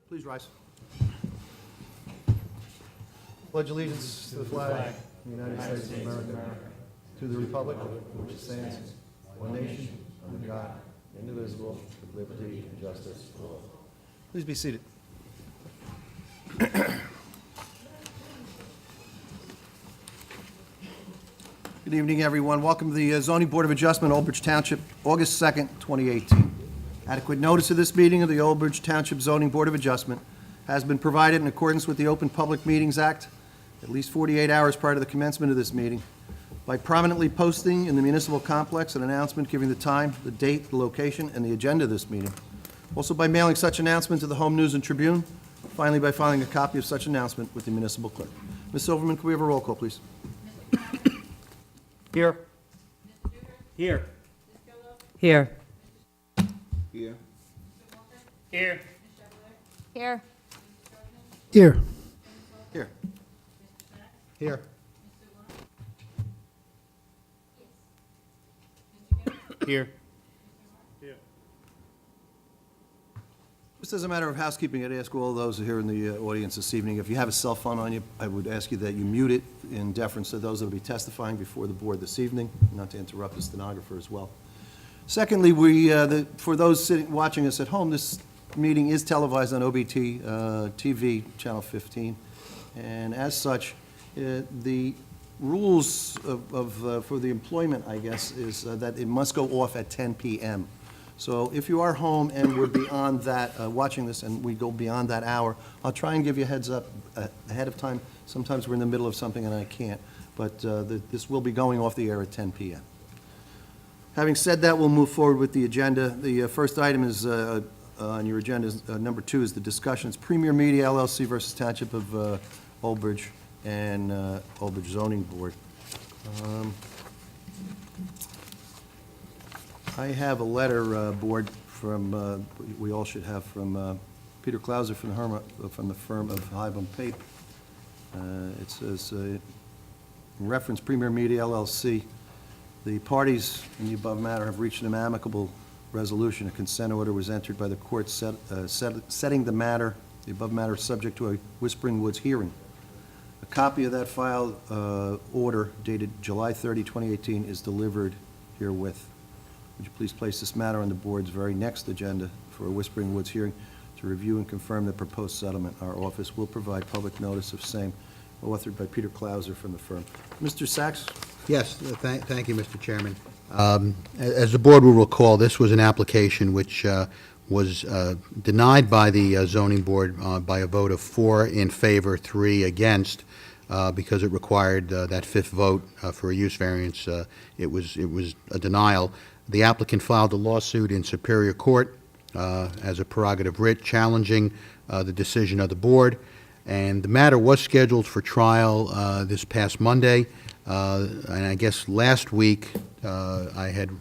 Please rise. Pledge allegiance to the flag of the United States of America, to the republic for which it stands, one nation, under God, indivisible, with liberty and justice for all. Please be seated. Good evening, everyone. Welcome to the Zoning Board of Adjustment, Old Bridge Township, August 2nd, 2018. Adequate notice of this meeting of the Old Bridge Township Zoning Board of Adjustment has been provided in accordance with the Open Public Meetings Act at least 48 hours prior to the commencement of this meeting by prominently posting in the municipal complex an announcement giving the time, the date, the location, and the agenda of this meeting. Also by mailing such announcement to the Home News and Tribune. Finally, by filing a copy of such announcement with the municipal clerk. Ms. Silverman, can we have a roll call, please? Here. Here. Here. Here. Here. Here. Here. Here. Here. Here. Just as a matter of housekeeping, I'd ask all those here in the audience this evening, if you have a cell phone on you, I would ask you that you mute it in deference to those that will be testifying before the board this evening, not to interrupt the stenographer as well. Secondly, for those watching us at home, this meeting is televised on OBT TV, Channel 15, and as such, the rules for the employment, I guess, is that it must go off at 10 p.m. So if you are home and we're beyond that, watching this, and we go beyond that hour, I'll try and give you a heads up ahead of time. Sometimes we're in the middle of something and I can't, but this will be going off the air at 10 p.m. Having said that, we'll move forward with the agenda. The first item is on your agenda, number 2, is the discussions. Premier Media LLC versus Township of Old Bridge and Old Bridge Zoning Board. I have a letter, Board, from, we all should have, from Peter Klauser from the firm of Highbom Pape. It says, in reference Premier Media LLC, the parties in the above matter have reached an amicable resolution. A consent order was entered by the court setting the matter, the above matter, subject to a Whispering Woods hearing. A copy of that filed order dated July 30, 2018 is delivered herewith. Would you please place this matter on the board's very next agenda for a Whispering Woods hearing to review and confirm the proposed settlement. Our office will provide public notice of same, authored by Peter Klauser from the firm. Mr. Sachs? Yes, thank you, Mr. Chairman. As the board will recall, this was an application which was denied by the zoning board by a vote of 4 in favor, 3 against, because it required that 5th vote for a use variance. It was a denial. The applicant filed a lawsuit in Superior Court as a prerogative writ challenging the decision of the board, and the matter was scheduled for trial this past Monday, and I guess last week I had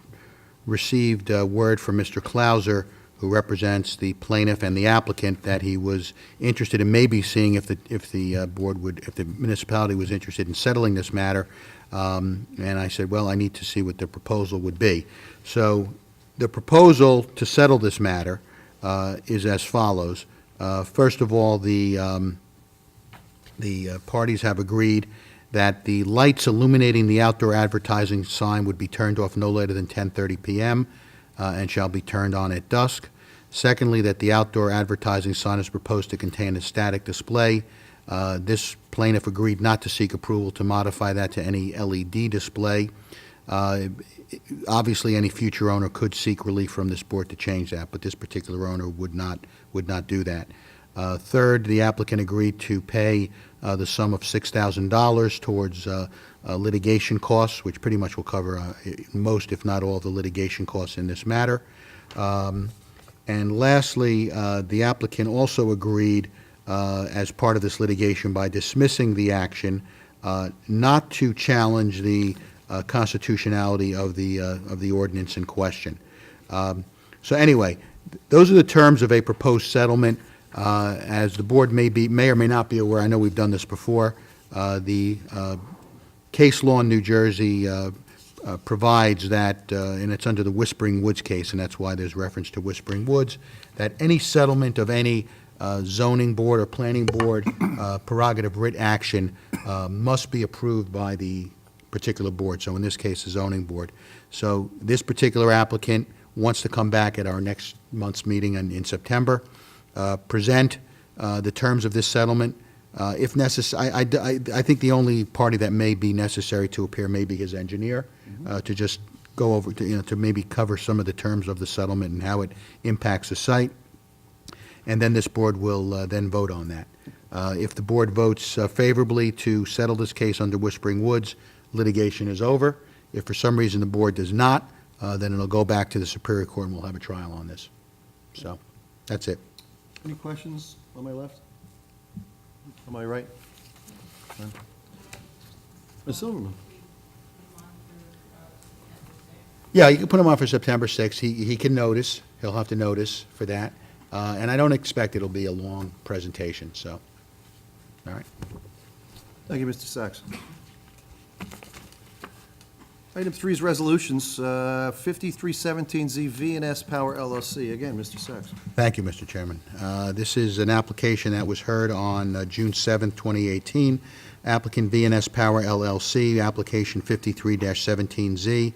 received word from Mr. Klauser, who represents the plaintiff and the applicant, that he was interested in maybe seeing if the municipality was interested in settling this matter. And I said, well, I need to see what the proposal would be. So the proposal to settle this matter is as follows. First of all, the parties have agreed that the lights illuminating the outdoor advertising sign would be turned off no later than 10:30 p.m. And shall be turned on at dusk. Secondly, that the outdoor advertising sign is proposed to contain a static display. This plaintiff agreed not to seek approval to modify that to any LED display. Obviously, any future owner could seek relief from this board to change that, but this particular owner would not do that. Third, the applicant agreed to pay the sum of $6,000 towards litigation costs, which pretty much will cover most, if not all, of the litigation costs in this matter. And lastly, the applicant also agreed, as part of this litigation, by dismissing the action, not to challenge the constitutionality of the ordinance in question. So anyway, those are the terms of a proposed settlement. As the board may or may not be aware, I know we've done this before, the case law in New Jersey provides that, and it's under the Whispering Woods case, and that's why there's reference to Whispering Woods, that any settlement of any zoning board or planning board prerogative writ action must be approved by the particular board, so in this case, the zoning board. So this particular applicant wants to come back at our next month's meeting in September, present the terms of this settlement. If necessary, I think the only party that may be necessary to appear may be his engineer, to just go over, to maybe cover some of the terms of the settlement and how it impacts the site. And then this board will then vote on that. If the board votes favorably to settle this case under Whispering Woods, litigation is over. If for some reason the board does not, then it'll go back to the Superior Court and we'll have a trial on this. So, that's it. Any questions on my left? On my right? None? Ms. Silverman? Yeah, you can put him on for September 6th. He can notice. He'll have to notice for that. And I don't expect it'll be a long presentation, so, all right. Thank you, Mr. Sachs. Item 3 is resolutions, 5317Z V&S Power LLC. Again, Mr. Sachs. Thank you, Mr. Chairman. This is an application that was heard on June 7th, 2018. Applicant V&S Power LLC, application 53-17Z,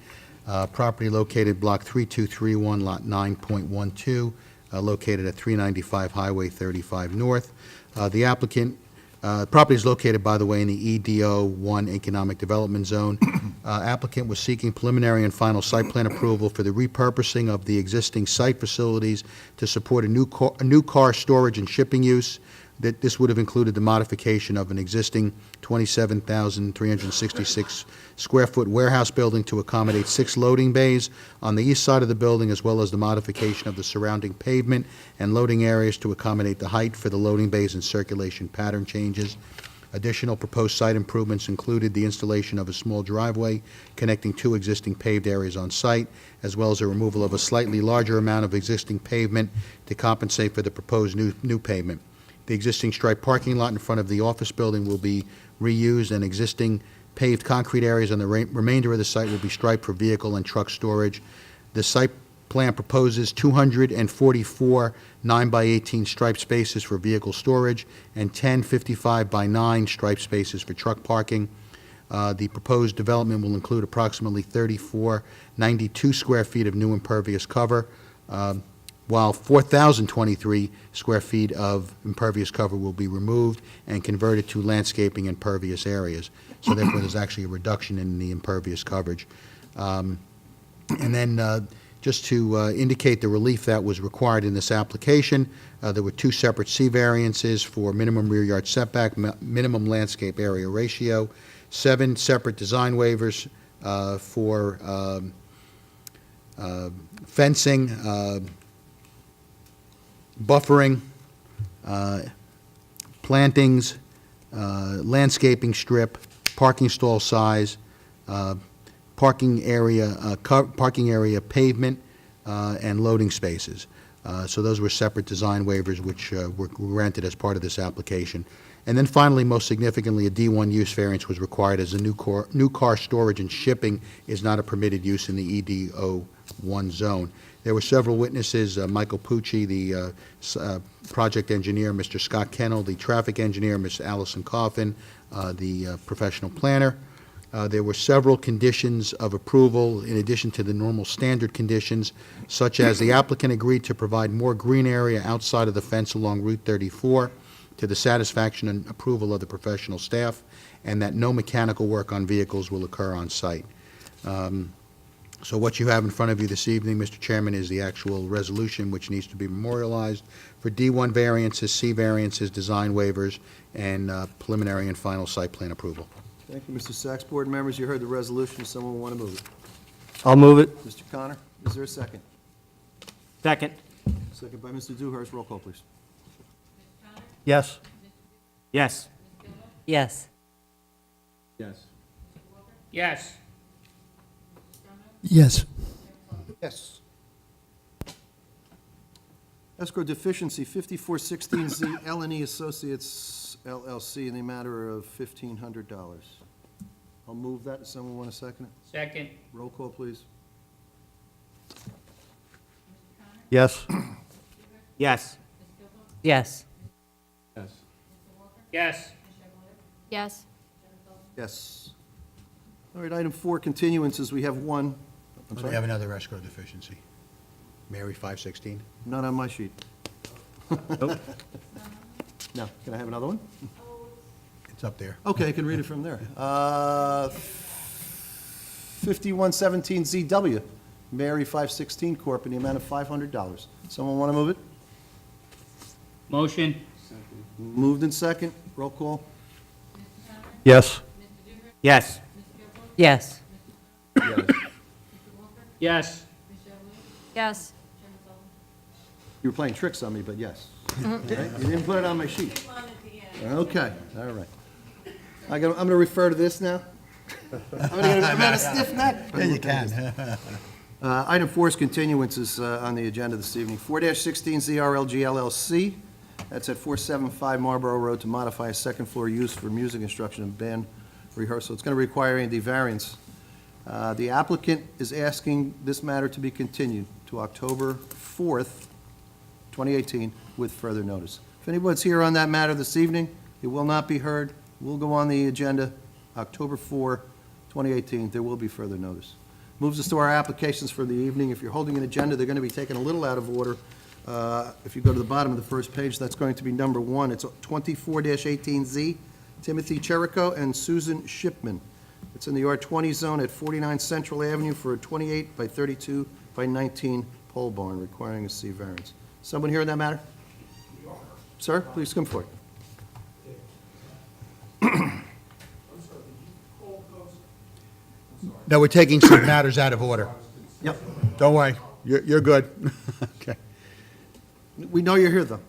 property located Block 3231, Lot 9.12, located at 395 Highway 35 North. The applicant, property is located, by the way, in the EDO 1 Economic Development Zone. Applicant was seeking preliminary and final site plan approval for the repurposing of the existing site facilities to support a new car storage and shipping use. That this would have included the modification of an existing 27,366 square foot warehouse building to accommodate 6 loading bays on the east side of the building, as well as the modification of the surrounding pavement and loading areas to accommodate the height for the loading bays and circulation pattern changes. Additional proposed site improvements included the installation of a small driveway connecting 2 existing paved areas on site, as well as a removal of a slightly larger amount of existing pavement to compensate for the proposed new pavement. The existing striped parking lot in front of the office building will be reused, and existing paved concrete areas on the remainder of the site will be striped for vehicle and truck storage. The site plan proposes 244 9x18 striped spaces for vehicle storage and 10 55x9 striped spaces for truck parking. The proposed development will include approximately 3,492 square feet of new impervious cover, while 4,023 square feet of impervious cover will be removed and converted to landscaping impervious areas. So therefore, there's actually a reduction in the impervious coverage. And then just to indicate the relief that was required in this application, there were 2 separate C variances for minimum rear yard setback, minimum landscape area ratio, 7 separate design waivers for fencing, buffering, plantings, landscaping strip, parking stall size, parking area pavement, and loading spaces. So those were separate design waivers which were granted as part of this application. And then finally, most significantly, a D1 use variance was required, as a new car storage and shipping is not a permitted use in the EDO 1 zone. There were several witnesses, Michael Pucci, the project engineer, Mr. Scott Kennel, the traffic engineer, Ms. Allison Coffin, the professional planner. There were several conditions of approval in addition to the normal standard conditions, such as the applicant agreed to provide more green area outside of the fence along Route 34 to the satisfaction and approval of the professional staff, and that no mechanical work on vehicles will occur on site. So what you have in front of you this evening, Mr. Chairman, is the actual resolution which needs to be memorialized for D1 variances, C variances, design waivers, and preliminary and final site plan approval. Thank you, Mr. Sachs. Board members, you heard the resolution. Someone want to move it? I'll move it. Mr. Connor, is there a second? Second. Second by Mr. Dewhurst. Roll call, please. Yes. Yes. Yes. Yes. Yes. Yes. Yes. Escrow deficiency, 5416Z L&E Associates LLC, in the matter of $1,500. I'll move that. Does someone want to second it? Second. Roll call, please. Yes. Yes. Yes. Yes. Yes. Yes. All right, item 4, continuances, we have one. I'm We sorry, have another escrow deficiency. Mary, 516. not on my sheet. Nope. No, can I have another one? It's up there. Okay, I can read it from there. 5117 ZW, Mary 516 Corp., in the amount of $500. Someone want to move it? Motion. Moved in second, roll call. Yes. Yes. Yes. Yes. Yes. You were playing tricks on me, but yes. Okay, you didn't put it on my sheet. Okay, all right. I'm going to refer to this now. I'm going to stiff neck. Yeah, you can. Item 4 is continuances on the agenda this evening. 4-16 ZRLG LLC, that's at 475 Marlborough Road, to modify a second-floor use for music instruction and band rehearsal. It's going to require A&D variance. The applicant is asking this matter to be continued to October 4th, 2018, with further notice. If anyone's here on that matter this evening, it will not be heard. Will go on the agenda October 4, 2018. There will be further notice. Moves us to our applications for the evening. If you're holding an agenda, they're going to be taken a little out of order. If you go to the bottom of the first page, that's going to be number 1. It's 24-18Z, Timothy Cherico and Susan Shipman. It's in the R20 zone at 49 Central Avenue for a 28 by 32 by 19 pole barn, requiring a C variance. Someone here on that matter? Sir, please come forward. No, we're taking some matters out of order. Yep. Don't worry, you're good. Okay. We know you're here, though.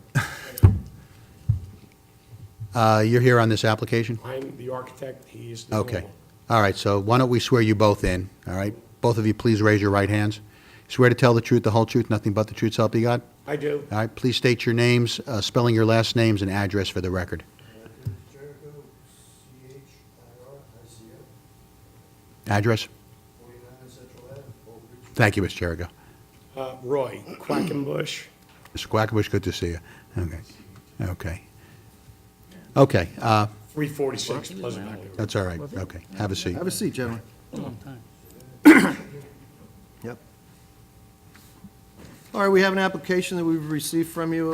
You're here on this application? I'm the architect, he's the Okay. owner. All right, so why don't we swear you both in, all right? Both of you, please raise your right hands. Swear to tell the truth, the whole truth, nothing but the truth, so help you God? I do. All right, please state your names, spelling your last names and address for the record. Jericho, C-H-I-R-I-C-O, Address? 49 Central Ave, Oak Ridge. Thank you, Mr. Jericho. Roy Quackenbush, Mr. Quackenbush, good to see you. Okay, okay. Okay, 346 Pleasant Valley Road. that's all right, okay. Have a seat. Have a seat, gentlemen. Yep. All right, we have an application that we've received from you.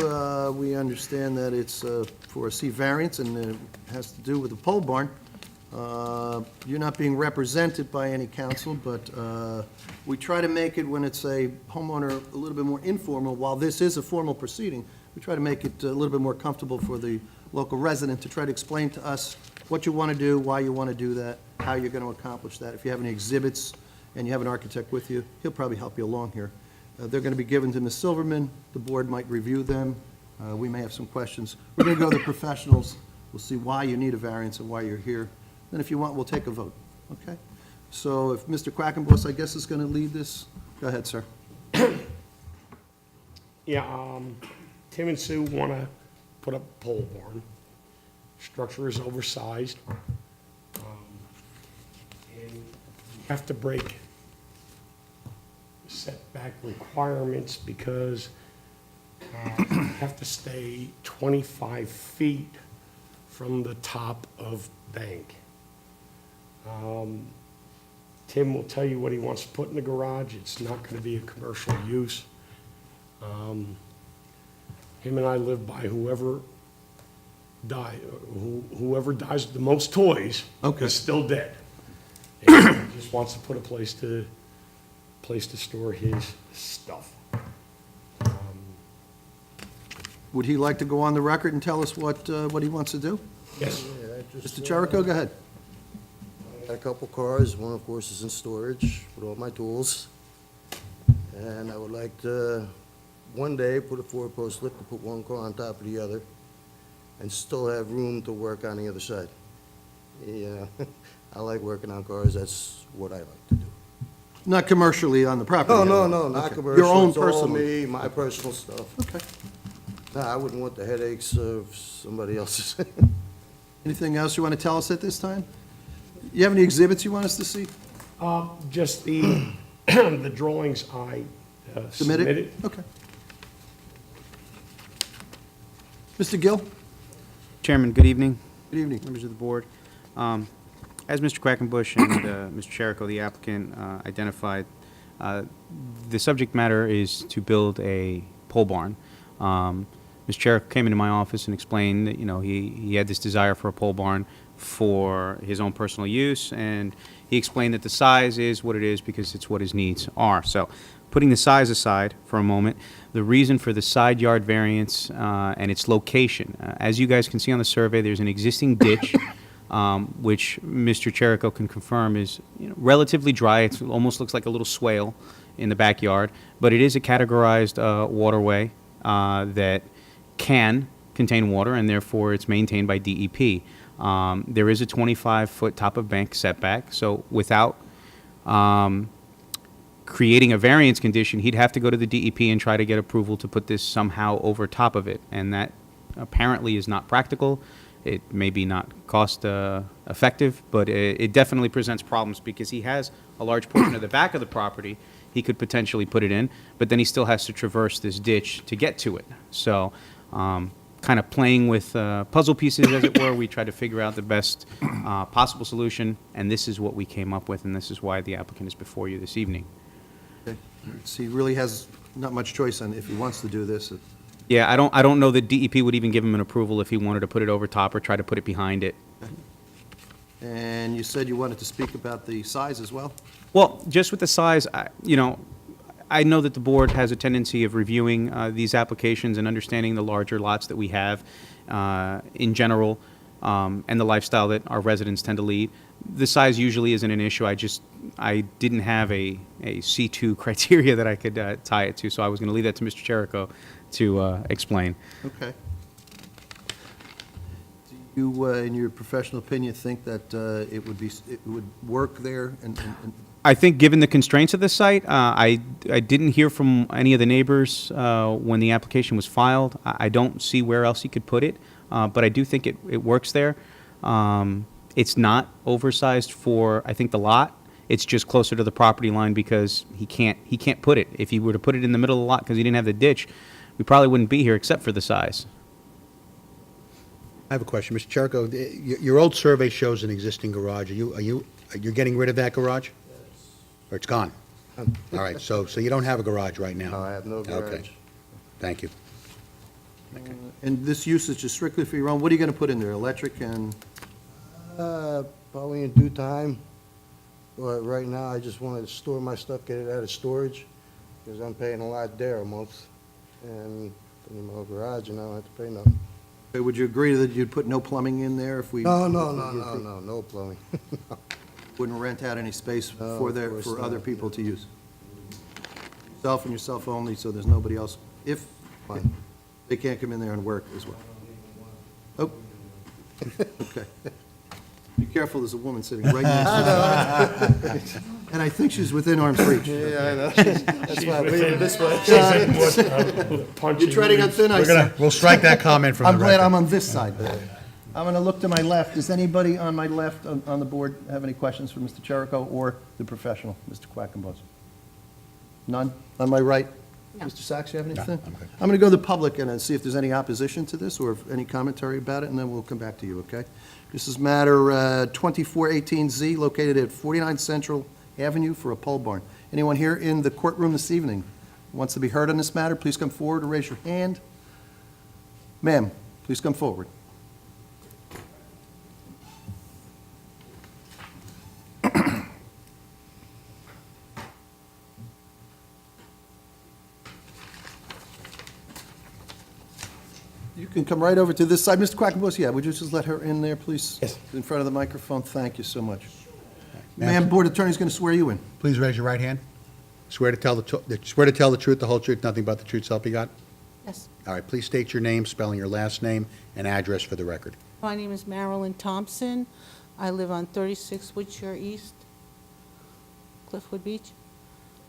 We understand that it's for a C variance, and it has to do with the pole barn. You're not being represented by any counsel, but we try to make it, when it's a homeowner, a little bit more informal. While this is a formal proceeding, we try to make it a little bit more comfortable for the local resident to try to explain to us what you want to do, why you want to do that, how you're going to accomplish that. If you have any exhibits and you have an architect with you, he'll probably help you along here. They're going to be given to Ms. Silverman. The board might review them. We may have some questions. We're going to go to the professionals. We'll see why you need a variance and why you're here. Then if you want, we'll take a vote, okay? So if Mr. Quackenbush, I guess, is going to lead this, go ahead, sir. Yeah, Tim and Sue want to put up a pole barn. Structure is oversized. And you have to break setback requirements because you have to stay 25 feet from the top of bank. Tim will tell you what he wants to put in the garage. It's not going to be a commercial use. Him and I live by whoever dies with the most toys Okay. is still dead. And he just wants to put a place to store his stuff. Would he like to go on the record and tell us what he wants to do? Yes. Yeah, I just, Mr. Cherico, go ahead. I got a couple cars, one of course is in storage with all my tools. And I would like to, one day, put a four-post lift to put one car on top of the other and still have room to work on the other side. Yeah, I like working on cars, that's what I like to do. Not commercially on the property? No, however. not Okay. commercial. Your own it's all personal? me, my personal stuff. Okay. No, I wouldn't want the headaches of somebody else's. Anything else you want to tell us at this time? You have any exhibits you want us to see? Just the, the drawings I submitted. Okay. Mr. Gill? Chairman, good evening, Good evening. members of the board. As Mr. Quackenbush and Mr. Cherico, the applicant, identified, the subject matter is to build a pole barn. Mr. Cherico came into my office and explained that, he had this desire for a pole barn for his own personal use, and he explained that the size is what it is because it's what his needs are. So, putting the size aside for a moment, the reason for the side yard variance and its location, as you guys can see on the survey, there's an existing ditch, which Mr. Cherico can confirm is relatively dry. It almost looks like a little swale in the backyard, but it is a categorized waterway that can contain water, and therefore it's maintained by DEP. There is a 25-foot top-of-bank setback, so without creating a variance condition, he'd have to go to the DEP and try to get approval to put this somehow over top of it, and that apparently is not practical. It may be not cost effective, but it definitely presents problems because he has a large portion of the back of the property he could potentially put it in, but then he still has to traverse this ditch to get to it. So, kind of playing with puzzle pieces, as it were, we tried to figure out the best possible solution, and this is what we came up with, and this is why the applicant is before you this evening. Okay. So he really has not much choice on if he wants to do this. Yeah, I don't know that DEP would even give him an approval if he wanted to put it over top or try to put it behind it. And you said you wanted to speak about the size as well? Well, just with the size, I know that the board has a tendency of reviewing these applications and understanding the larger lots that we have in general, and the lifestyle that our residents tend to lead. The size usually isn't an issue. I didn't have a C2 criteria that I could tie it to, so I was going to leave that to Mr. Cherico to explain. Okay. Do you, in your professional opinion, think that it would work there? And I think, given the constraints of the site, I didn't hear from any of the neighbors when the application was filed. I don't see where else he could put it, but I do think it works there. It's not oversized for, I think, the lot. It's just closer to the property line because he can't put it. If he were to put it in the middle of the lot because he didn't have the ditch, we probably wouldn't be here except for the size. I have a question. Mr. Cherico, your old survey shows an existing garage. You're getting rid of that garage? Yes. Or it's gone? All right, so you don't have a garage right now? No, I have no garage. Okay, thank you. and this use is just strictly for your own, what are you going to put in there, electric and? Probably in due time, but right now I just wanted to store my stuff, get it out of storage, because I'm paying a lot there a month, and in my garage, and I don't have to pay nothing. Okay, would you agree that you'd put no plumbing in there if we? No plumbing. Wouldn't rent out any space No, for of there, course for other not. people to use? Yourself and yourself only, so there's nobody else, if Fine. they can't come in there and work as well? Oh, okay. Be careful, there's a woman sitting right next to you. And I think she's within arm's reach. Yeah, I know. That's why I'm leaving this way. You're treading on thin ice, sir. We'll strike that comment from the I'm record. glad I'm on this side. I'm going to look to my left. Does anybody on my left on the board have any questions for Mr. Cherico or the professional, Mr. Quackenbos? None? On my right? Mr. Sachs, you have anything? I'm good. I'm going to go to the public and see if there's any opposition to this or if any commentary about it, and then we'll come back to you, okay? This is matter 2418Z, located at 49 Central Avenue for a pole barn. Anyone here in the courtroom this evening who wants to be heard on this matter, please come forward or raise your hand. Ma'am, please come forward. You can come right over to this side. Mr. Quackenbush, yeah, would you just let her in there, please? Yes. In front of the microphone. Thank you so much. Ma'am. Ma'am, Board Attorney's going to swear you in. Please raise your right hand. Swear to tell the truth, the whole truth, nothing but the truth, so help you God? Yes. All right, please state your name, spelling your last name, and address for the record. My name is Marilyn Thompson. I live on 36 Woodshire East, Cliffwood Beach.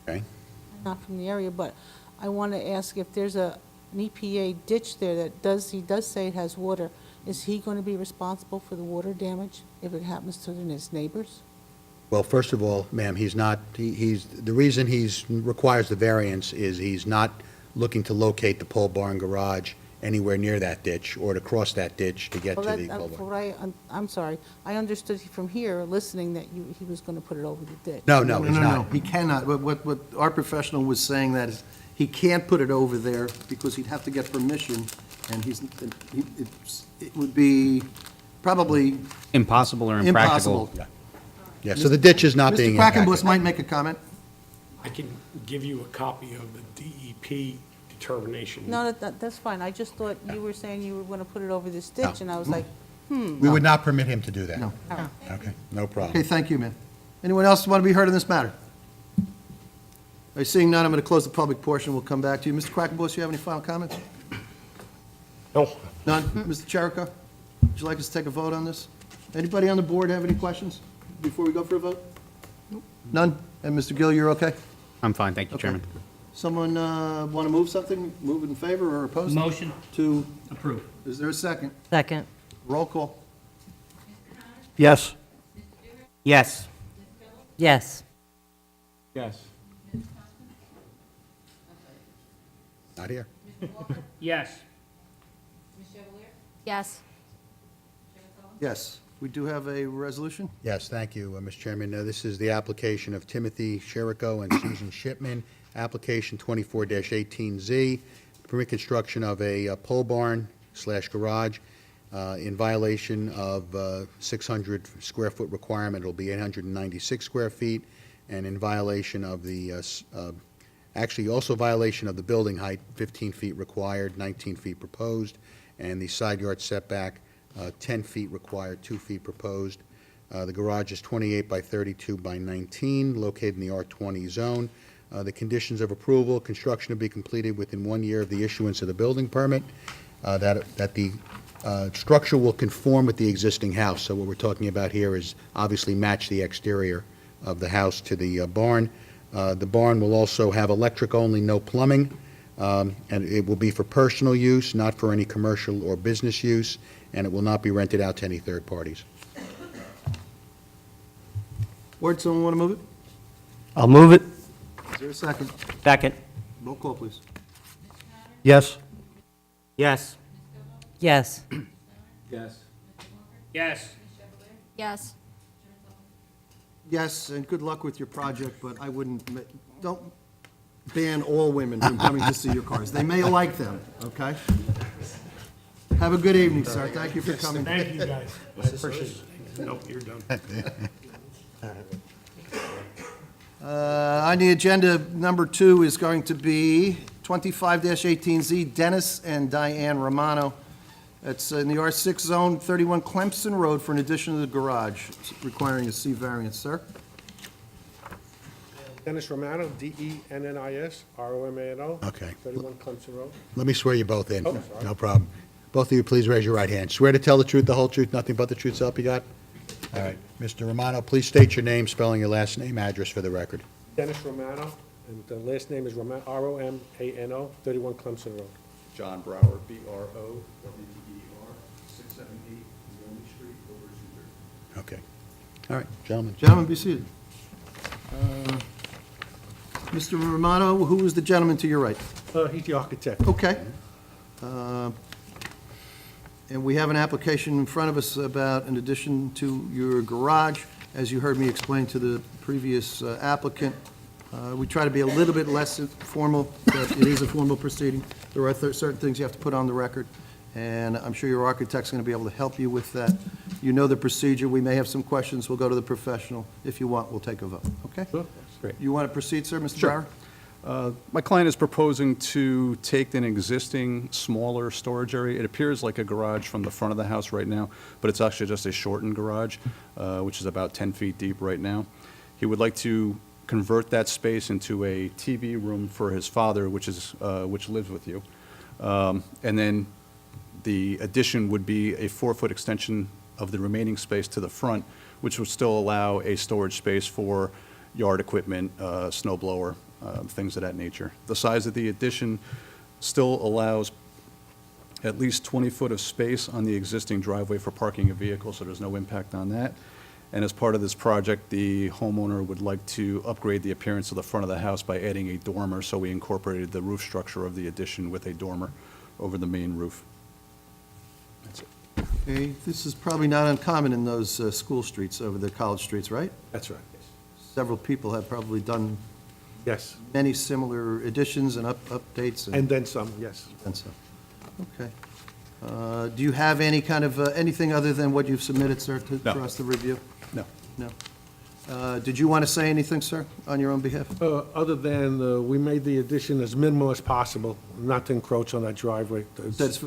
Okay? I'm not from the area, but I want to ask if there's an EPA ditch there that he does say it has water. Is he going to be responsible for the water damage if it happens to his neighbors? Well, first of all, ma'am, he's not, the reason requires the variance is he's not looking to locate the pole barn garage anywhere near that ditch or to cross that ditch to get Well, to the that, pole for barn. what I'm sorry, I understood from here, listening, that he was going to put it over the ditch. No, no, he's not. He cannot. What our professional was saying that is, he can't put it over there because he'd have to get permission, and it would be probably Impossible or impractical? impossible. Yeah, so the ditch is not being Mr. Quackenbush impacted. might make a comment. I can give you a copy of the DEP determination. No, that's fine. I just thought you were saying you were going to put it over this ditch, and I was like, We would not permit him to do that. No. Okay, no problem. Okay, thank you, man. Anyone else want to be heard on this matter? Seeing none, I'm going to close the public portion. We'll come back to you. Mr. Quackenbush, you have any final comments? No, None? Mr. Cherico, would you like us to take a vote on this? Anybody on the board have any questions before we go for a vote? None? And Mr. Gill, you're okay? I'm fine, thank you, Okay. Chairman. Someone want to move something? Move in favor or opposed? Motion. To, Approve. is there a second? Second. Roll call. Yes. Yes. Yes. Yes. Not here. Yes. Yes. Yes. We do have a resolution? Yes, thank you, Mr. Chairman. This is the application of Timothy Cherico and Susan Shipman, application 24-18Z, permit construction of a pole barn / garage in violation of 600 square foot requirement. It'll be 896 square feet, and in violation of the, actually also violation of the building height, 15 feet required, 19 feet proposed, and the side yard setback, 10 feet required, 2 feet proposed. The garage is 28 by 32 by 19, located in the R20 zone. The conditions of approval: construction to be completed within 1 year of the issuance of the building permit, that the structure will conform with the existing house. So what we're talking about here is obviously match the exterior of the house to the barn. The barn will also have electric only, no plumbing, and it will be for personal use, not for any commercial or business use, and it will not be rented out to any third parties. Ward, someone want to move it? I'll move it. Is there a second? Second. Roll call, please. Yes. Yes. Yes. Yes. Yes. Yes. Yes, and good luck with your project, but I wouldn't, don't ban all women from coming to see your cars. They may like them, okay? Have a good evening, sir. Thank you for coming. thank you, guys. I appreciate it. Nope, you're done. On the agenda, number 2 is going to be 25-18Z, Dennis and Diane Romano. It's in the R6 zone, 31 Clemson Road, for an addition to the garage, requiring a C variance, sir. Dennis Romano, DENNIS, ROMANO. Okay. 31 Clemson Road. Let me swear you both in. Oh, sorry. No problem. Both of you, please raise your right hand. Swear to tell the truth, the whole truth, nothing but the truth, so help you God? All right. Mr. Romano, please state your name, spelling your last name, address for the record. Dennis Romano, and the last name is Romano, 31 Clemson Road. John Brower, B-R-O-W-E-R, 678 Romney Street, over Shrewsbury. Okay. All right, gentlemen. Gentlemen, be seated. Mr. Romano, who is the gentleman to your right? He's the architect. Okay. And we have an application in front of us about an addition to your garage. As you heard me explain to the previous applicant, we try to be a little bit less formal, but it is a formal proceeding. There are certain things you have to put on the record, and I'm sure your architect's going to be able to help you with that. You know the procedure. We may have some questions. We'll go to the professional. If you want, we'll take a vote, okay? Sure, great. You want to proceed, sir, Mr. Sure. Brower? My client is proposing to take an existing smaller storage area. It appears like a garage from the front of the house right now, but it's actually just a shortened garage, which is about 10 feet deep right now. He would like to convert that space into a TV room for his father, which lives with you. And then the addition would be a 4-foot extension of the remaining space to the front, which would still allow a storage space for yard equipment, snow blower, things of that nature. The size of the addition still allows at least 20 foot of space on the existing driveway for parking a vehicle, so there's no impact on that. And as part of this project, the homeowner would like to upgrade the appearance of the front of the house by adding a dormer, so we incorporated the roof structure of the addition with a dormer over the main roof. That's it. Okay, this is probably not uncommon in those school streets over the college streets, right? That's right. Several people have probably done Yes, many similar additions and updates and then some, yes. and so. Okay. Do you have any kind of, anything other than what you've submitted, sir, No. for us to review? No. No. Did you want to say anything, sir, on your own behalf? Other than, we made the addition as minimal as possible, not to encroach on that driveway. That's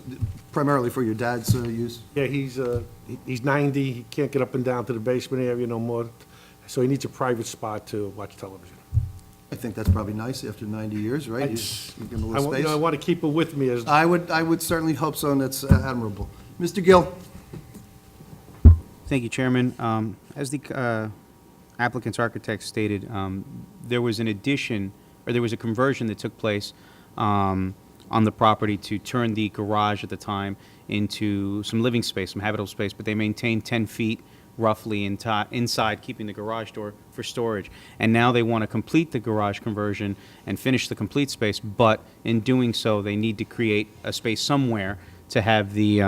primarily for your dad's use? Yeah, he's 90, he can't get up and down to the basement area no more, so he needs a private spot to watch television. I think that's probably nice after 90 years, right? You give him a little I space. want to keep it with me as, I would certainly hope so, and that's admirable. Mr. Gill? Thank you, Chairman. As the applicant's architect stated, there was an addition, or there was a conversion that took place on the property to turn the garage at the time into some living space, some habitable space, but they maintained 10 feet roughly inside, keeping the garage door for storage. And now they want to complete the garage conversion and finish the complete space, but in doing so, they need to create a space somewhere to have the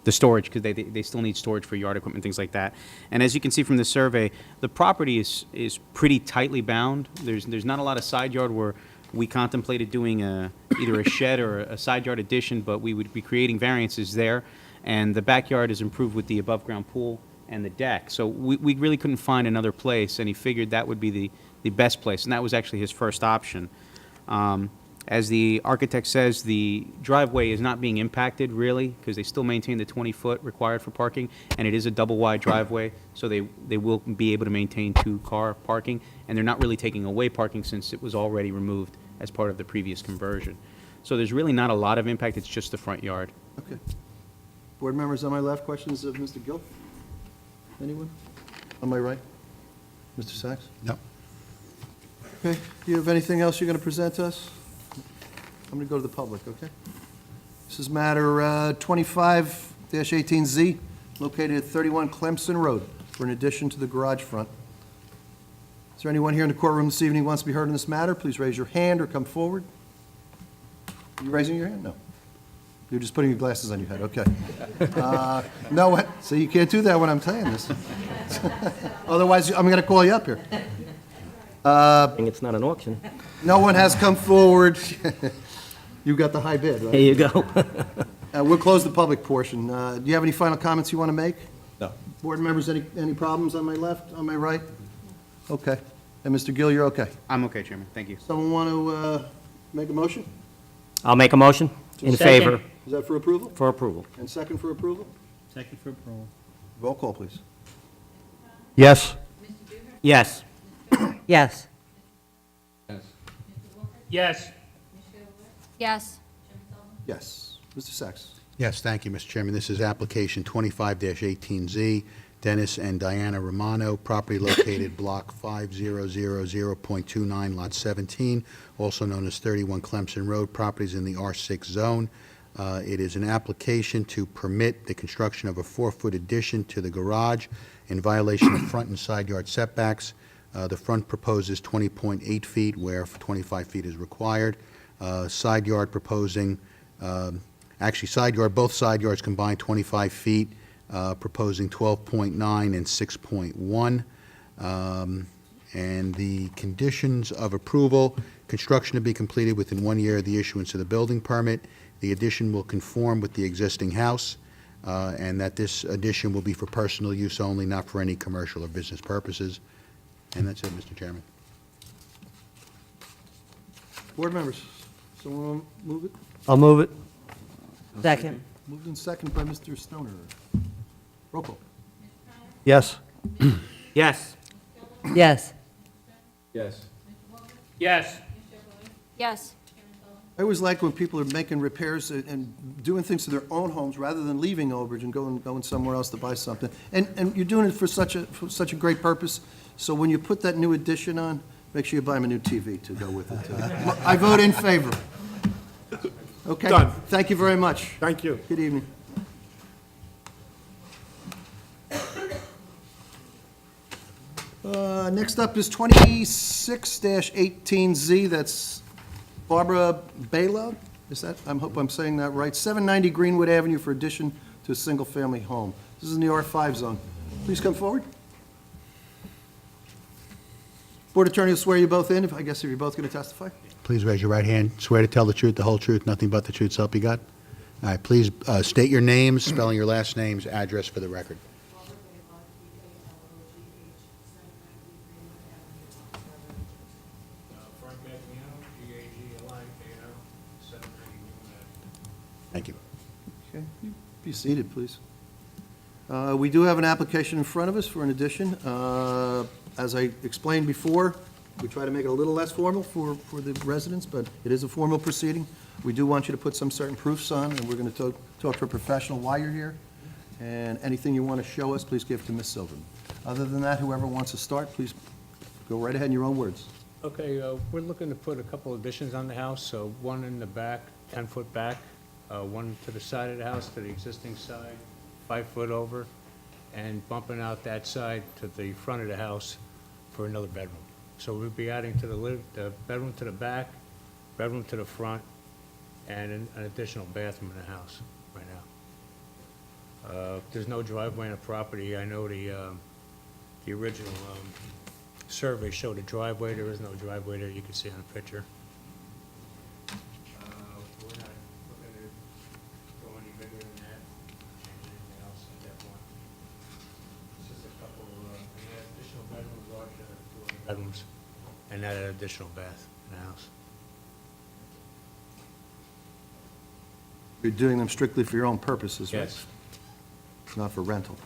storage, because they still need storage for yard equipment, things like that. And as you can see from the survey, the property is pretty tightly bound. There's not a lot of side yard where we contemplated doing either a shed or a side yard addition, but we would be creating variances there. And the backyard is improved with the above-ground pool and the deck. So we really couldn't find another place, and he figured that would be the best place, and that was actually his first option. As the architect says, the driveway is not being impacted, really, because they still maintain the 20-foot required for parking, and it is a double-wide driveway, so they will be able to maintain two-car parking, and they're not really taking away parking since it was already removed as part of the previous conversion. So there's really not a lot of impact, it's just the front yard. Okay. Board members on my left, questions of Mr. Gill? Anyone? On my right? Mr. Sachs? No. Okay, do you have anything else you're going to present to us? I'm going to go to the public, okay? This is matter 25-18Z, located at 31 Clemson Road, for an addition to the garage front. Is there anyone here in the courtroom this evening who wants to be heard on this matter? Please raise your hand or come forward. Are you raising your hand? No. You're just putting your glasses on your head, okay. No, what? So you can't do that when I'm saying this. Otherwise, I'm going to call you up here. It's not an auction. No one has come forward. You got the high bid, right? There you go. We'll close the public portion. Do you have any final comments you want to make? No. Board members, any problems on my left, on my right? Okay. And Mr. Gill, you're okay? I'm okay, Chairman, thank you. Someone want to make a motion? I'll make a motion in favor. Is that for approval? For approval. And second for approval? Second for approval. Roll call, please. Yes. Yes. Yes. Yes. Yes. Yes. Mr. Sachs? Yes, thank you, Mr. Chairman. This is application 25-18Z, Dennis and Diana Romano, property located Block 5000.29, Lot 17, also known as 31 Clemson Road. Properties in the R6 zone. It is an application to permit the construction of a 4-foot addition to the garage in violation of front and side yard setbacks. The front proposes 20.8 feet, where 25 feet is required. Side yard proposing, both side yards combined 25 feet, proposing 12.9 and 6.1. And the conditions of approval: construction to be completed within 1 year of the issuance of the building permit. The addition will conform with the existing house, and that this addition will be for personal use only, not for any commercial or business purposes. And that's it, Mr. Chairman. Board members, someone want to move it? I'll move it. Second. Moved in second by Mr. Stoner. Roll call. Yes. Yes. Yes. yes. Yes. Yes. I always like when people are making repairs and doing things to their own homes rather than leaving Overbridge and going somewhere else to buy something. And you're doing it for such a great purpose. So when you put that new addition on, make sure you buy them a new TV to go with it. I vote in favor. Okay. Done. Thank you very much. Thank you. Good evening. Next up is 26-18Z. That's Barbara Balo. Is that, I hope I'm saying that right, 790 Greenwood Avenue for addition to a single-family home. This is in the R5 zone. Please come forward. Board Attorney will swear you both in, I guess if you're both going to testify. Please raise your right hand. Swear to tell the truth, the whole truth, nothing but the truth, so help you God? All right, please state your names, spelling your last names, address for the record. Frank Magliano, G-A-G-L-I-A-N-O, 790 Thank you. Okay, be seated, please. We do have an application in front of us for an addition. As I explained before, we try to make it a little less formal for the residents, but it is a formal proceeding. We do want you to put some certain proofs on, and we're going to talk to a professional while you're here. And anything you want to show us, please give to Ms. Silverman. Other than that, whoever wants to start, please go right ahead in your own words. Okay, we're looking to put a couple additions on the house, so one in the back, 10-foot back, one to the side of the house, to the existing side, 5 foot over, and bumping out that side to the front of the house for another bedroom. So we'll be adding to the bedroom to the back, bedroom to the front, and an additional bathroom in the house right now. There's no driveway on the property. I know the original survey showed a driveway. There is no driveway there, you can see on the picture. We're not looking to go any bigger than that, change anything else at that point. It's just a couple, we had additional bedrooms, larger, 2 other bedrooms, and add an additional bath in the house. You're doing them strictly for your own purposes, right? Yes. Not for rental.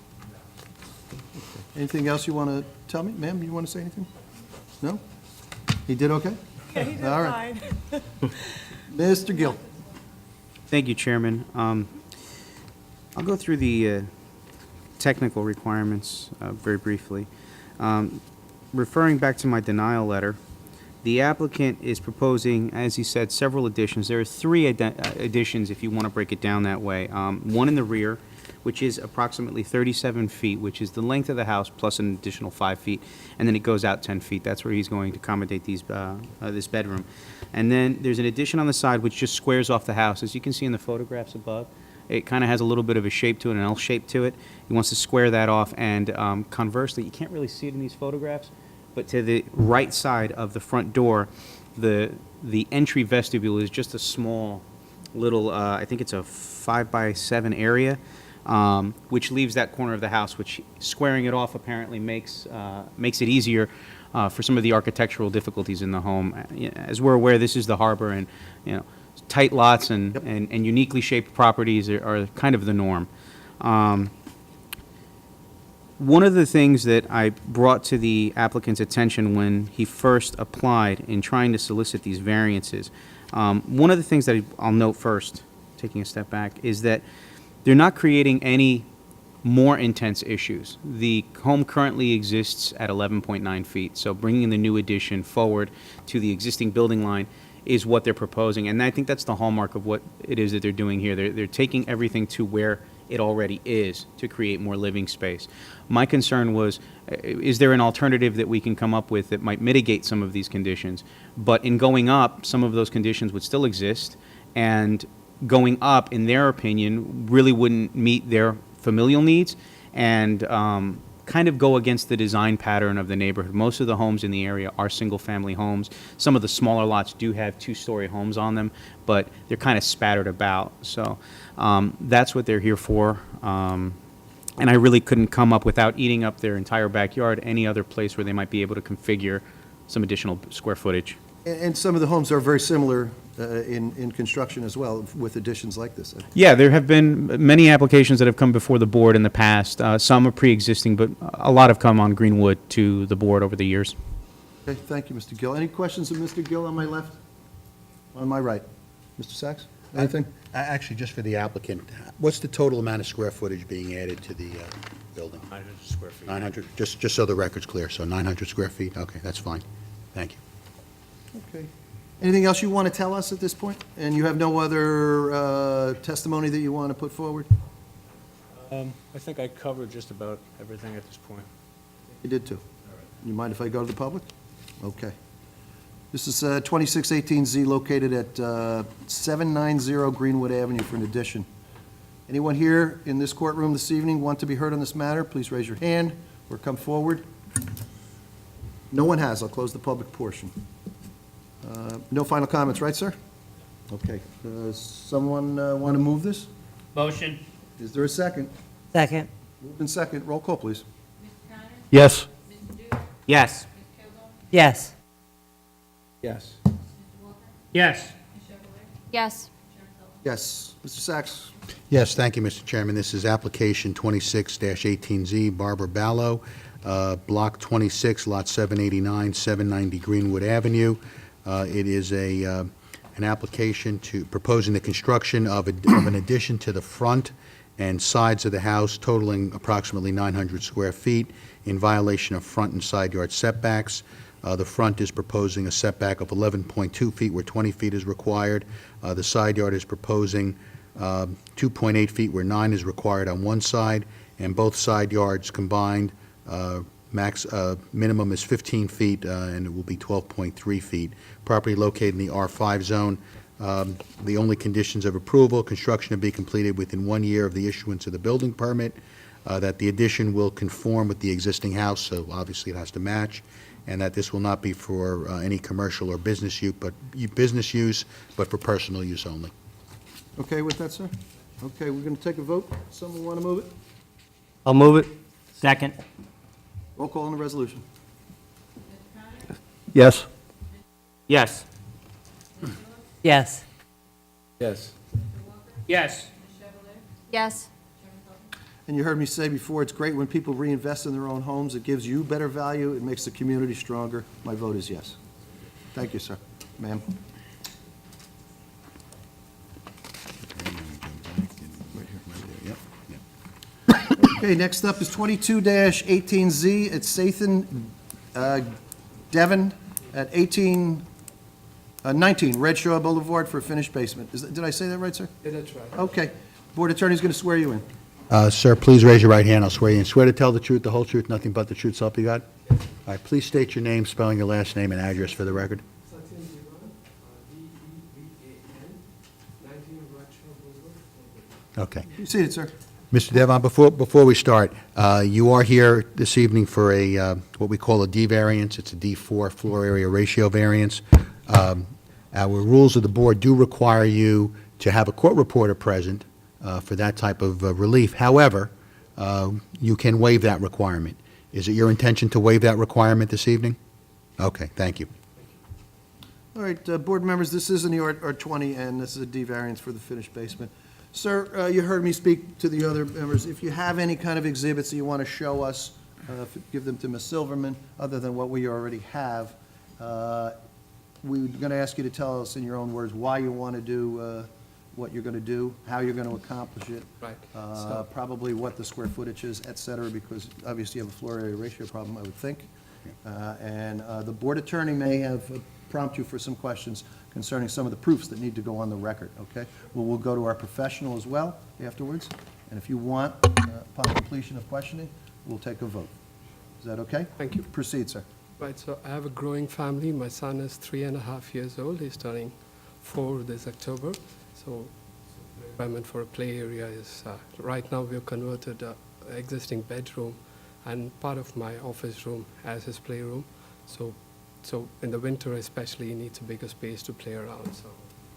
Anything else you want to tell me? Ma'am, you want to say anything? No? He did okay? Yeah, he did All right. fine. Mr. Gill. Thank you, Chairman. I'll go through the technical requirements very briefly. Referring back to my denial letter, the applicant is proposing, as he said, several additions. There are 3 additions, if you want to break it down that way. One in the rear, which is approximately 37 feet, which is the length of the house plus an additional 5 feet, and then it goes out 10 feet. That's where he's going to accommodate this bedroom. And then there's an addition on the side which just squares off the house. As you can see in the photographs above, it kind of has a little bit of a shape to it, an L shape to it. He wants to square that off, and conversely, you can't really see it in these photographs, but to the right side of the front door, the entry vestibule is just a small little, I think it's a 5x7 area, which leaves that corner of the house, which squaring it off apparently makes it easier for some of the architectural difficulties in the home. As we're aware, this is the harbor, and tight lots and uniquely shaped properties are kind of the norm. One of the things that I brought to the applicant's attention when he first applied in trying to solicit these variances, one of the things that I'll note first, taking a step back, is that they're not creating any more intense issues. The home currently exists at 11.9 feet, so bringing the new addition forward to the existing building line is what they're proposing, and I think that's the hallmark of what it is that they're doing here. They're taking everything to where it already is to create more living space. My concern was, is there an alternative that we can come up with that might mitigate some of these conditions? But in going up, some of those conditions would still exist, and going up, in their opinion, really wouldn't meet their familial needs and kind of go against the design pattern of the neighborhood. Most of the homes in the area are single-family homes. Some of the smaller lots do have 2-story homes on them, but they're kind of spattered about. So that's what they're here for. And I really couldn't come up, without eating up their entire backyard, any other place where they might be able to configure some additional square footage. And some of the homes are very similar in construction as well, with additions like this. Yeah, there have been many applications that have come before the board in the past. Some are pre-existing, but a lot have come on Greenwood to the board over the years. Okay, thank you, Mr. Gill. Any questions of Mr. Gill on my left? On my right? Mr. Sachs, anything? Actually, just for the applicant, what's the total amount of square footage being added to the building? 900 square feet. 900, just so the record's clear, so 900 square feet? Okay, that's fine. Thank you. Okay. Anything else you want to tell us at this point? And you have no other testimony that you want to put forward? I think I covered just about everything at this point. You did too. You mind if I go to the public? Okay. This is 2618Z located at 790 Greenwood Avenue for an addition. Anyone here in this courtroom this evening want to be heard on this matter? Please raise your hand or come forward. No one has. I'll close the public portion. No final comments, right, sir? Okay. Someone want to move this? Motion. Is there a second? Second. Moved in second. Roll call, please. Yes. Yes. Yes. Yes. Yes. Yes. Yes. Mr. Sachs? Yes, thank you, Mr. Chairman. This is application 26-18Z, Barbara Ballo, Block 26, Lot 789, 790 Greenwood Avenue. It is an application proposing the construction of an addition to the front and sides of the house totaling approximately 900 square feet in violation of front and side yard setbacks. The front is proposing a setback of 11.2 feet where 20 feet is required. The side yard is proposing 2.8 feet where 9 is required on one side, and both side yards combined, minimum is 15 feet, and it will be 12.3 feet. Property located in the R5 zone. The only conditions of approval: construction to be completed within 1 year of the issuance of the building permit, that the addition will conform with the existing house, so obviously it has to match, and that this will not be for any commercial or business use, but for personal use only. Okay with that, sir? Okay, we're going to take a vote. Someone want to move it? I'll move it. Second. Roll call on the resolution. Yes. Yes. Yes. Yes. Yes. Yes. And you heard me say before, it's great when people reinvest in their own homes. It gives you better value. It makes the community stronger. My vote is yes. Thank you, sir. Ma'am? Okay, next up is 22-18Z. It's Sathan Devon at 19 Red Shaw Boulevard for a finished basement. Did I say that right, sir? Yeah, that's right. Okay. Board Attorney's going to swear you in. Sir, please raise your right hand. I'll swear you in. Swear to tell the truth, the whole truth, nothing but the truth, so help you God? All right, please state your name, spelling your last name and address for the record. Satyan Divan, D-E-V-A-N, 19 Bradshaw Boulevard. Okay. Be seated, sir. Mr. Devon, before we start, you are here this evening for a, what we call a D variance. It's a D4 floor area ratio variance. Our rules of the board do require you to have a court reporter present for that type of relief. However, you can waive that requirement. Is it your intention to waive that requirement this evening? Okay, thank you. All right, board members, this is in the R20, and this is a D variance for the finished basement. Sir, you heard me speak to the other members. If you have any kind of exhibits that you want to show us, give them to Ms. Silverman, other than what we already have. We're going to ask you to tell us in your own words why you want to do what you're going to do, how you're going to accomplish it. Right. Probably what the square footage is, et cetera, because obviously you have a floor area ratio problem, I would think. And the board attorney may have prompt you for some questions concerning some of the proofs that need to go on the record, okay? We'll go to our professional as well afterwards, and if you want, upon completion of questioning, we'll take a vote. Is that okay? Thank you. Proceed, sir. Right, so I have a growing family. My son is 3.5 years old. He's turning 4 this October. So the requirement for a play area is, right now we've converted existing bedroom and part of my office room as his playroom. So in the winter especially, he needs a bigger space to play around. So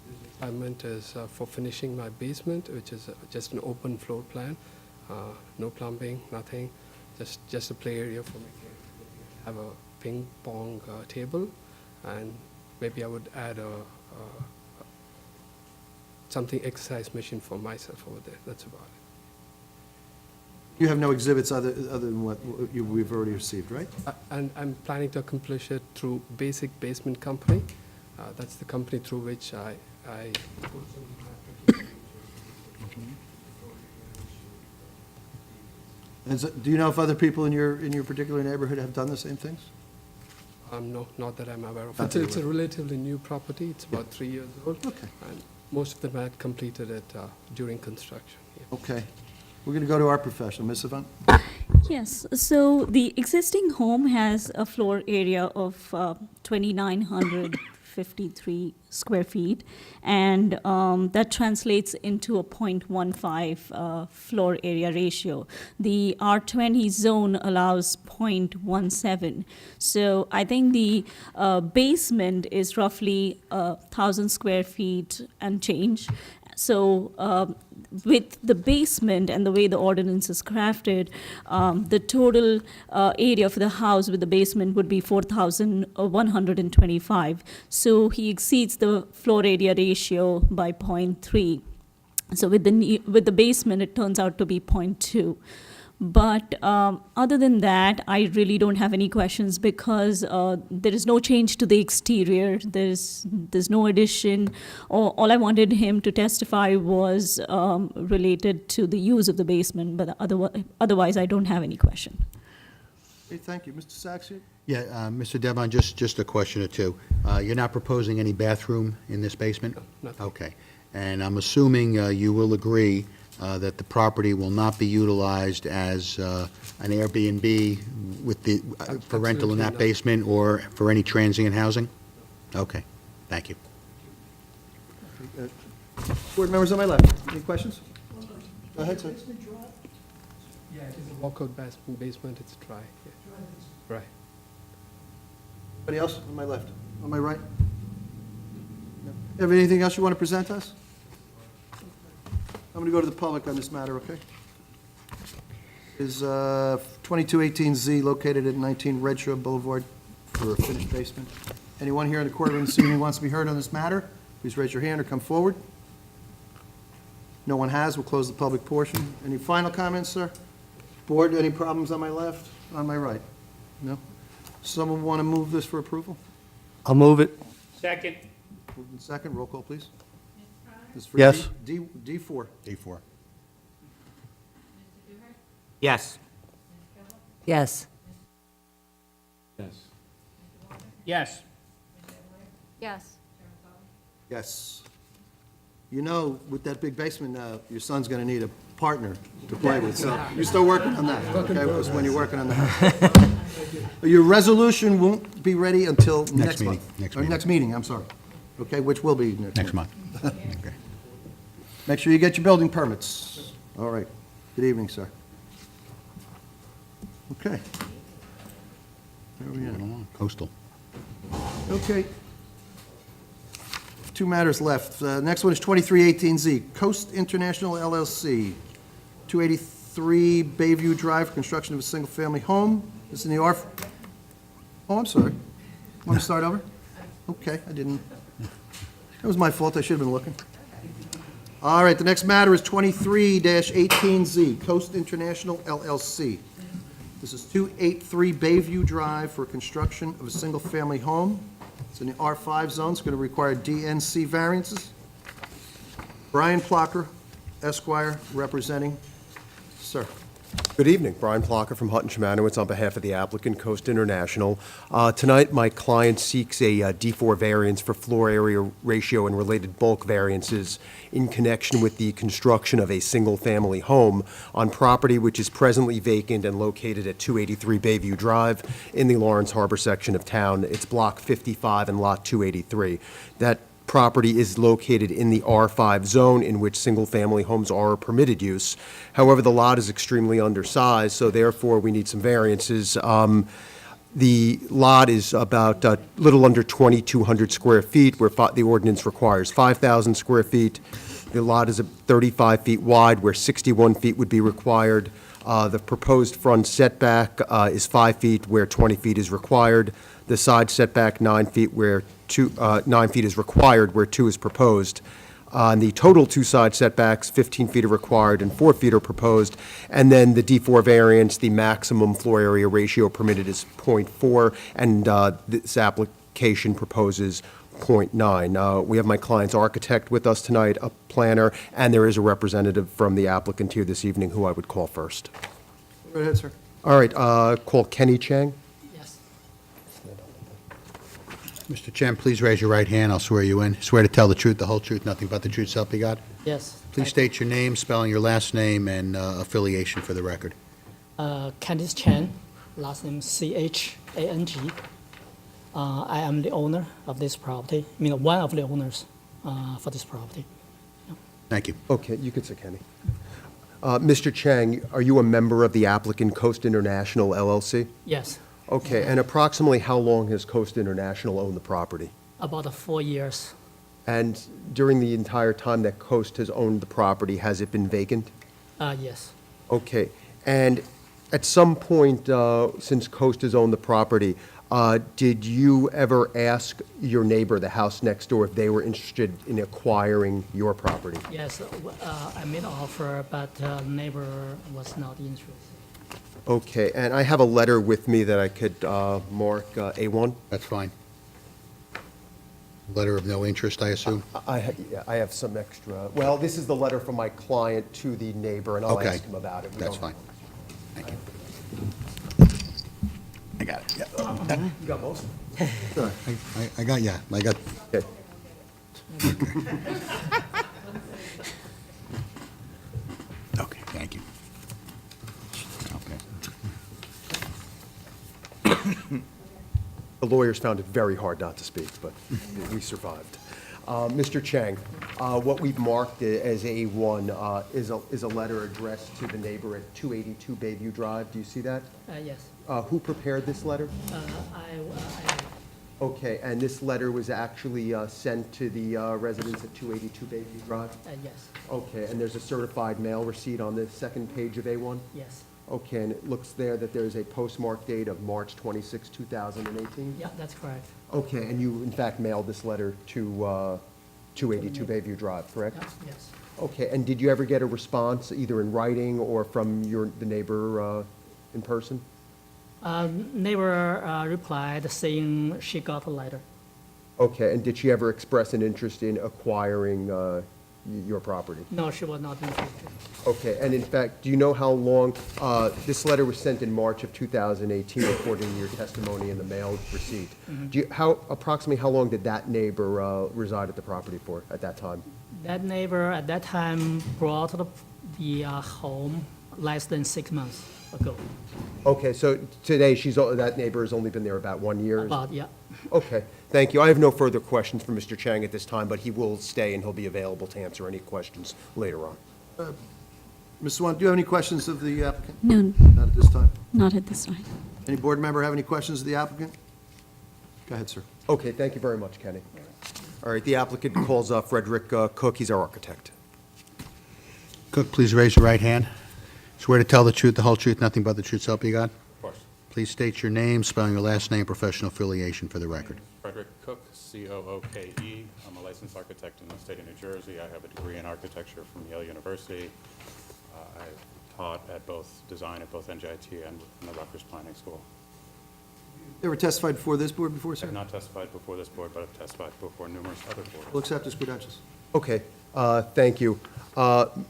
the requirement is for finishing my basement, which is just an open floor plan, no plumbing, nothing, just a play area for me. Have a ping pong table, and maybe I would add something exercise machine for myself over there. That's about it. You have no exhibits other than what we've already received, right? And I'm planning to accomplish it through Basic Basement Company. That's the company through which I And so, do you know if other people in your particular neighborhood have done the same things? no, not that I'm aware of. Not that It's a you're relatively new property. It's about 3 years old. Okay. And most of them had completed it during construction. Yeah. Okay. We're going to go to our professional. Ms. Savant? Yes, so the existing home has a floor area of 2,953 square feet, and that translates into a 0.15 floor area ratio. The R20 zone allows 0.17. So I think the basement is roughly 1,000 square feet and change. So with the basement and the way the ordinance is crafted, the total area for the house with the basement would be 4,125. So he exceeds the floor area ratio by 0.3. So with the basement, it turns out to be 0.2. But other than that, I really don't have any questions because there is no change to the exterior. There's no addition. All I wanted him to testify was related to the use of the basement, but otherwise I don't have any question. Okay, thank you. Mr. Saxon? Yeah, Mr. Devon, just a question or two. You're not proposing any bathroom in this basement? Nothing. Okay. And I'm assuming you will agree that the property will not be utilized as an Airbnb with the, for rental in that Absolutely not. basement or for any transient housing? Okay, thank you. Board members on my left, any questions? Go ahead, sir. Yeah, it is a walkout basement, it's dry. Yeah. Right. Anybody else on my left? On my right? No. Have anything else you want to present us? I'm going to go to the public on this matter, okay? Is 2218Z located at 19 Red Shore Boulevard for a finished basement? Anyone here in the courtroom this evening wants to be heard on this matter? Please raise your hand or come forward. No one has. We'll close the public portion. Any final comments, sir? Board, any problems on my left, on my right? No? Someone want to move this for approval? I'll move it. Second. Moved in second. Roll call, please. This is for Yes. D4. D4. Yes. Yes. Yes. Yes. Yes. Yes. You know, with that big basement, your son's going to need a partner to play with, so you're still working on that, okay? Because when you're working on the house. Your resolution won't be ready until next meeting. month. Next Or meeting. next meeting, I'm sorry. Okay, which will be Next month. Okay. Make sure you get your building permits. All right. Good evening, sir. Okay. Where are we at? Coastal. Okay. Two matters left. Next one is 2318Z, Coast International LLC, 283 Bayview Drive, construction of a single-family home. This is in the R... Oh, I'm sorry. Want to start over? Okay, I didn't... That was my fault. I should have been looking. All right, the next matter is 23-18Z, Coast International LLC. This is 283 Bayview Drive for construction of a single-family home. It's in the R5 zone. It's going to require DNC variances. Brian Plocker, Esquire, representing. Sir. Good evening. Brian Plocker from Hutton Shamanowitz on behalf of the applicant, Coast International. Tonight, my client seeks a D4 variance for floor area ratio and related bulk variances in connection with the construction of a single-family home on property which is presently vacant and located at 283 Bayview Drive in the Lawrence Harbor section of town. It's Block 55 and Lot 283. That property is located in the R5 zone in which single-family homes are a permitted use. However, the lot is extremely undersized, so therefore we need some variances. The lot is about a little under 2,200 square feet, where the ordinance requires 5,000 square feet. The lot is 35 feet wide, where 61 feet would be required. The proposed front setback is 5 feet, where 20 feet is required. The side setback, 9 feet, where 9 feet is required, where 2 is proposed. On the total two side setbacks, 15 feet are required and 4 feet are proposed. And then the D4 variance, the maximum floor area ratio permitted is 0.4, and this application proposes 0.9. We have my client's architect with us tonight, a planner, and there is a representative from the applicant here this evening who I would call first. Go ahead, sir. All right, call Kenny Chang. Mr. Chen, please raise your right hand. I'll swear you in. Swear to tell the truth, the whole truth, nothing but the truth, so help you God? Yes. Please state your name, spelling your last name, and affiliation for the record. Candice Chen, last name Chang. I am the owner of this property, one of the owners for this property. Thank you. Okay, you can sit, Kenny. Mr. Chang, are you a member of the applicant Coast International LLC? Yes, Okay, and approximately how long has Coast International owned the property? about 4 years. And during the entire time that Coast has owned the property, has it been vacant? Yes. Okay, and at some point, since Coast has owned the property, did you ever ask your neighbor, the house next door, if they were interested in acquiring your property? Yes, I made an offer, but neighbor was not interested. Okay, and I have a letter with me that I could mark A1. That's fine. Letter of no interest, I assume? Yeah, I have some extra, well, this is the letter from my client to the neighbor, and I'll Okay. ask him about it. We That's don't- fine. Thank you. I got it, yeah. You got most? I got, yeah, I got, Okay. okay, thank you. Okay. The lawyers found it very hard not to speak, but we survived. Mr. Chang, what we've marked as A1 is a letter addressed to the neighbor at 282 Bayview Drive. Do you see that? Yes. Who prepared this letter? Okay, and this letter was actually sent to the residents at 282 Bayview Drive? Yes. Okay, and there's a certified mail receipt on the second page of A1? Yes. Okay, and it looks there that there's a postmark date of March 26, 2018? Yeah, that's correct. Okay, and you in fact mailed this letter to 282 Bayview Drive, correct? Yes. Okay, and did you ever get a response, either in writing or from the neighbor in person? Neighbor replied saying she got a letter. Okay, and did she ever express an interest in acquiring your property? No, she was not interested. Okay, and in fact, do you know how long, this letter was sent in March of 2018, according to your testimony in the mail receipt. Approximately how long did that neighbor reside at the property for at that time? That neighbor at that time brought the home less than 6 months ago. Okay, so today, that neighbor has only been there about 1 year? About, yeah. Okay, thank you. I have no further questions for Mr. Chang at this time, but he will stay and he'll be available to answer any questions later on. Ms. Swan, do you have any questions of the applicant? No, Not at this time. not at this time. Any board member have any questions of the applicant? Go ahead, sir. Okay, thank you very much, Kenny. All right, the applicant calls Frederick Cook. He's our architect. Cook, please raise your right hand. Swear to tell the truth, the whole truth, nothing but the truth, so help you God? Of course. Please state your name, spelling your last name, professional affiliation for the record. Frederick Cook, C-O-O-K-E. I'm a licensed architect in the state of New Jersey. I have a degree in architecture from Yale University. I've taught at both design at both NJIT and in the Rutgers Planning School. You ever testified before this board before, I sir? have not testified before this board, but I've testified before numerous other boards. We'll accept his credentials. Okay, thank you.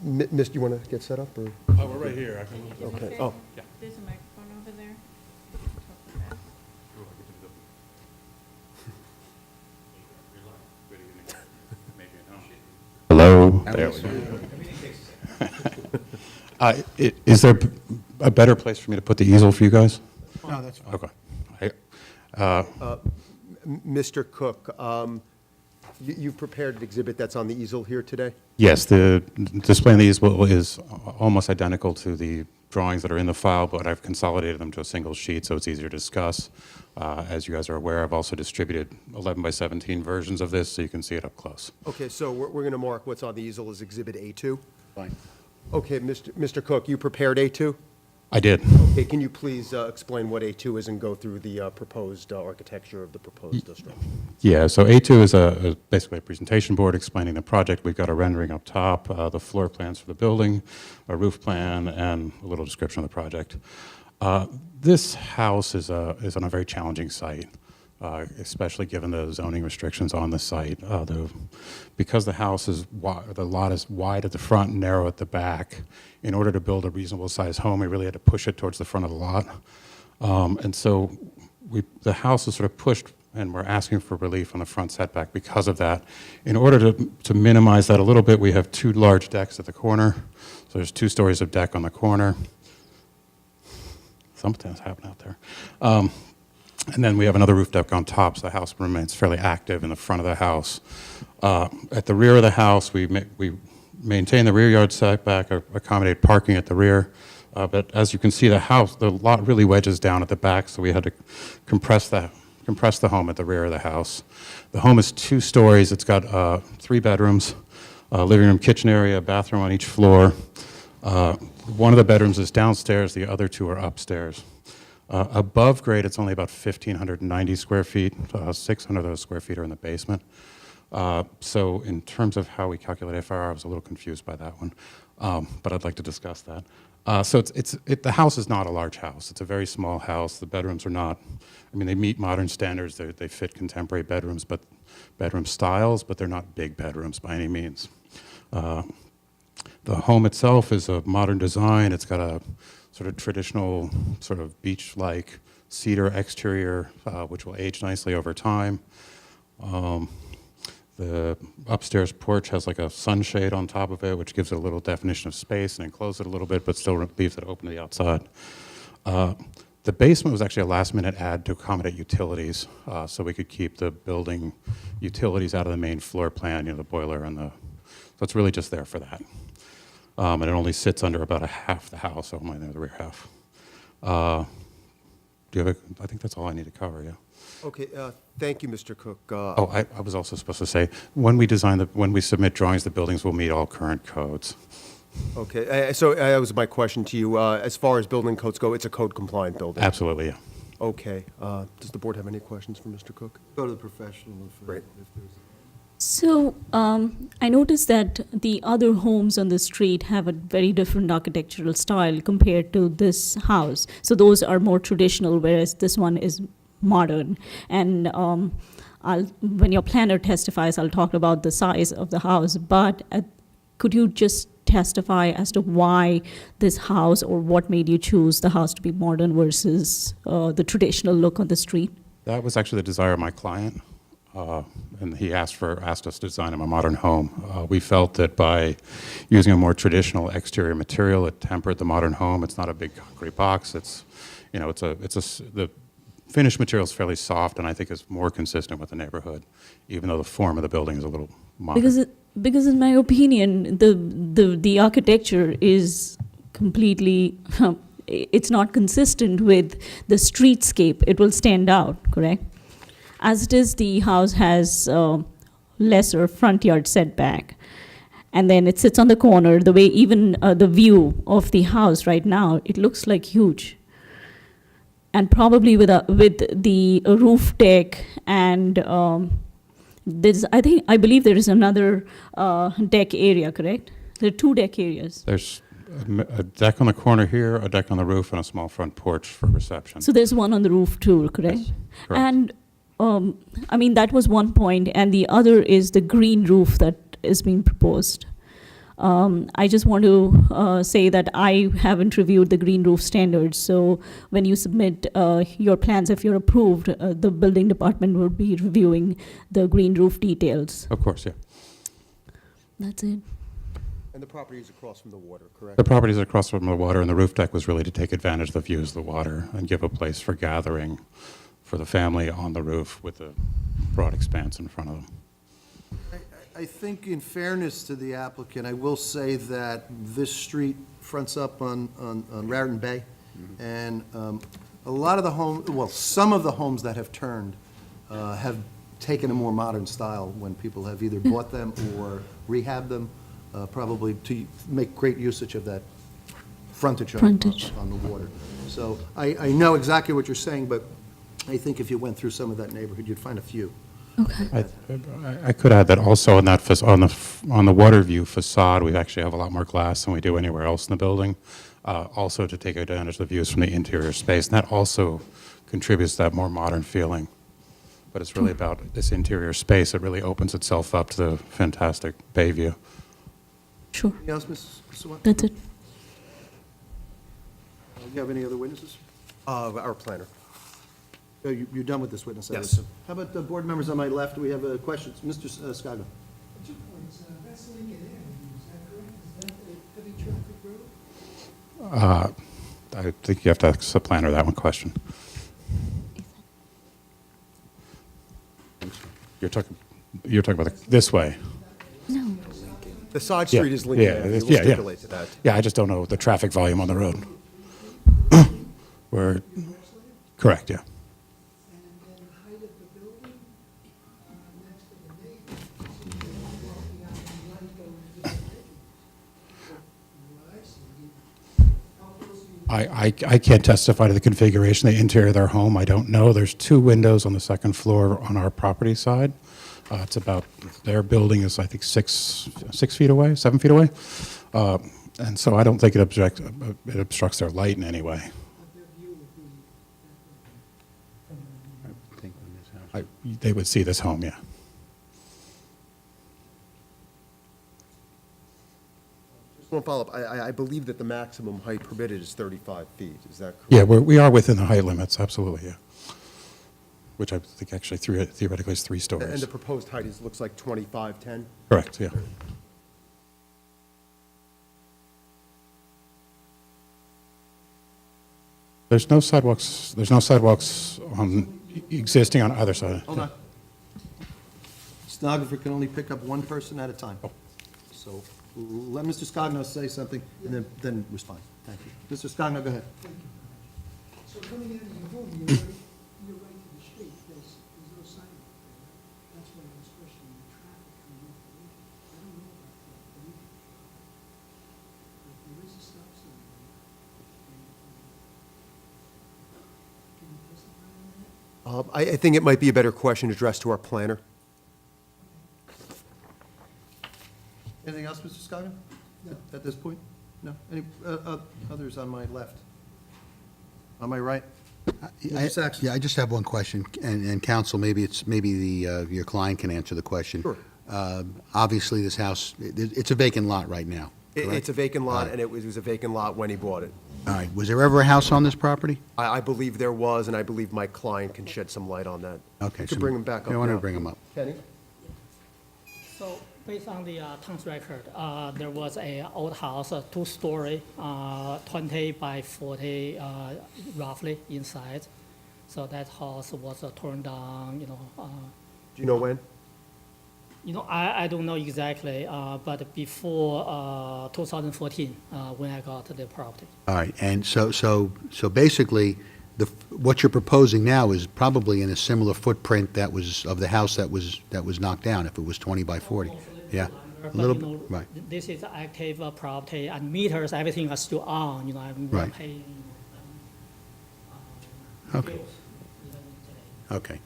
Miss, do you want to get set up, or? Oh, we're right here. Okay, oh. Yeah. There's a microphone over there. Hello. There we go. Is there a better place for me to put the easel for you guys? No, that's fine. Okay. Mr. Cook, you prepared an exhibit that's on the easel here today? Yes, the display on the easel is almost identical to the drawings that are in the file, but I've consolidated them to a single sheet so it's easier to discuss. As you guys are aware, I've also distributed 11 by 17 versions of this so you can see it up close. Okay, so we're going to mark what's on the easel as Exhibit A2? Fine. Okay, Mr. Cook, you prepared A2? I did. Okay, can you please explain what A2 is and go through the proposed architecture of the proposed structure? Yeah, so A2 is basically a presentation board explaining the project. We've got a rendering up top, the floor plans for the building, a roof plan, and a little description of the project. This house is on a very challenging site, especially given the zoning restrictions on the site. Because the house is the lot is wide at the front and narrow at the back, in order to build a reasonable sized home, we really had to push it towards the front of the lot. And so the house is sort of pushed, and we're asking for relief on the front setback because of that. In order to minimize that a little bit, we have two large decks at the corner. So there's 2 stories of deck on the corner. something's happening out there. And then we have another roof deck on top, so the house remains fairly active in the front of the house. At the rear of the house, we maintain the rear yard setback, accommodate parking at the rear. But as you can see, the lot really wedges down at the back, so we had to compress the home at the rear of the house. The home is 2 stories. It's got 3 bedrooms, living room, kitchen area, bathroom on each floor. One of the bedrooms is downstairs. The other 2 are upstairs. Above grade, it's only about 1,590 square feet. 600 of those square feet are in the basement. So in terms of how we calculate FAR, I was a little confused by that one, but I'd like to discuss that. So the house is not a large house. It's a very small house. The bedrooms are not, I mean, they meet modern standards. They fit contemporary bedrooms, but bedroom styles, but they're not big bedrooms by any means. The home itself is a modern design. It's got a sort of traditional, sort of beach-like cedar exterior, which will age nicely over time. The upstairs porch has like a sunshade on top of it, which gives it a little definition of space and encloses it a little bit, but still leaves it open to the outside. The basement was actually a last-minute add to accommodate utilities, so we could keep the building utilities out of the main floor plan, the boiler and so it's really just there for that. And it only sits under about a half the house, only the rear half. Do you have I think that's all I need to cover, yeah. Okay, thank you, Mr. Cook. I was also supposed to say, when we submit drawings, the buildings will meet all current codes. Okay, so that was my question to you. As far as building codes go, it's a code-compliant building? Absolutely, yeah. Okay. Does the board have any questions for Mr. Cook? Go to the professional. Great. So I noticed that the other homes on the street have a very different architectural style compared to this house. So those are more traditional, whereas this one is modern. And when your planner testifies, I'll talk about the size of the house. But could you just testify as to why this house, or what made you choose the house to be modern versus the traditional look on the street? That was actually the desire of my client. And he asked us to design him a modern home. We felt that by using a more traditional exterior material, it tempered the modern home. It's not a big concrete box. The finished material is fairly soft, and I think is more consistent with the neighborhood, even though the form of the building is a little modern. Because in my opinion, the architecture is completely, it's not consistent with the streetscape. It will stand out, correct? As it is, the house has lesser front yard setback. And then it sits on the corner, the way even the view of the house right now, it looks like huge. And probably with the roof deck and I believe there is another deck area, correct? There are 2 deck areas. There's a deck on the corner here, a deck on the roof, and a small front porch for reception. So there's one on the roof too, correct? Yes, correct. And I mean, that was one point, and the other is the green roof that is being proposed. I just want to say that I haven't reviewed the green roof standards, so when you submit your plans, if you're approved, the building department will be reviewing the green roof details. Of course, yeah. That's it. And the property is across from the water, correct? The property is across from the water, and the roof deck was really to take advantage of the views of the water and give a place for gathering for the family on the roof with a broad expanse in front of them. I think in fairness to the applicant, I will say that this street fronts up on Raritan Bay. And a lot of the some of the homes that have turned have taken a more modern style when people have either bought them or rehabbed them, probably to make great usage of that frontage on the water. So I know exactly what you're saying, but I think if you went through some of that neighborhood, you'd find a few. Okay. I could add that also on the water view facade, we actually have a lot more glass than we do anywhere else in the building, also to take advantage of the views from the interior space, and that also contributes to that more modern feeling. But it's really about this interior space. It really opens itself up to the fantastic bay view. Sure. Anything else, Ms. Sawant? That's it. You have any other witnesses? Our planner. Oh, you're done with this witness? I Yes. assume. How about the board members on my left? Do we have questions? Mr. Scago? 2 points. That's Lincoln Avenue, is that correct? Is that a heavy traffic road? I think you have to ask the planner that one question. You're talking about this way. No. The side Yeah, street is Lincoln yeah, Avenue. yeah, We'll yeah. stipulate to that. Yeah, I just don't know the traffic volume on the road. Where, correct, yeah. And then height of the building, next to the neighbor, seems to be walking out and light going into the bedroom. From what I see, how close are you? I can't testify to the configuration, the interior of their home, I don't know. There's 2 windows on the second floor on our property side. It's about, their building is, I think, 6 feet away, 7 feet away. And so I don't think it obstructs their light in any way. They would see this home, yeah. Just one follow-up. I believe that the maximum height permitted is 35 feet. Is that correct? Yeah, we are within the height limits, absolutely, yeah. Which I think actually theoretically is 3 And stories. the proposed height is, looks like 25, 10? Correct, yeah. There's no sidewalks existing on either side. Hold on. Stenographer can only pick up one person at a time. So let Mr. Scogno say something, and then respond. Thank you. Mr. Scogno, go ahead. So coming out of your home, you're right to the street, there's no sidewalk there, right? That's why I was questioning the traffic coming off the road. I don't know about the legal traffic. But there is a stop sign there. Can you testify on that? I think it might be a better question addressed to our planner. Anything else, Mr. Scogno? At this point? No? Any others on my left? On my right? Mr. Saxon? Yeah, I just have one question, and counsel, maybe your client can answer the question. Sure. Obviously, this house, it's a vacant lot right now, correct? It's a vacant lot, Right. and it was a vacant lot when he bought it. All right, was there ever a house on this property? I believe there was, and I believe my client can shed some light on that. Okay. You could bring him back up I want to now. bring him up. Kenny? So based on the town's record, there was a old house, a 2-story, 20 by 40 roughly inside. So that house was torn down, Do you know when? I don't know exactly, but before 2014, when I got the property. All right, and so basically, what you're proposing now is probably in a similar footprint that was, of the house that was knocked down, if it was 20 by 40. Yeah, a But, little, right. This is active property, and meters, everything are still on, I'm Right. paying. Okay. bills even today. Okay,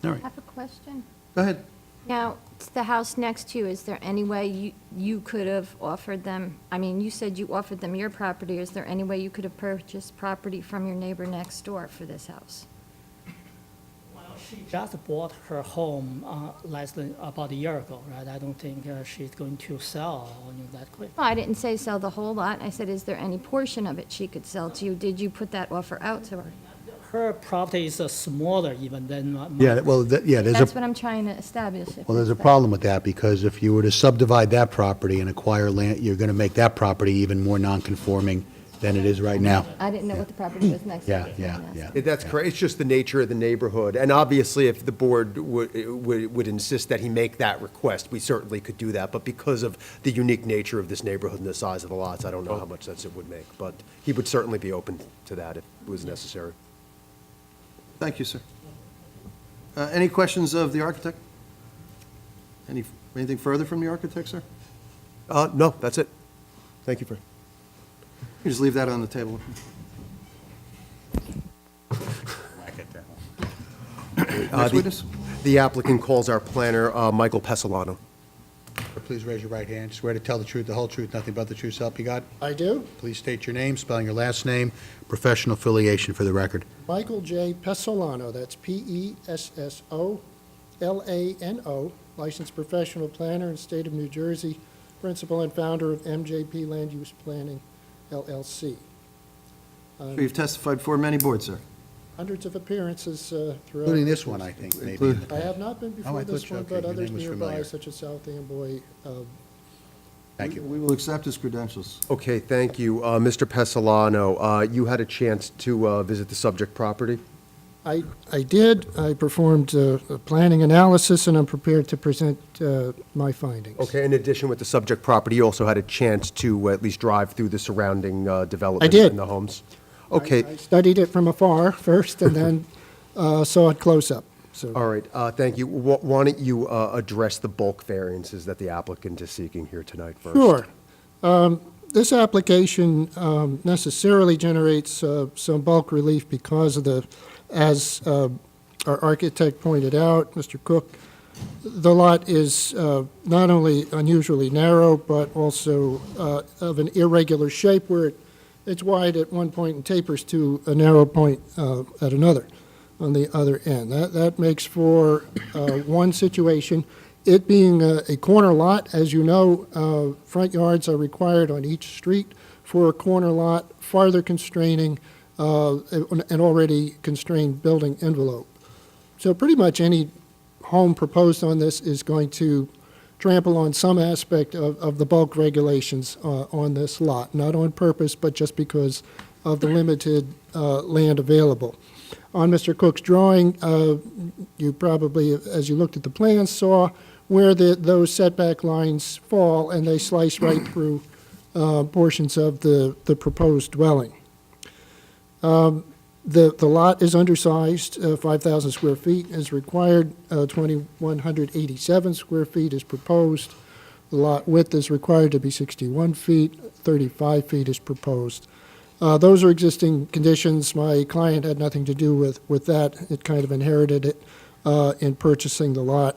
all right. I have a question. Go ahead. Now, it's the house next to you, is there any way you could have offered them, I mean, you said you offered them your property, is there any way you could have purchased property from your neighbor next door for this house? Well, she just bought her home less than about a year ago, right? I don't think she's going to sell that quick. Well, I didn't say sell the whole lot, I said, is there any portion of it she could sell to you? Did you put that offer out to her? Her property is smaller even than mine. Yeah, well, there's That's a, what I'm trying to establish. well, there's a problem with that, because if you were to subdivide that property and acquire land, you're going to make that property even more non-conforming than it is right now. I didn't know what the property was next to. Yeah, it. yeah. That's correct. It's just the nature of the neighborhood. And obviously, if the board would insist that he make that request, we certainly could do that. But because of the unique nature of this neighborhood and the size of the lots, I don't know how much sense it would make. But he would certainly be open to that if it was necessary. Thank you, sir. Any questions of the architect? Anything further from the architect, sir? No, that's it. Thank you, Fred. You just leave that on the table. Next witness? The applicant calls our planner, Michael Pesolano. Please raise your right hand. Swear to tell the truth, the whole truth, nothing but the truth, so help you God? I do. Please state your name, spelling your last name, professional affiliation for the record. Michael J. Pesolano, that's P-E-S-S-O-L-A-N-O, licensed professional planner in the state of New Jersey, principal and founder of MJP Land Use Planning, LLC. Sure, you've testified before many boards, sir. Hundreds of appearances throughout. Including this one, I think, maybe. I have not been Oh, before I this thought you- one, okay, but your others name was nearby, familiar. such as South Amboy, Thank you. We will accept his credentials. Okay, thank you. Mr. Pesolano, you had a chance to visit the subject property? I did. I performed a planning analysis, and I'm prepared to present my findings. Okay, in addition with the subject property, you also had a chance to at least drive through the surrounding development I did. and the homes? Okay. I studied it from afar first, and then saw it close up. So, All right, thank you. Why don't you address the bulk variances that the applicant is seeking here tonight first? Sure. This application necessarily generates some bulk relief because of the, as our architect pointed out, Mr. Cook, the lot is not only unusually narrow, but also of an irregular shape where it's wide at one point and tapers to a narrow point at another, on the other end. That makes for one situation. It being a corner lot, as you know, front yards are required on each street for a corner lot, farther constraining an already constrained building envelope. So pretty much any home proposed on this is going to trample on some aspect of the bulk regulations on this lot, not on purpose, but just because of the limited land available. On Mr. Cook's drawing, you probably, as you looked at the plans, saw where those setback lines fall, and they slice right through portions of the proposed dwelling. The lot is undersized, 5,000 square feet is required, 2,187 square feet is proposed. The lot width is required to be 61 feet, 35 feet is proposed. Those are existing conditions. My client had nothing to do with that. It kind of inherited it in purchasing the lot.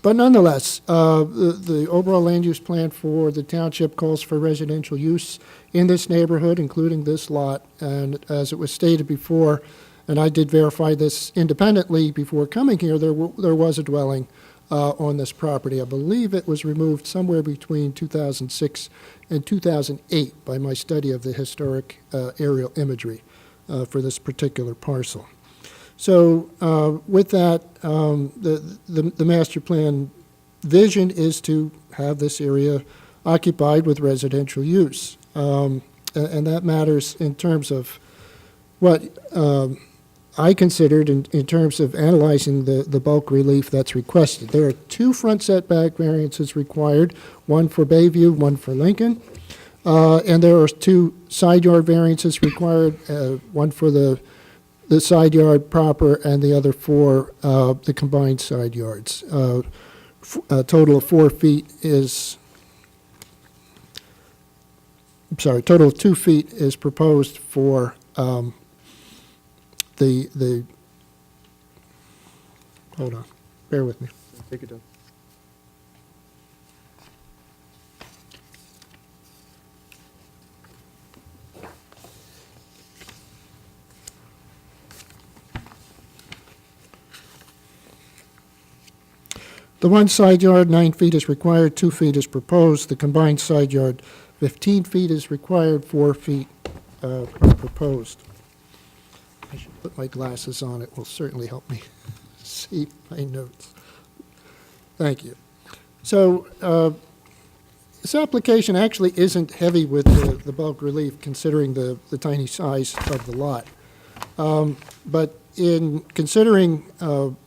But nonetheless, the overall land use plan for the township calls for residential use in this neighborhood, including this lot. And as it was stated before, and I did verify this independently before coming here, there was a dwelling on this property. I believe it was removed somewhere between 2006 and 2008 by my study of the historic aerial imagery for this particular parcel. So with that, the master plan vision is to have this area occupied with residential use. And that matters in terms of what I considered in terms of analyzing the bulk relief that's requested. There are two front setback variances required, one for Bayview, one for Lincoln. And there are two side yard variances required, one for the side yard proper and the other for the combined side yards. A total of 4 feet is, I'm sorry, total of 2 feet is proposed for the, hold on, bear with me. Take it down. The one side yard, 9 feet is required, 2 feet is proposed. The combined side yard, 15 feet is required, 4 feet are proposed. I should put my glasses on. It will certainly help me see my notes. Thank you. So this application actually isn't heavy with the bulk relief, considering the tiny size of the lot. But in considering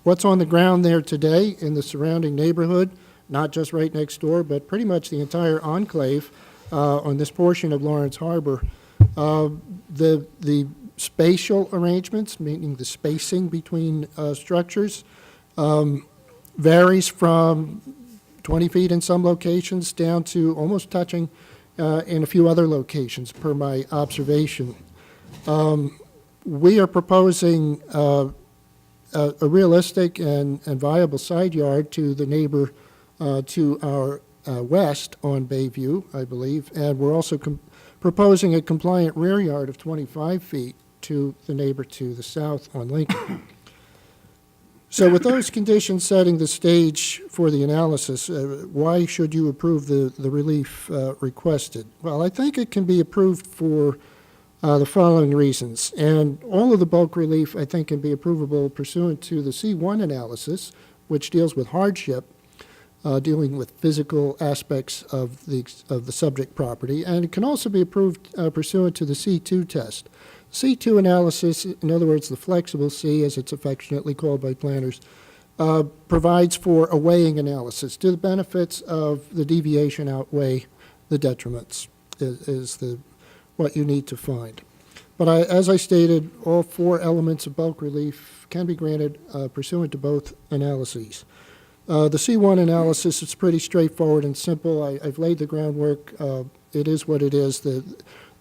what's on the ground there today in the surrounding neighborhood, not just right next door, but pretty much the entire enclave on this portion of Lawrence Harbor, the spatial arrangements, meaning the spacing between structures, varies from 20 feet in some locations down to almost touching in a few other locations, per my observation. We are proposing a realistic and viable side yard to the neighbor to our west on Bayview, I believe, and we're also proposing a compliant rear yard of 25 feet to the neighbor to the south on Lincoln. So with those conditions setting the stage for the analysis, why should you approve the relief requested? Well, I think it can be approved for the following reasons. And all of the bulk relief, I think, can be approvable pursuant to the C1 analysis, which deals with hardship. dealing with physical aspects of the subject property, and it can also be approved pursuant to the C2 test. C2 analysis, in other words, the flexible C, as it's affectionately called by planners, provides for a weighing analysis. Do the benefits of the deviation outweigh the detriments, is what you need to find. But as I stated, all four elements of bulk relief can be granted pursuant to both analyses. The C1 analysis is pretty straightforward and simple. I've laid the groundwork. It is what it is. The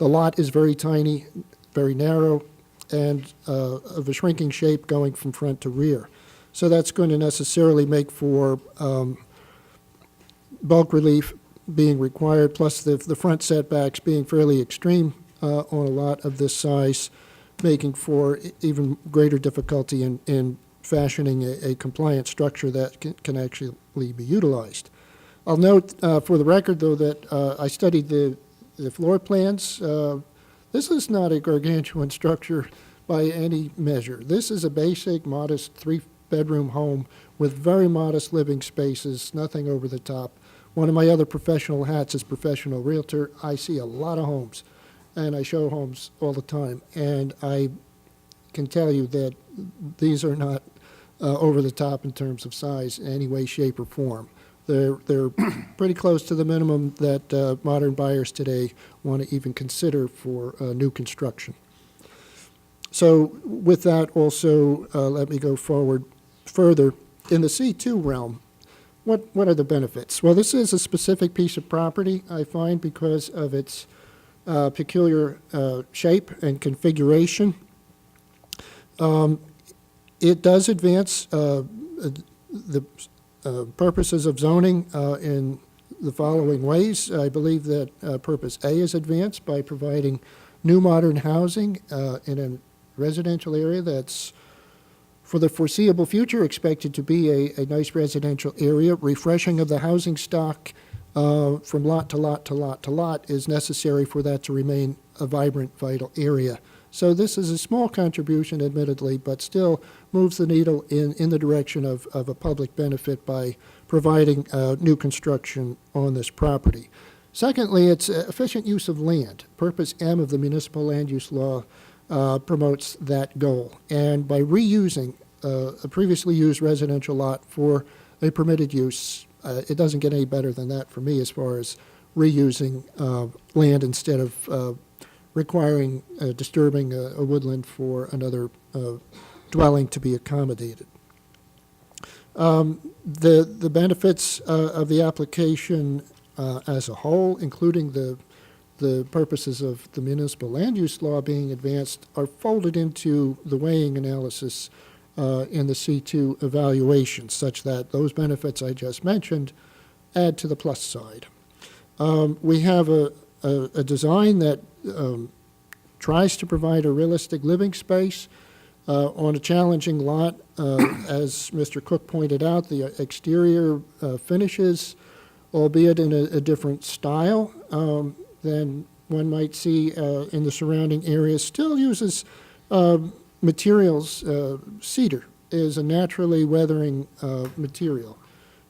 lot is very tiny, very narrow, and of a shrinking shape going from front to rear. So that's going to necessarily make for bulk relief being required, plus the front setbacks being fairly extreme on a lot of this size, making for even greater difficulty in fashioning a compliant structure that can actually be utilized. I'll note for the record, though, that I studied the floor plans. This is not a gargantuan structure by any measure. This is a basic, modest three-bedroom home with very modest living spaces, nothing over the top. One of my other professional hats is professional realtor. I see a lot of homes, and I show homes all the time, and I can tell you that these are not over the top in terms of size in any way, shape, or form. They're pretty close to the minimum that modern buyers today want to even consider for new construction. So with that also, let me go forward further. In the C2 realm, what are the benefits? Well, this is a specific piece of property, I find, because of its peculiar shape and configuration. It does advance the purposes of zoning in the following ways. I believe that Purpose A is advanced by providing new modern housing in a residential area that's, for the foreseeable future, expected to be a nice residential area. Refreshing of the housing stock from lot to lot to lot to lot is necessary for that to remain a vibrant, vital area. So this is a small contribution, admittedly, but still moves the needle in the direction of a public benefit by providing new construction on this property. Secondly, it's efficient use of land. Purpose M of the municipal land use law promotes that goal. And by reusing a previously used residential lot for a permitted use, it doesn't get any better than that for me as far as reusing land instead of requiring disturbing a woodland for another dwelling to be accommodated. The benefits of the application as a whole, including the purposes of the municipal land use law being advanced, are folded into the weighing analysis in the C2 evaluation, such that those benefits I just mentioned add to the plus side. We have a design that tries to provide a realistic living space on a challenging lot. As Mr. Cook pointed out, the exterior finishes, albeit in a different style than one might see in the surrounding areas, still uses materials. Cedar is a naturally weathering material.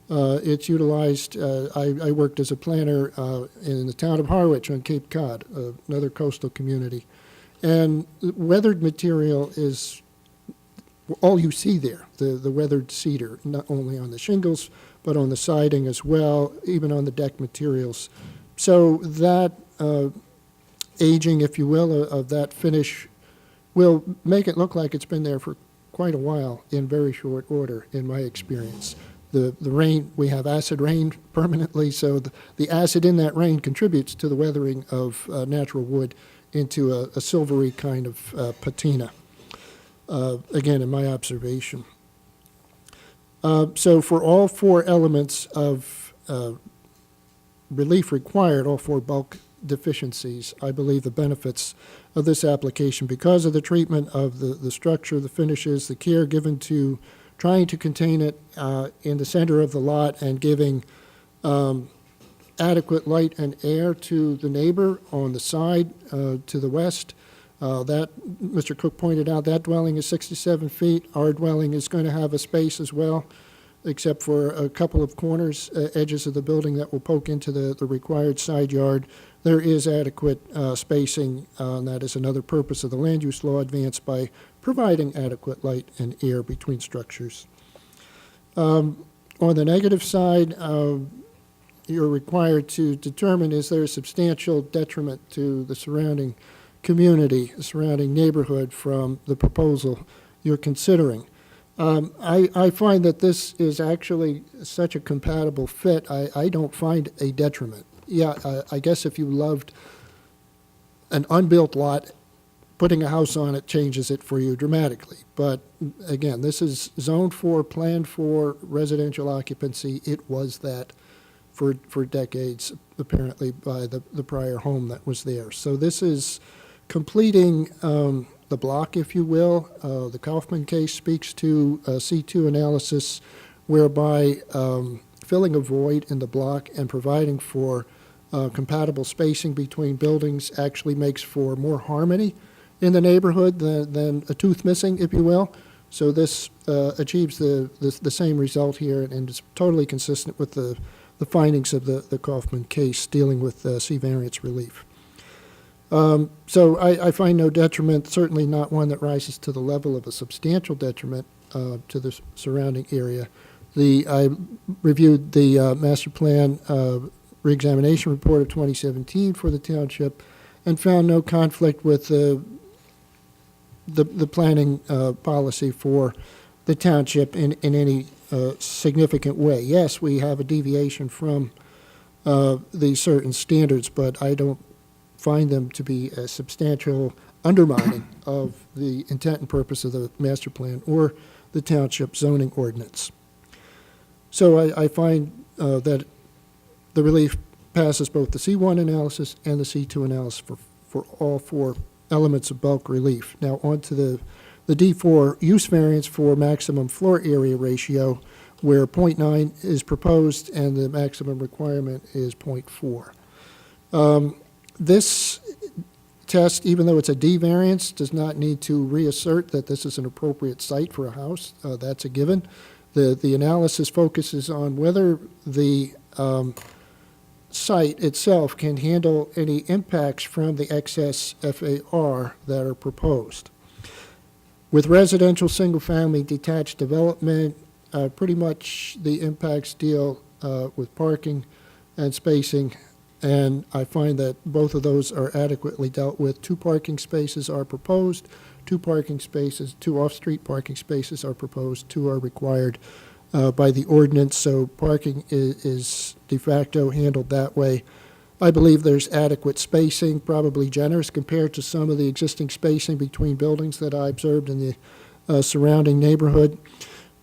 It's utilized, I worked as a planner in the town of Harwich on Cape Cod, another coastal community. And weathered material is all you see there, the weathered cedar, not only on the shingles, but on the siding as well, even on the deck materials. So that aging, if you will, of that finish will make it look like it's been there for quite a while in very short order, in my experience. The rain, we have acid rain permanently, so the acid in that rain contributes to the weathering of natural wood into a silvery kind of patina, again, in my observation. So for all four elements of relief required, all four bulk deficiencies, I believe the benefits of this application, because of the treatment of the structure, the finishes, the care given to trying to contain it in the center of the lot and giving adequate light and air to the neighbor on the side to the west. That, Mr. Cook pointed out, that dwelling is 67 feet. Our dwelling is going to have a space as well except for a couple of corners, edges of the building that will poke into the required side yard. There is adequate spacing, and that is another purpose of the land use law advanced by providing adequate light and air between structures. On the negative side, you're required to determine, is there a substantial detriment to the surrounding community, the surrounding neighborhood from the proposal you're considering. I find that this is actually such a compatible fit, I don't find a detriment. Yeah, I guess if you loved an unbuilt lot, putting a house on it changes it for you dramatically. But again, this is zoned for, planned for residential occupancy. It was that for decades, apparently, by the prior home that was there. So this is completing the block, if you will. The Kaufman case speaks to a C2 analysis whereby filling a void in the block and providing for compatible spacing between buildings actually makes for more harmony in the neighborhood than a tooth missing, if you will. So this achieves the same result here, and it's totally consistent with the findings of the Kaufman case dealing with C variance relief. So I find no detriment, certainly not one that rises to the level of a substantial detriment to the surrounding area. I reviewed the master plan reexamination report of 2017 for the township and found no conflict with the planning policy for the township in any significant way. Yes, we have a deviation from these certain standards, but I don't find them to be a substantial undermining of the intent and purpose of the master plan or the township zoning ordinance. So I find that the relief passes both the C1 analysis and the C2 analysis for all four elements of bulk relief. Now on to the D4 use variance for maximum floor area ratio, where 0.9 is proposed and the maximum requirement is 0.4. This test, even though it's a D variance, does not need to reassert that this is an appropriate site for a house. That's a given. The analysis focuses on whether the site itself can handle any impacts from the excess FAR that are proposed. With residential single-family detached development, pretty much the impacts deal with parking and spacing, and I find that both of those are adequately dealt with. 2 parking spaces are proposed, 2 off-street parking spaces are proposed, 2 are required by the ordinance, so parking is de facto handled that way. I believe there's adequate spacing, probably generous compared to some of the existing spacing between buildings that I observed in the surrounding neighborhood.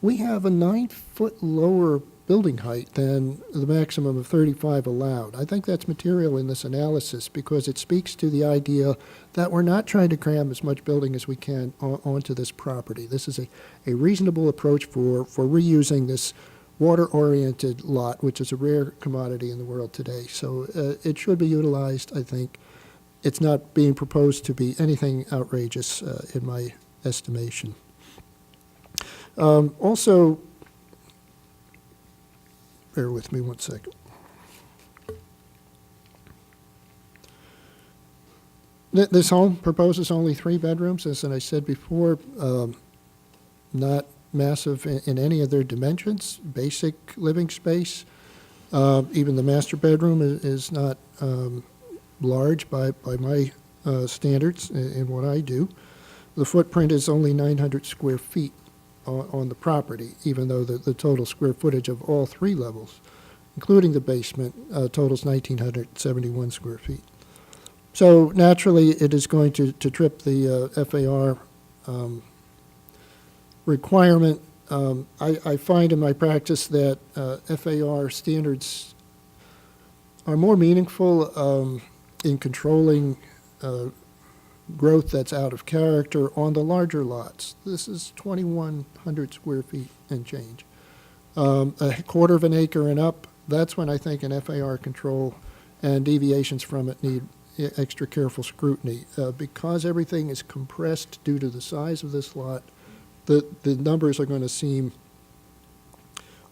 We have a 9-foot lower building height than the maximum of 35 allowed. I think that's material in this analysis because it speaks to the idea that we're not trying to cram as much building as we can onto this property. This is a reasonable approach for reusing this water-oriented lot, which is a rare commodity in the world today. So it should be utilized, I think. It's not being proposed to be anything outrageous in my estimation. Also, bear with me one second. This home proposes only 3 bedrooms, as I said before, not massive in any of their dimensions, basic living space. Even the master bedroom is not large by my standards in what I do. The footprint is only 900 square feet on the property, even though the total square footage of all 3 levels, including the basement, totals 1,971 square feet. So naturally, it is going to trip the FAR requirement. I find in my practice that FAR standards are more meaningful in controlling growth that's out of character on the larger lots. This is 2,100 square feet and change. A quarter of an acre and up, that's when I think an FAR control and deviations from it need extra careful scrutiny. Because everything is compressed due to the size of this lot, the numbers are going to seem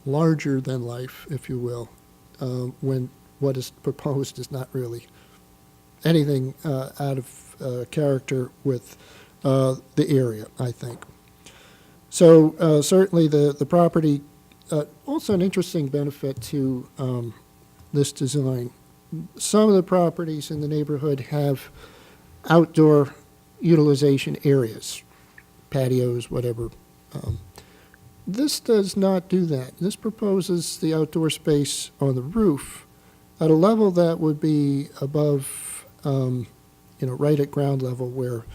larger than life, if you will, when what is proposed is not really anything out of character with the area, I think. So certainly the property, also an interesting benefit to this design. Some of the properties in the neighborhood have outdoor utilization areas, patios, whatever. This does not do that. This proposes the outdoor space on the roof at a level that would be above, right at ground level where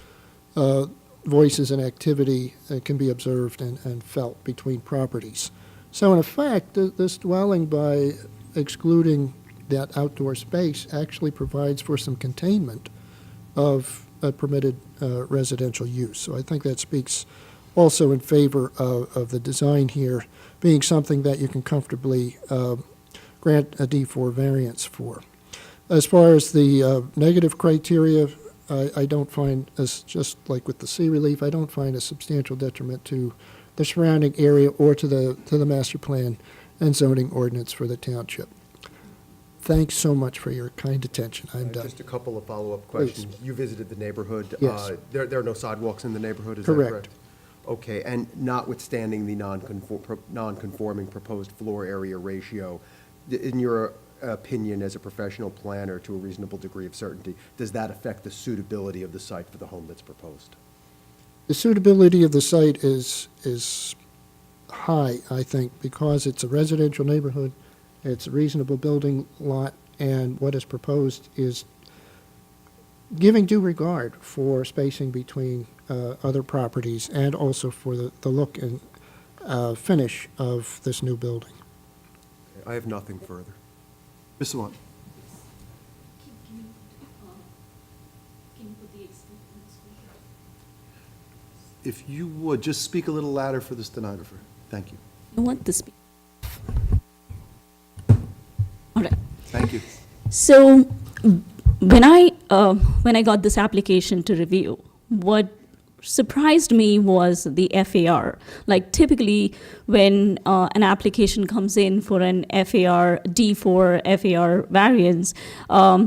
voices and activity can be observed and felt between properties. So in effect, this dwelling, by excluding that outdoor space, actually provides for some containment of permitted residential use. So I think that speaks also in favor of the design here being something that you can comfortably grant a D4 variance for. As far as the negative criteria, I don't find, as just like with the C relief, I don't find a substantial detriment to the surrounding area or to the master plan and zoning ordinance for the township. Thanks so much for your kind attention. I'm done. Just a couple of follow-up questions. Please. You visited the neighborhood. Yes. There are no sidewalks in the neighborhood, is Correct. that correct? Okay, and notwithstanding the non-conforming proposed floor area ratio, in your opinion as a professional planner to a reasonable degree of certainty, does that affect the suitability of the site for the home that's proposed? The suitability of the site is high, I think, because it's a residential neighborhood, it's a reasonable building lot, and what is proposed is giving due regard for spacing between other properties and also for the look and finish of this new building. I have nothing further. Mr. Vaughn? If you would, just speak a little louder for the stenographer. Thank you. I want this. All right. Thank you. So when I got this application to review, what surprised me was the FAR. Like typically when an application comes in for an FAR, D4 FAR variance,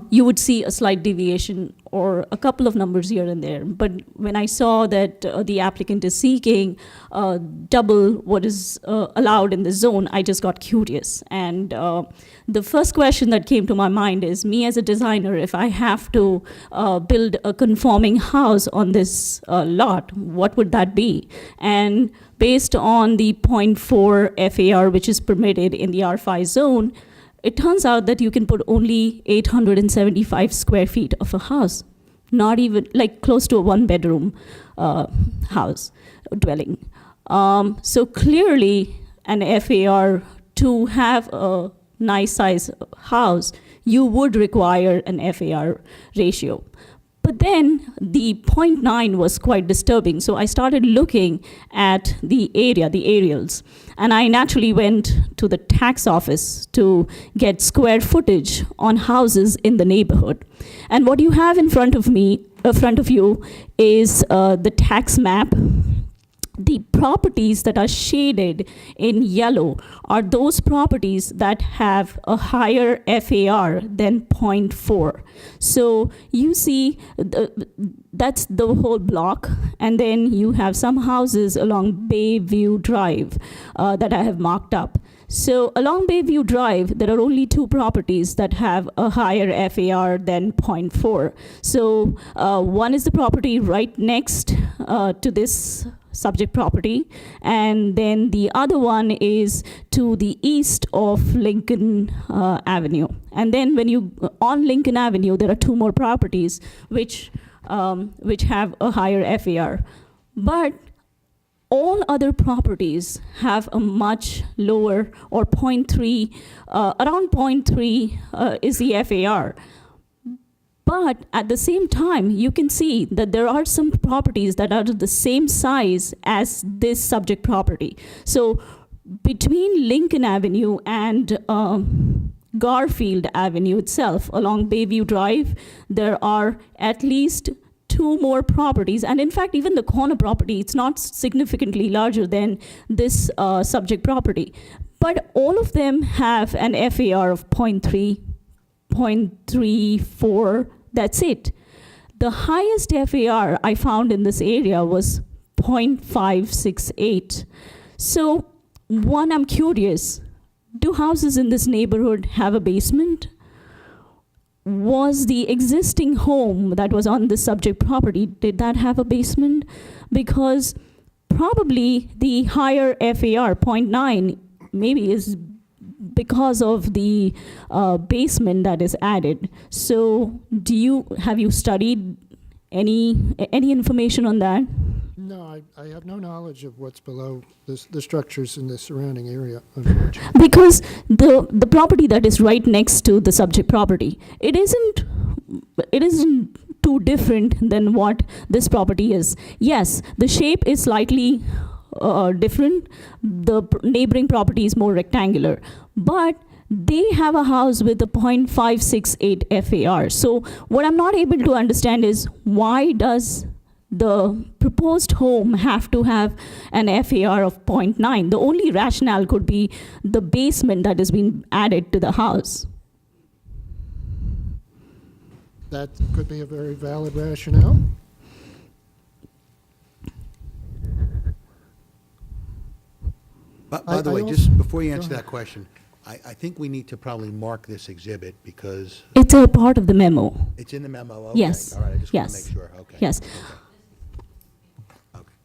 you would see a slight deviation or a couple of numbers here and there. But when I saw that the applicant is seeking double what is allowed in the zone, I just got curious. And the first question that came to my mind is, me as a designer, if I have to build a conforming house on this lot, what would that be? And based on the 0.4 FAR, which is permitted in the R5 zone, it turns out that you can put only 875 square feet of a house, not even, like close to a one-bedroom house, dwelling. So clearly, an FAR, to have a nice size house, you would require an FAR ratio. But then the 0.9 was quite disturbing. So I started looking at the area, the aerials, and I naturally went to the tax office to get square footage on houses in the neighborhood. And what you have in front of you is the tax map. The properties that are shaded in yellow are those properties that have a higher FAR than 0.4. So you see, that's the whole block, and then you have some houses along Bayview Drive that I have marked up. So along Bayview Drive, there are only two properties that have a higher FAR than 0.4. So one is the property right next to this subject property, and then the other one is to the east of Lincoln Avenue. And then when you, on Lincoln Avenue, there are two more properties which have a higher FAR. But all other properties have a much lower, or 0.3, around 0.3 is the FAR. But at the same time, you can see that there are some properties that are the same size as this subject property. So between Lincoln Avenue and Garfield Avenue itself, along Bayview Drive, there are at least two more properties. And in fact, even the corner property, it's not significantly larger than this subject property. but all of them have an FAR of 0.3, 0.34, that's it. The highest FAR I found in this area was 0.568. So, one, I'm curious, do houses in this neighborhood have a basement? Was the existing home that was on the subject property, did that have a basement? Because probably the higher FAR, 0.9, maybe is because of the basement that is added. So have you studied any information on that? No, I have no knowledge of what's below the structures in the surrounding area, unfortunately. Because the property that is right next to the subject property, it isn't too different than what this property is. Yes, the shape is slightly different. The neighboring property is more rectangular, but they have a house with a 0.568 FAR. So what I'm not able to understand is, why does the proposed home have to have an FAR of 0.9? The only rationale could be the basement that has been added to the house. That could be a very valid rationale. By the way, also- just before you answer Go that ahead. question, I think we need to probably mark this exhibit because It's a part of the memo. it's in the memo. Okay. Yes. All right, I just want to Yes. make sure. Okay. Yes. Okay.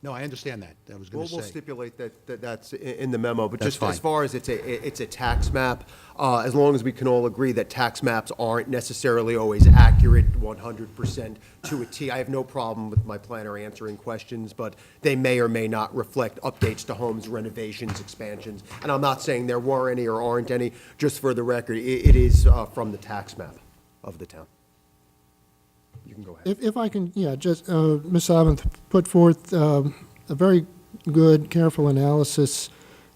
No, I understand that. I was going to We'll say. stipulate that's in the memo, but That's just as fine. far as it's a tax map, as long as we can all agree that tax maps aren't necessarily always accurate 100% to a T. I have no problem with my planner answering questions, but they may or may not reflect updates to homes, renovations, expansions. And I'm not saying there were any or aren't any, just for the record, it is from the tax map of the town. You can go ahead. If I can, yeah, just, Ms. Savant put forth a very good, careful analysis,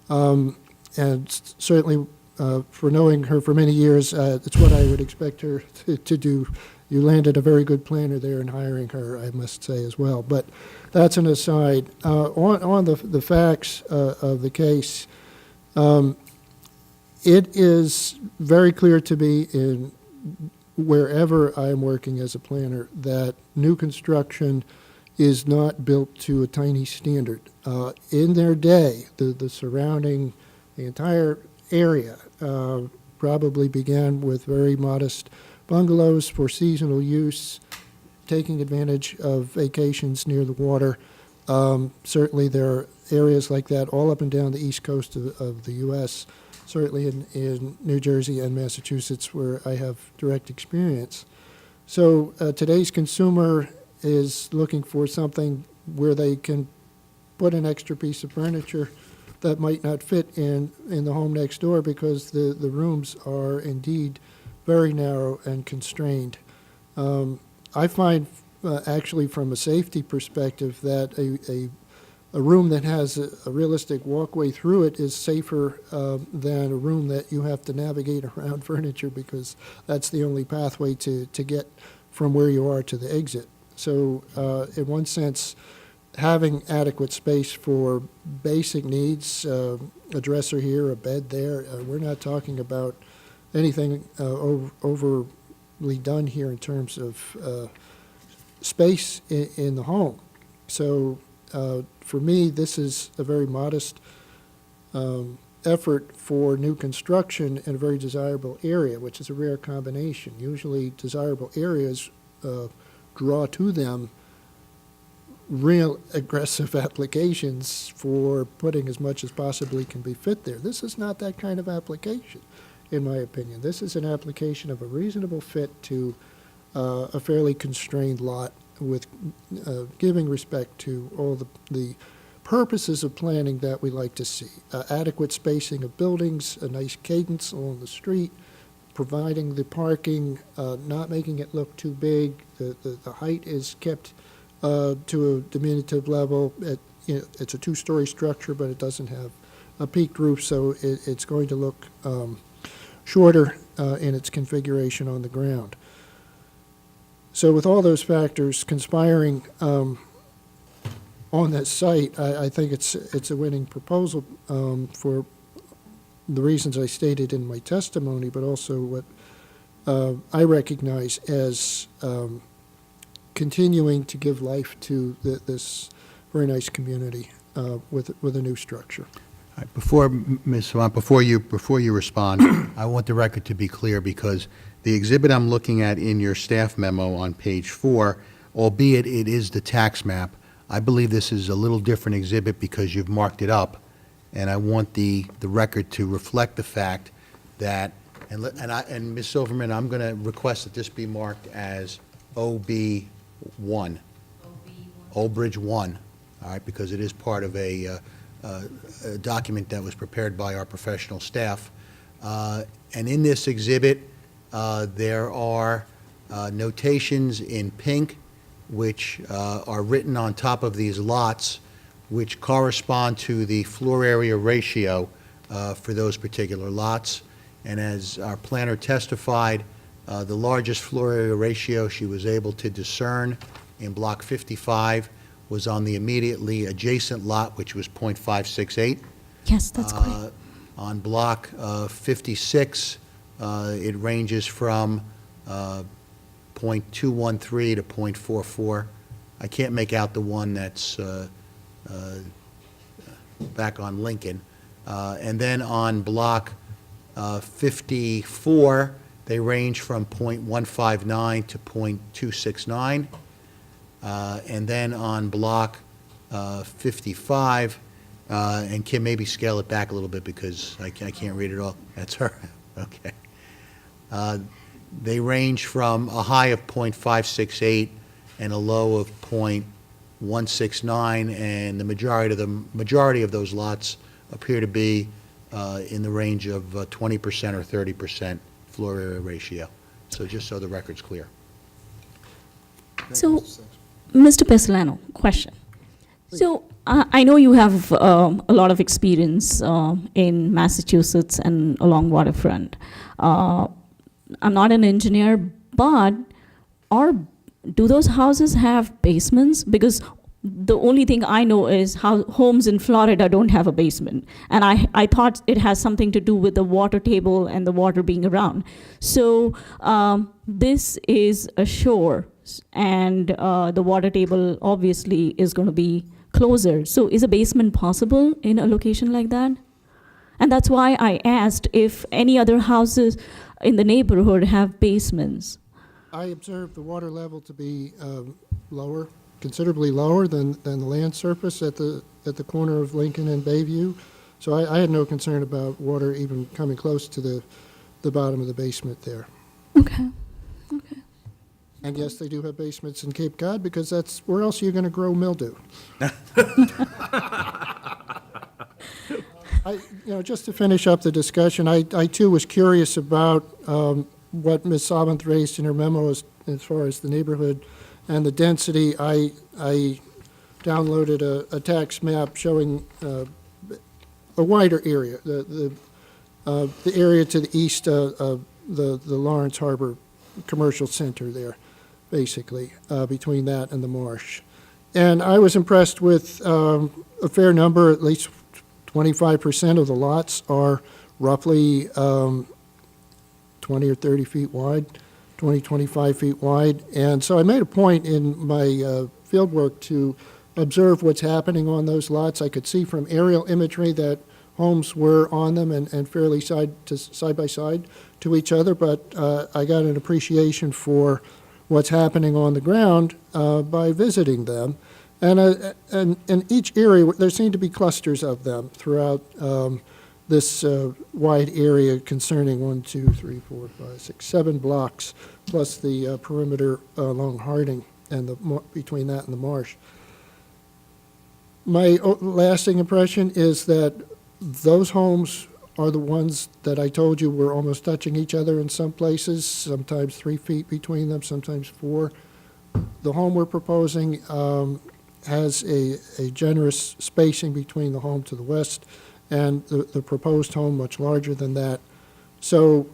and certainly for knowing her for many years, it's what I would expect her to do. You landed a very good planner there in hiring her, I must say as well. But that's an aside. On the facts of the case, it is very clear to me in wherever I am working as a planner that new construction is not built to a tiny standard. In their day, the surrounding, the entire area probably began with very modest bungalows for seasonal use, taking advantage of vacations near the water. Certainly there are areas like that all up and down the east coast of the U.S., certainly in New Jersey and Massachusetts, where I have direct experience. So today's consumer is looking for something where they can put an extra piece of furniture that might not fit in the home next door because the rooms are indeed very narrow and constrained. I find actually from a safety perspective that a room that has a realistic walkway through it is safer than a room that you have to navigate around furniture because that's the only pathway to get from where you are to the exit. So in one sense, having adequate space for basic needs, a dresser here, a bed there, we're not talking about anything overly done here in terms of space in the home. So for me, this is a very modest effort for new construction in a very desirable area, which is a rare combination. Usually desirable areas draw to them real aggressive applications for putting as much as possibly can be fit there. This is not that kind of application, in my opinion. This is an application of a reasonable fit to a fairly constrained lot with giving respect to all the purposes of planning that we like to see. Adequate spacing of buildings, a nice cadence along the street, providing the parking, not making it look too big. The height is kept to a diminutive level. It's a two-story structure, but it doesn't have a peaked roof, so it's going to look shorter in its configuration on the ground. So with all those factors conspiring on that site, I think it's a winning proposal for the reasons I stated in my testimony, but also what I recognize as continuing to give life to this very nice community with a new structure. All right, before, Ms. Savant, before you respond, I want the record to be clear, because the exhibit I'm looking at in your staff memo on page 4, albeit it is the tax map, I believe this is a little different exhibit because you've marked it up, and I want the record to reflect the fact that, and Ms. Silverman, I'm going to request that this be marked as OB1. Old Bridge 1, all right, because it is part of a document that was prepared by our professional staff. And in this exhibit, there are notations in pink which are written on top of these lots, which correspond to the floor area ratio for those particular lots. And as our planner testified, the largest floor area ratio she was able to discern in Block 55 was on the immediately adjacent lot, which was .568. Yes, that's correct. On Block 56, it ranges from .213 to .44. I can't make out the one that's back on Lincoln. And then on Block 54, they range from .159 to .269. And then on Block 55, and Kim, maybe scale it back a little bit because I can't read it all. That's her. Okay. They range from a high of .568 and a low of .169, and the majority of those lots appear to be in the range of 20% or 30% floor area ratio. So just so the record's clear. So, Mr. Pesolano, question. So, I know you have a lot of experience in Massachusetts and along waterfront. I'm not an engineer, but do those houses have basements? Because the only thing I know is how homes in Florida don't have a basement. And I thought it has something to do with the water table and the water being around. So this is a shore, and the water table obviously is going to be closer. So is a basement possible in a location like that? And that's why I asked if any other houses in the neighborhood have basements. I observed the water level to be lower, considerably lower than the land surface at the corner of Lincoln and Bayview. So I had no concern about water even coming close to the bottom of the basement there. Okay. Okay. And yes, they do have basements in Cape Cod, because that's, where else are you going to grow mildew? Just to finish up the discussion, I too was curious about what Ms. Savant raised in her memo as far as the neighborhood and the density. I downloaded a tax map showing a wider area, the area to the east of the Lawrence Harbor Commercial Center there, basically, between that and the marsh. And I was impressed with a fair number, at least 25% of the lots are roughly 20 or 30 feet wide, 20, 25 feet wide. And so I made a point in my field work to observe what's happening on those lots. I could see from aerial imagery that homes were on them and fairly side by side to each other, but I got an appreciation for what's happening on the ground by visiting them. And in each area, there seem to be clusters of them throughout this wide area concerning 1, 2, 3, 4, 5, 6, 7 blocks, plus the perimeter along Harding and between that and the marsh. My lasting impression is that those homes are the ones that I told you were almost touching each other in some places, sometimes 3 feet between them, sometimes 4. The home we're proposing has a generous spacing between the home to the west and the proposed home much larger than that. So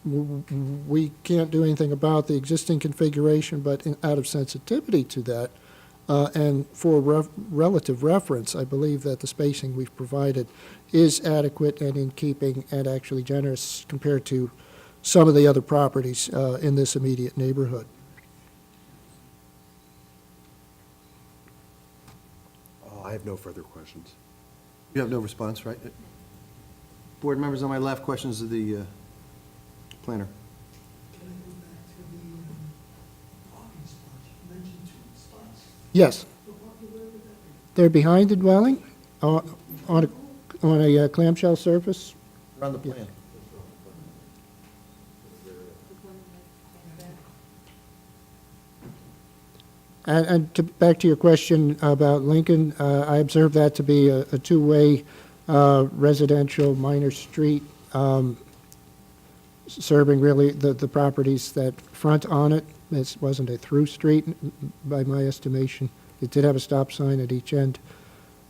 we can't do anything about the existing configuration, but out of sensitivity to that, And for relative reference, I believe that the spacing we've provided is adequate and in keeping and actually generous compared to some of the other properties in this immediate neighborhood. I have no further questions. You have no response, right? Board members on my left, questions of the planner? Can I go back to the parking spots? You mentioned 2 spots. Yes, The parking, where would that be? they're behind the dwelling on a clamshell surface. On the plan. And back to your question about Lincoln, I observe that to be a two-way residential minor street, serving really the properties that front on it. This wasn't a through street by my estimation. It did have a stop sign at each end.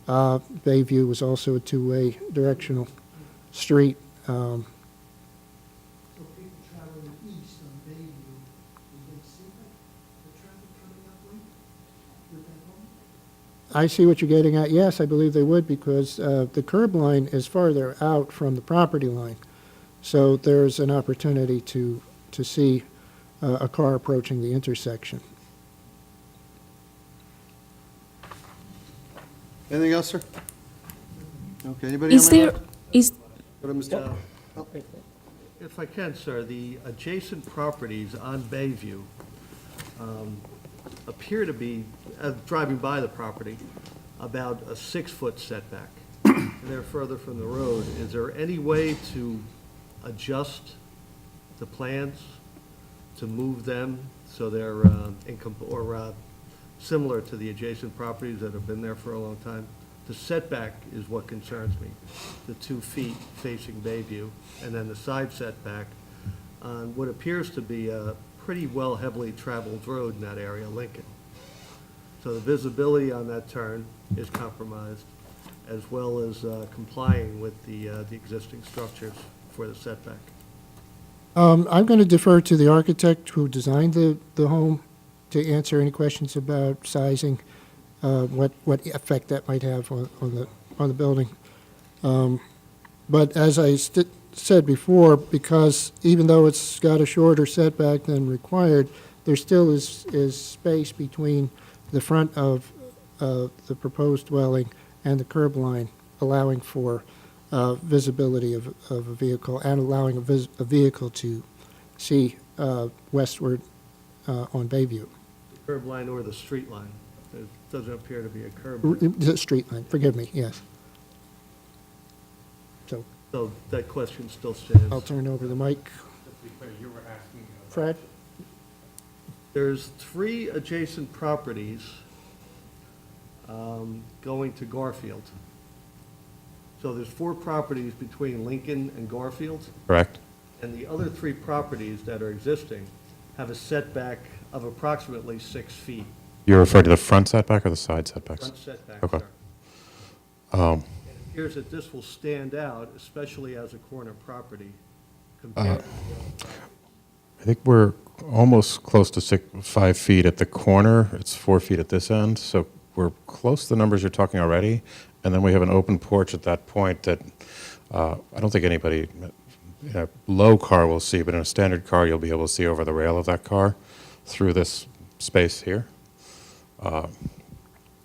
Bayview was also a two-way directional street. So people traveling east on Bayview, would they see the traffic coming up Lincoln with that home? I see what you're getting at. Yes, I believe they would, because the curb line is farther out from the property line. So there's an opportunity to see a car approaching the intersection. Anything else, sir? Okay, anybody on Is my there, left? is, Go to Mr. If I can, sir, the adjacent properties on Bayview appear to be, driving by the property, about a 6-foot setback. And they're further from the road. Is there any way to adjust the plans to move them so they're similar to the adjacent properties that have been there for a long time? The setback is what concerns me, the 2 feet facing Bayview, and then the side setback on what appears to be a pretty well heavily traveled road in that area, Lincoln. So the visibility on that turn is compromised, as well as complying with the existing structures for the setback. I'm going to defer to the architect who designed the home to answer any questions about sizing, what effect that might have on the building. But as I said before, because even though it's got a shorter setback than required, there still is space between the front of the proposed dwelling and the curb line, allowing for visibility of a vehicle and allowing a vehicle to see westward on Bayview. The curb line or the street line? There doesn't appear to be a curb line. The street line, forgive me, yes. So that question still stands. I'll turn over the mic. Fred? There's 3 adjacent properties going to Garfield. So there's 4 properties between Lincoln and Garfield, Correct? and the other 3 properties that are existing have a setback of approximately 6 feet. You're referring to the front setback or the side setbacks? Front setback, Okay. sir. It appears that this will stand out, especially as a corner property compared to the other properties. I think we're almost close to 5 feet at the corner. It's 4 feet at this end, so we're close to the numbers you're talking already. And then we have an open porch at that point that I don't think anybody in a low car will see, but in a standard car, you'll be able to see over the rail of that car through this space here.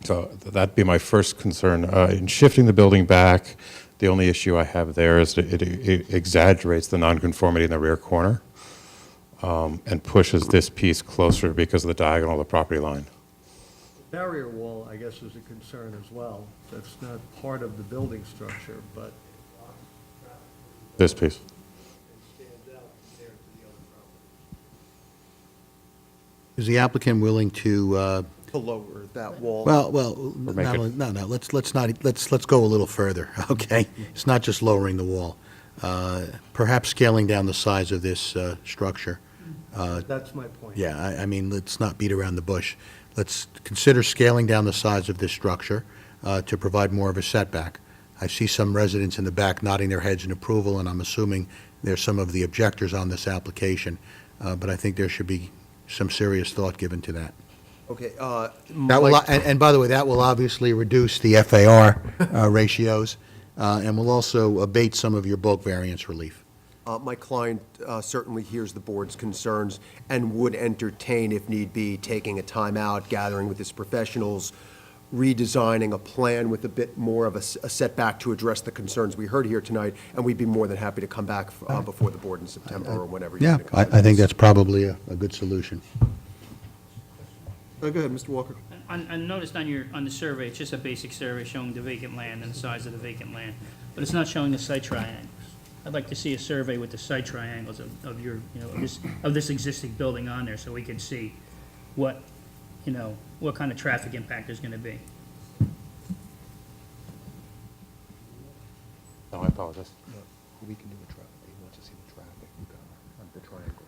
So that'd be my first concern. In shifting the building back, the only issue I have there is that it exaggerates the nonconformity in the rear corner and pushes this piece closer because of the diagonal of the property line. The barrier wall, I guess, is a concern as well. That's not part of the building structure, but This piece. it stands out compared to the other properties. Is the applicant willing to, To lower that wall. no, let's go a little further, okay? It's not just lowering the wall. Perhaps scaling down the size of this structure. That's my point. Yeah, I mean, let's not beat around the bush. Let's consider scaling down the size of this structure to provide more of a setback. I see some residents in the back nodding their heads in approval, and I'm assuming they're some of the objectors on this application, but I think there should be some serious thought given to that. Okay, That will, and by the way, that will obviously reduce the FAR ratios, and will also abate some of your bulk variance relief. My client certainly hears the board's concerns and would entertain, if need be, taking a timeout, gathering with his professionals, redesigning a plan with a bit more of a setback to address the concerns we heard here tonight, and we'd be more than happy to come back before the board in September or whenever you're Yeah, going to come. I think that's probably a good solution. Go ahead, Mr. Walker. I noticed on the survey, it's just a basic survey showing the vacant land and the size of the vacant land, but it's not showing the site triangles. I'd like to see a survey with the site triangles of your, of this existing building on there, so we can see what kind of traffic impact there's gonna be. Oh, I apologize. We can do a triangle. He wants to see the traffic, the triangle, the triangle.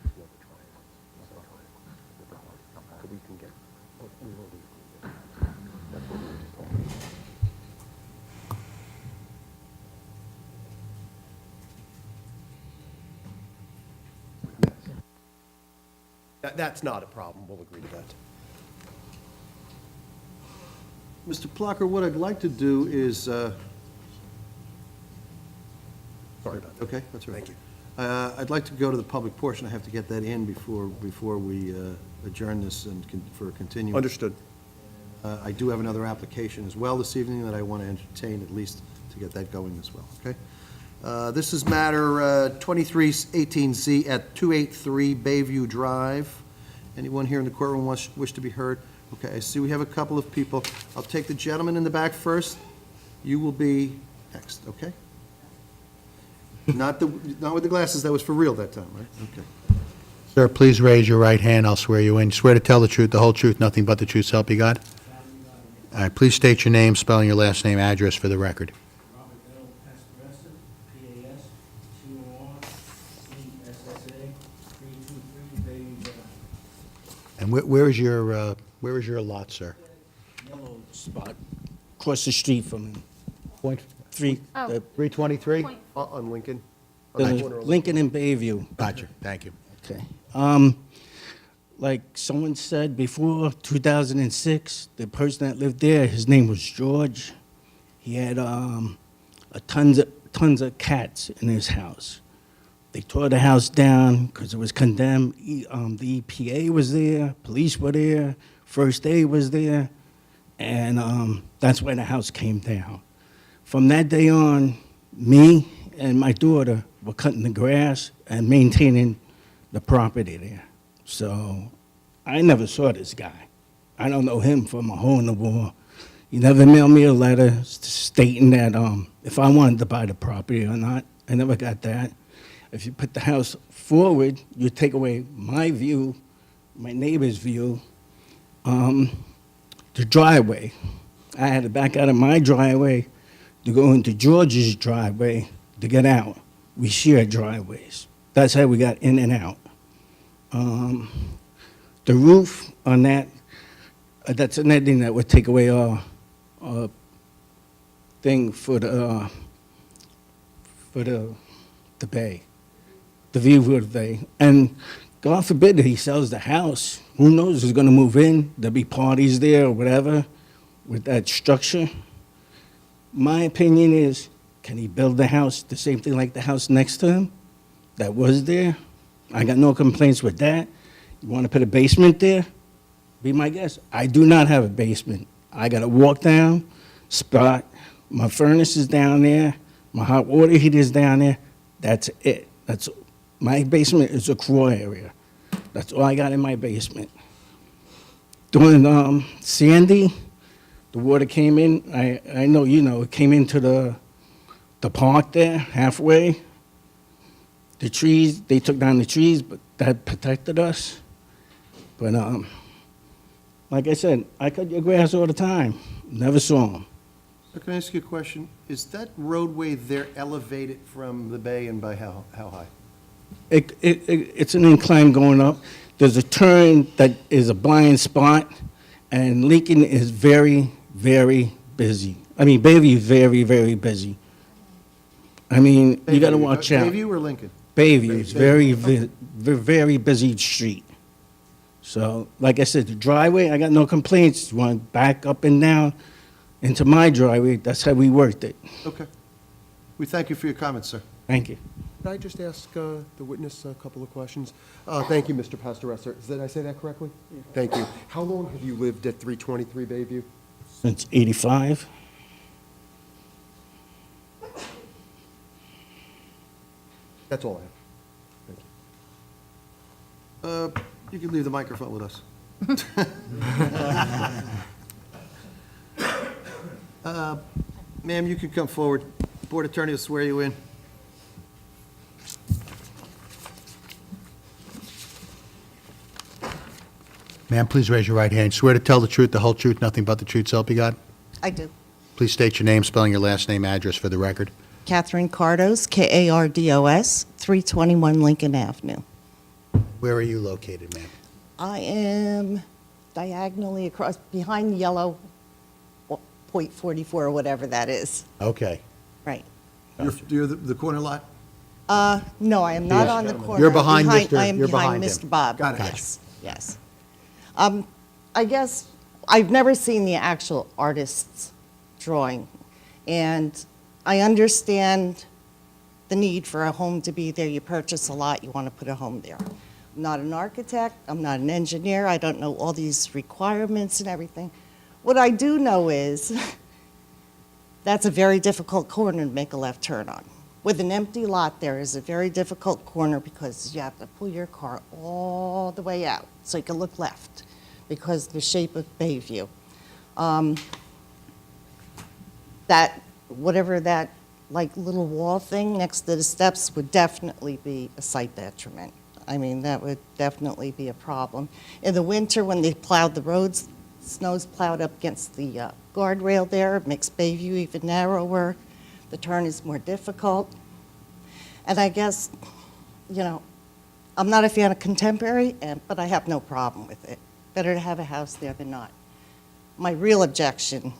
So we can get, we will do. That's what we were just talking about. That's not a problem, we'll agree to that. Mr. Plucker, what I'd like to do is, Sorry about that. okay, that's all right. Thank you. I'd like to go to the public portion. I have to get that in before we adjourn this and for a continuance. Understood. I do have another application as well this evening that I want to entertain, at least to get that going as well, okay? This is matter 2318Z at 283 Bayview Drive. Anyone here in the courtroom wish to be heard? Okay, I see we have a couple of people. I'll take the gentleman in the back first. You will be next, okay? Not with the glasses, that was for real that time, right? Okay. Sir, please raise your right hand, I'll swear you in. Swear to tell the truth, the whole truth, nothing but the truth, so help you God? All right, please state your name, spelling your last name, address for the record. Robert L. Pascaressa, P-A-S, T-O-R-C-S-S-A, 323 Bayview Drive. And where is your lot, sir? Yellow spot, across the street from him. Point? Three, Oh. 323? On Lincoln? On the corner of Lincoln and Bayview. Gotcha, thank you. Okay. Like someone said before, 2006, the person that lived there, his name was George. He had tons of cats in his house. They tore the house down because it was condemned. The EPA was there, police were there, first aid was there, and that's why the house came down. From that day on, me and my daughter were cutting the grass and maintaining the property there. So I never saw this guy. I don't know him from a hole in the wall. He never mailed me a letter stating that if I wanted to buy the property or not. I never got that. If you put the house forward, you take away my view, my neighbor's view, the driveway. I had to back out of my driveway to go into George's driveway to get out. We shared driveways. That's how we got in and out. The roof on that, that's another thing that would take away our thing for the bay, the view of the bay. And God forbid that he sells the house. Who knows who's going to move in? There'll be parties there or whatever with that structure. My opinion is, can he build the house the same thing like the house next to him that was there? I got no complaints with that. You want to put a basement there? Be my guest. I do not have a basement. I got to walk down, spot. My furnace is down there. My hot water heater is down there. That's it. My basement is a crawl area. That's all I got in my basement. During Sandy, the water came in. I know you know it came into the park there halfway. The trees, they took down the trees, but that protected us. But like I said, I cut your grass all the time. Never saw them. So can I ask you a question? Is that roadway there elevated from the bay and by how high? It's an incline going up. There's a turn that is a blind spot, and Lincoln is very, very busy. I mean, Bayview is very, very busy. I mean, you got to watch out. Bayview or Lincoln? Bayview is very busy street. So, like I said, the driveway, I got no complaints. You want to back up and down into my driveway, that's how we worked it. Okay. We thank you for your comments, sir. Thank you. Could I just ask the witness a couple of questions? Thank you, Mr. Pastoressa. Did I say that correctly? Thank you. How long have you lived at 323 Bayview? Since 85. That's all I have. Thank you. You can leave the microphone with us. Ma'am, you can come forward. Board Attorney will swear you in. Ma'am, please raise your right hand. Swear to tell the truth, the whole truth, nothing but the truth, so help you God? I do. Please state your name, spelling your last name, address for the record. Catherine Cardos, Kardos, 321 Lincoln Avenue. Where are you located, ma'am? I am diagonally across, behind yellow, point 44 or whatever that is. Okay. Right. You're the corner lot? No, I am not Yes. on the corner. You're behind Mr. I am you're behind him. Mr. Bob. Got it. Yes, yes. I guess I've never seen the actual artist's drawing, and I understand the need for a home to be there. You purchase a lot, you want to put a home there. I'm not an architect, I'm not an engineer, I don't know all these requirements and everything. What I do know is that's a very difficult corner to make a left turn on. With an empty lot there is a very difficult corner because you have to pull your car all the way out so you can look left because of the shape of Bayview. That, whatever that like little wall thing next to the steps would definitely be a site detriment. I mean, that would definitely be a problem. In the winter, when they plowed the roads, snow's plowed up against the guardrail there, it makes Bayview even narrower. The turn is more difficult. And I guess, you know, I'm not a fan of contemporary, but I have no problem with it. Better to have a house there than not. My real objection,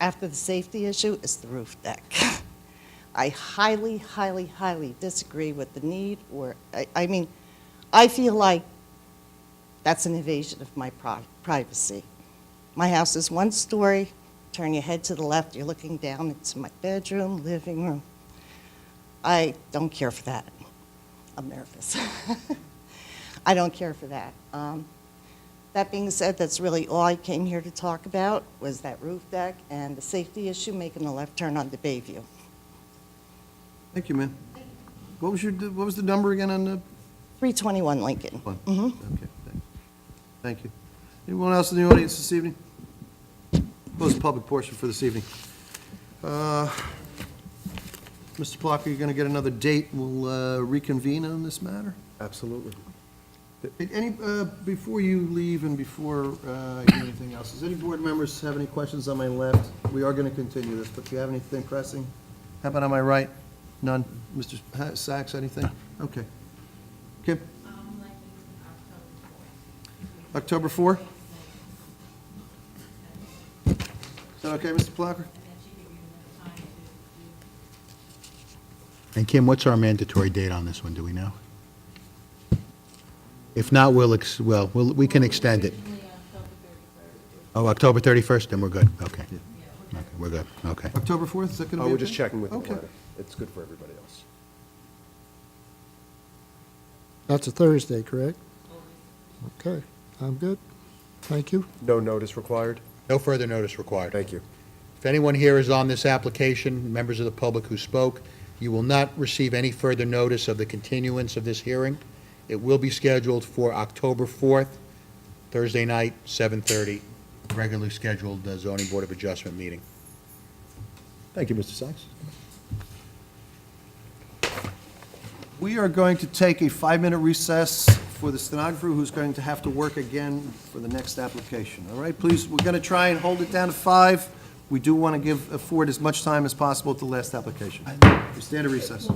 after the safety issue, is the roof deck. I highly, highly, highly disagree with the need, or, I mean, I feel like that's an invasion of my privacy. My house is one story, turn your head to the left, you're looking down into my bedroom, living room. I don't care for that. I'm nervous. I don't care for that. That being said, that's really all I came here to talk about, was that roof deck and the safety issue, making a left turn onto Bayview. Thank you, ma'am. What was the number again on the? 321 Lincoln. Mm-hmm. Okay, thanks. Thank you. Anyone else in the audience this evening? Close the public portion for this evening. Mr. Plucker, you're going to get another date. We'll reconvene on this matter. Absolutely. Before you leave and before I do anything else, does any board members have any questions on my left? We are going to continue this, but do you have anything pressing? How about on my right? None? Mr. Sachs, anything? Okay. Kim? October 4? Is that okay, Mr. Plucker? And Kim, what's our mandatory date on this one, do we know? If not, we can extend it. Oh, October 31st, then we're good, okay. Okay, we're good, okay. October 4th, is that going to be? We're okay? just checking with the Okay. planner. It's good for everybody else. That's a Thursday, correct? Okay, I'm good. Thank you. No notice required? No further notice required. Thank you. If anyone here is on this application, members of the public who spoke, you will not receive any further notice of the continuance of this hearing. It will be scheduled for October 4th, Thursday night, 7:30, regularly scheduled zoning board of adjustment meeting. Thank you, Mr. Sachs. We are going to take a 5-minute recess for the stenographer who's going to have to work again for the next application. All right, please, we're going to try and hold it down to 5. We do want to afford as much time as possible to the last application. We stand at recess.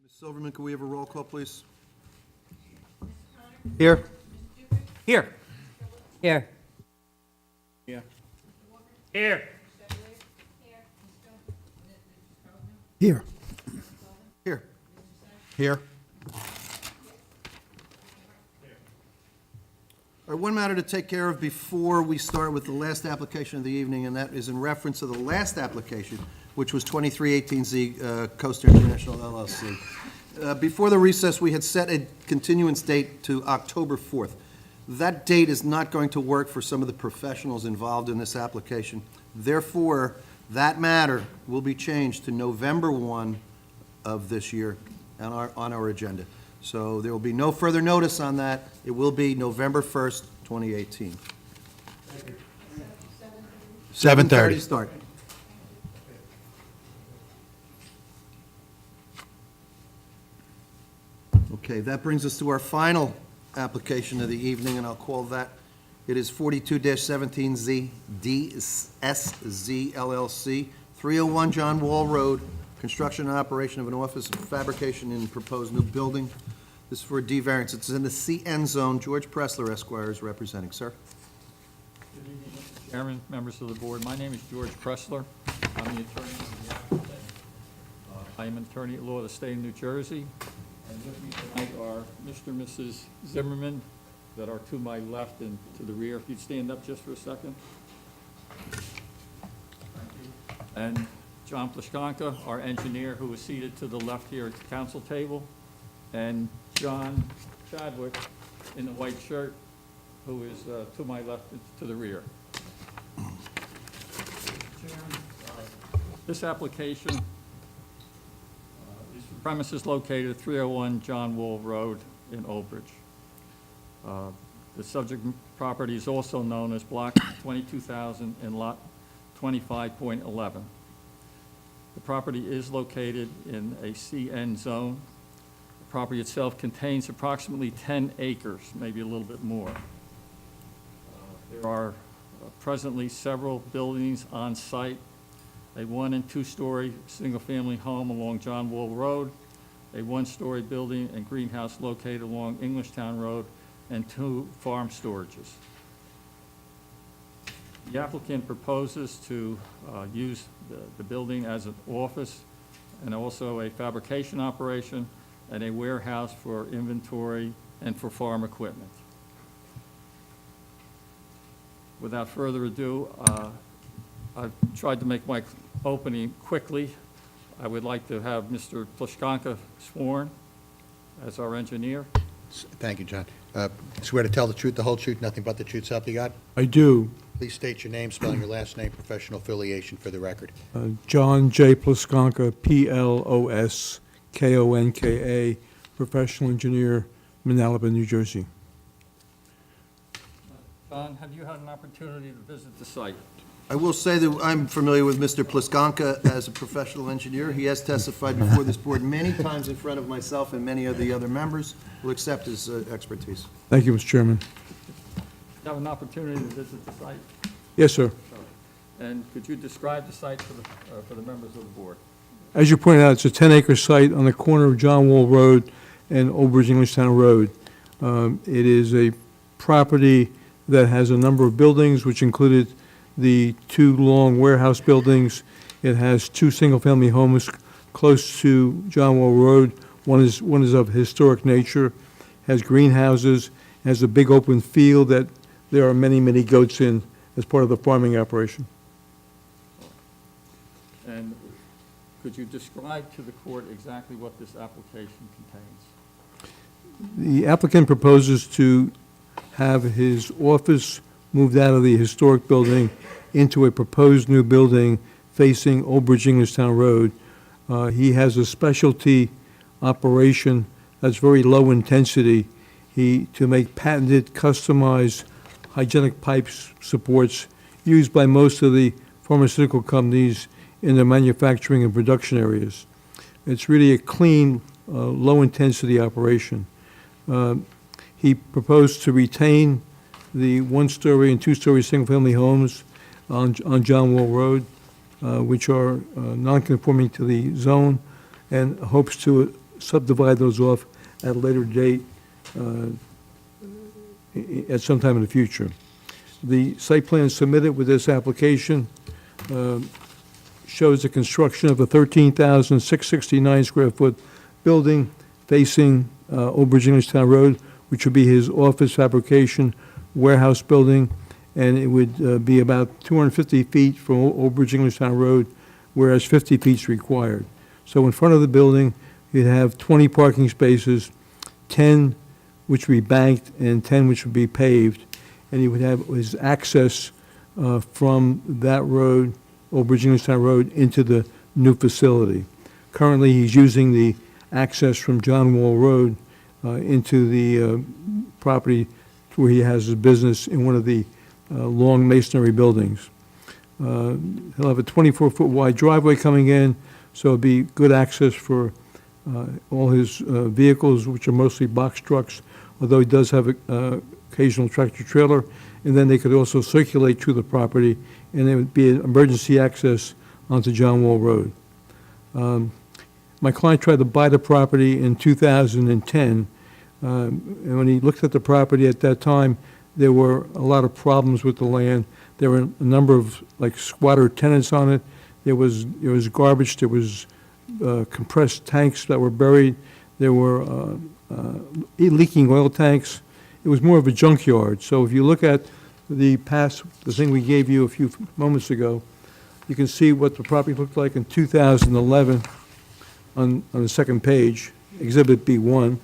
Ms. Silverman, can we have a roll call, please? Here. Here. Here. Here. Here. Here. Here. Here. All right, one matter to take care of before we start with the last application of the evening, and that is in reference to the last application, which was 2318Z Coaster International LLC. Before the recess, we had set a continuance date to October 4th. That date is not going to work for some of the professionals involved in this application. Therefore, that matter will be changed to November 1 of this year on our agenda. So there will be no further notice on that. It will be November 1st, 2018. 7:30 start. Okay, that brings us to our final application of the evening, and I'll call that, it is 42-17Z DSZ LLC, 301 John Wall Road, construction and operation of an office fabrication in proposed new building. This is for a D variance. It's in the CN zone. George Pressler Esquire is representing. Sir? Good evening, Mr. Chairman, members of the board. My name is George Pressler. I'm the attorney for the applicant. I am an attorney at law of the state of New Jersey. And with me tonight are Mr. and Mrs. Zimmerman that are to my left and to the rear. If you'd stand up just for a second. Thank you. And John Plashkanka, our engineer, who is seated to the left here at the council table. And John Chadwick in the white shirt, who is to my left and to the rear. This application is for premises located at 301 John Wall Road in Old Bridge. The subject property is also known as Block 22,000 and Lot 25.11. The property is located in a CN zone. The property itself contains approximately 10 acres, maybe a little bit more. There are presently several buildings on site, a 1- and 2-story single-family home along John Wall Road, a 1-story building and greenhouse located along Englishtown Road, and 2 farm storages. The applicant proposes to use the building as an office and also a fabrication operation and a warehouse for inventory and for farm equipment. Without further ado, I've tried to make my opening quickly. I would like to have Mr. Plashkanka sworn as our engineer. Thank you, John. Swear to tell the truth, the whole truth, nothing but the truth, so help you God? I do. Please state your name, spelling your last name, professional affiliation for the record. John J. Ploskonka, Ploskonka, professional engineer, Manalapan, New Jersey. John, have you had an opportunity to visit the site? I will say that I'm familiar with Mr. Ploskonka as a professional engineer. He has testified before this board many times in front of myself and many of the other members. We'll accept his expertise. Thank you, Mr. Chairman. You have an opportunity to visit the site? Yes, sir. And could you describe the site for the members of the board? As you pointed out, it's a 10-acre site on the corner of John Wall Road and Old Bridge Englishtown Road. It is a property that has a number of buildings, which included the 2 long warehouse buildings. It has 2 single-family homes close to John Wall Road. One is of historic nature, has greenhouses, has a big open field that there are many, many goats in as part of the farming operation. And could you describe to the court exactly what this application contains? The applicant proposes to have his office moved out of the historic building into a proposed new building facing Old Bridge Englishtown Road. He has a specialty operation that's very low intensity. To make patented, customized hygienic pipes supports used by most of the pharmaceutical companies in their manufacturing and production areas. It's really a clean, low-intensity operation. He proposed to retain the 1-story and 2-story single-family homes on John Wall Road, which are non-conforming to the zone, and hopes to subdivide those off at a later date at some time in the future. The site plan submitted with this application shows the construction of a 13,669 square foot building facing Old Bridge Englishtown Road, which would be his office fabrication warehouse building, and it would be about 250 feet from Old Bridge Englishtown Road, whereas 50 feet is required. So in front of the building, you'd have 20 parking spaces, 10 which would be banked and 10 which would be paved, and he would have his access from that road, Old Bridge Englishtown Road, into the new facility. Currently, he's using the access from John Wall Road into the property where he has his business in one of the long masonry buildings. He'll have a 24-foot wide driveway coming in, so it'll be good access for all his vehicles, which are mostly box trucks, although he does have an occasional tractor-trailer, and then they could also circulate through the property, and there would be an emergency access onto John Wall Road. My client tried to buy the property in 2010, and when he looked at the property at that time, there were a lot of problems with the land. There were a number of, like, squatter tenants on it. There was garbage. There was compressed tanks that were buried. There were leaking oil tanks. It was more of a junkyard. So if you look at the thing we gave you a few moments ago, you can see what the property looked like in 2011 on the second page, Exhibit B1,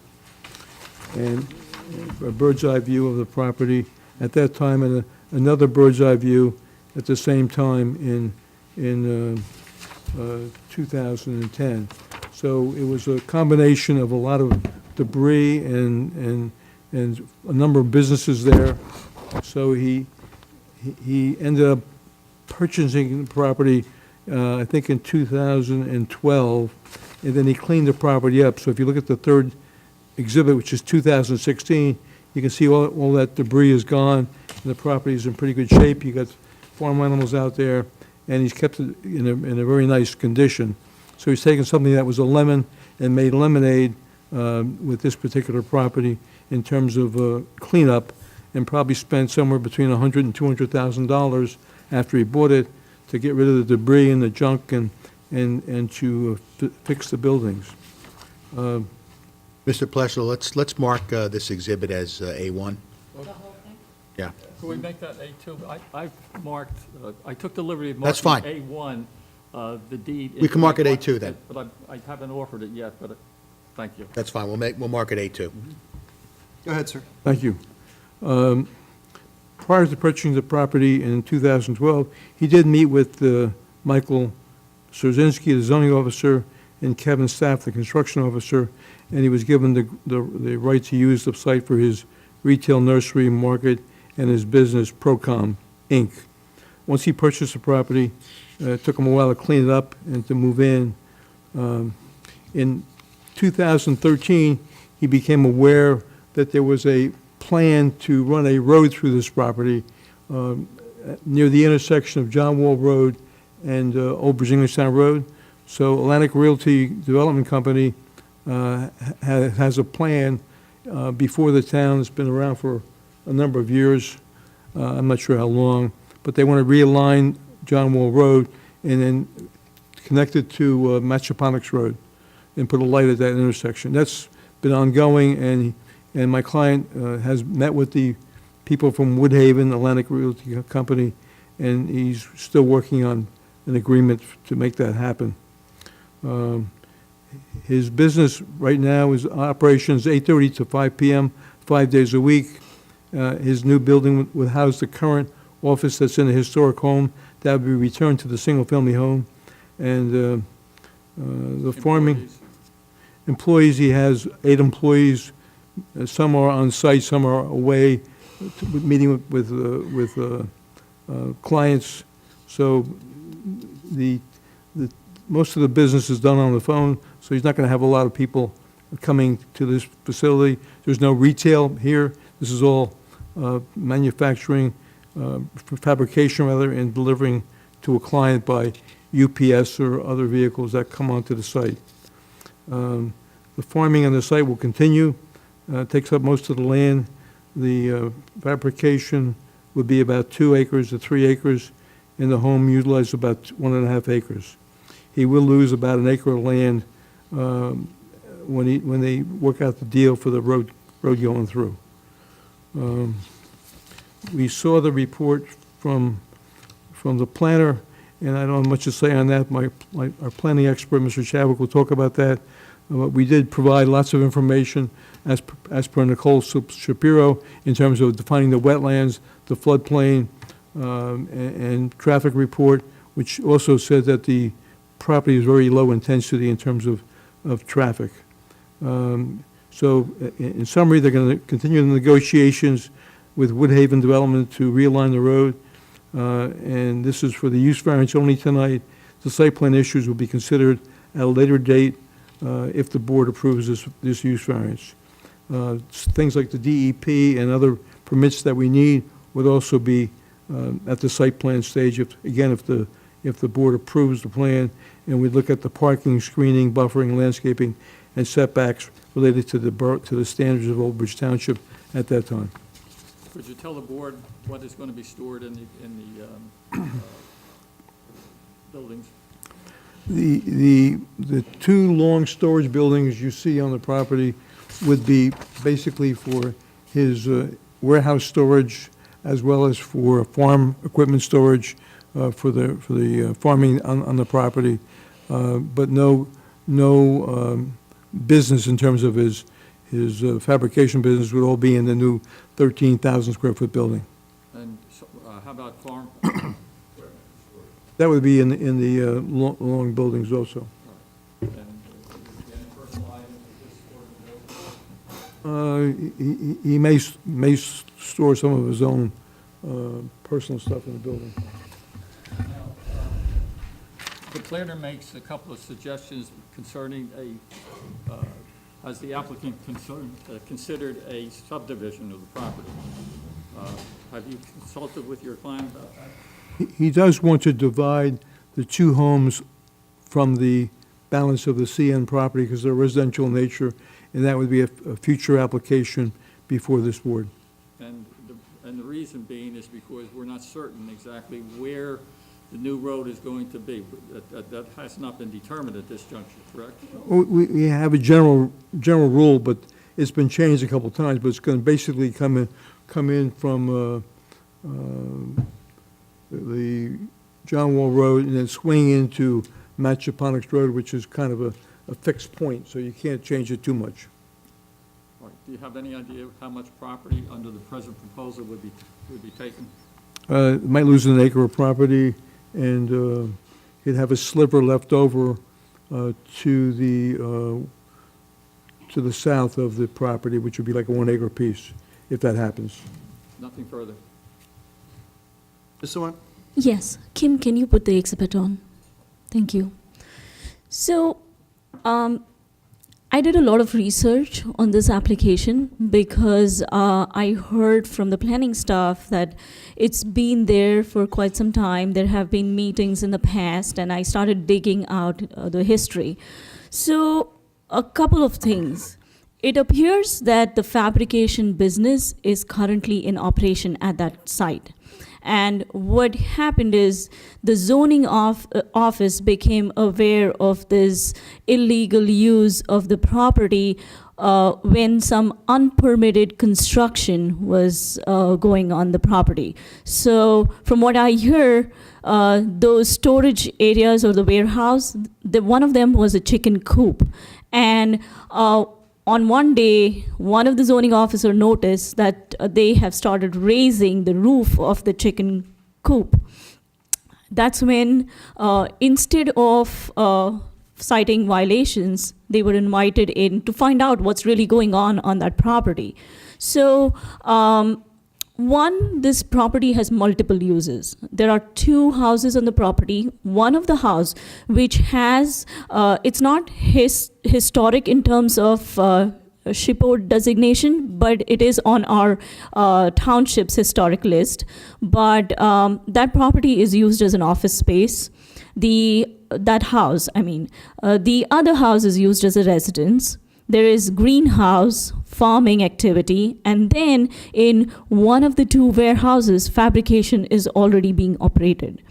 and a bird's eye view of the property at that time, and another bird's eye view at the same time in 2010. So it was a combination of a lot of debris and a number of businesses there. So he ended up purchasing the property, I think in 2012, and then he cleaned the property up. So if you look at the third exhibit, which is 2016, you can see all that debris is gone, and the property is in pretty good shape. You got farm animals out there, and he's kept it in a very nice condition. So he's taken something that was a lemon and made lemonade with this particular property in terms of cleanup, and probably spent somewhere between $100,000 and $200,000 after he bought it to get rid of the debris and the junk and to fix the buildings. Mr. Plesser, let's mark this exhibit as A1. Yeah. Can we make that A2? I've marked, I took the liberty of That's marking fine. A1, the deed. We can mark it A2 then. But I haven't offered it yet, but thank you. That's fine. We'll mark it A2. Go ahead, sir. Thank you. Prior to purchasing the property in 2012, he did meet with Michael Szerzinski, the zoning officer, and Kevin Staff, the construction officer, and he was given the right to use the site for his retail nursery market and his business, Procom, Inc. Once he purchased the property, it took him a while to clean it up and to move in. In 2013, he became aware that there was a plan to run a road through this property near the intersection of John Wall Road and Old Bridge Englishtown Road. So Atlantic Realty Development Company has a plan before the town. It's been around for a number of years. I'm not sure how long, but they want to realign John Wall Road and then connect it to Matchaponics Road and put a light at that intersection. That's been ongoing, and my client has met with the people from Woodhaven, Atlantic Realty Company, and he's still working on an agreement to make that happen. His business right now is operations 8:30 to 5 p.m., 5 days a week. His new building would house the current office that's in a historic home that would be returned to the single-family home. And the farming employees, he has 8 employees. Some are on site, some are away, meeting with clients. So most of the business is done on the phone, so he's not going to have a lot of people coming to this facility. There's no retail here. This is all manufacturing, fabrication rather, and delivering to a client by UPS or other vehicles that come onto the site. The The farming on the site will continue, takes up most of the land. The fabrication would be about 2 acres to 3 acres, and the home utilizes about 1.5 acres. He will lose about 1 acre of land when they work out the deal for the road going through. We saw the report from the planner, and I don't have much to say on that. Our planning expert, Mr. Chadwick, will talk about that. But we did provide lots of information as per Nicole Shapiro in terms of defining the wetlands, the floodplain, and traffic report, which also said that the property is very low intensity in terms of traffic. So in summary, they're going to continue the negotiations with Woodhaven Development to realign the road. And this is for the use variance only tonight. The site plan issues will be considered at a later date if the board approves this use variance. Things like the DEP and other permits that we need would also be at the site plan stage, if the board approves the plan, and we look at the parking, screening, buffering, landscaping, and setbacks related to the standards of Old Bridge Township at that time. Could you tell the board what is going to be stored in the buildings? The two long storage buildings you see on the property would be basically for his warehouse storage as well as for farm equipment storage for the farming on the property, but no business in terms of his fabrication business would all be in the new 13,000 square foot building. And so, how about farm? That would be in the long buildings also. And any personal items that this stored in the building? He may store some of his own personal stuff in the building. The planner makes a couple of suggestions concerning has the applicant considered a subdivision of the property? Have you consulted with your client about that? He does want to divide the two homes from the balance of the CN property because they're residential in nature, and that would be a future application before this board. And the reason being is because we're not certain exactly where the new road is going to be. That has not been determined at this juncture, correct? We have a general rule, but it's been changed a couple of times, but it's going to basically come in from the John Wall Road and then swing into Matchaponics Road, which is kind of a fixed point, so you can't change it too much. All right. Do you have any idea how much property under the present proposal would be taken? Might lose an acre of property, and he'd have a sliver left over to the south of the property, which would be like a 1 acre piece, if that happens. Nothing further. Ms. Sawant? Yes. Kim, can you put the exhibit on? Thank you. So, I did a lot of research on this application because I heard from the planning staff that it's been there for quite some time. There have been meetings in the past, and I started digging out the history. So, a couple of things. It appears that the fabrication business is currently in operation at that site. And what happened is the zoning office became aware of this illegal use of the property when some unpermitted construction was going on the property. So from what I hear, those storage areas or the warehouse, one of them was a chicken coop. And on one day, one of the zoning officer noticed that they have started raising the roof of the chicken coop. That's when, instead of citing violations, they were invited in to find out what's really going on that property. So, one, this property has multiple uses. There are 2 houses on the property. One of the house, which has, it's not historic in terms of SHPO designation, but it is on our township's historic list. But that property is used as an office space. The other house is used as a residence. there is greenhouse farming activity, and then in one of the two warehouses, fabrication is already being operated.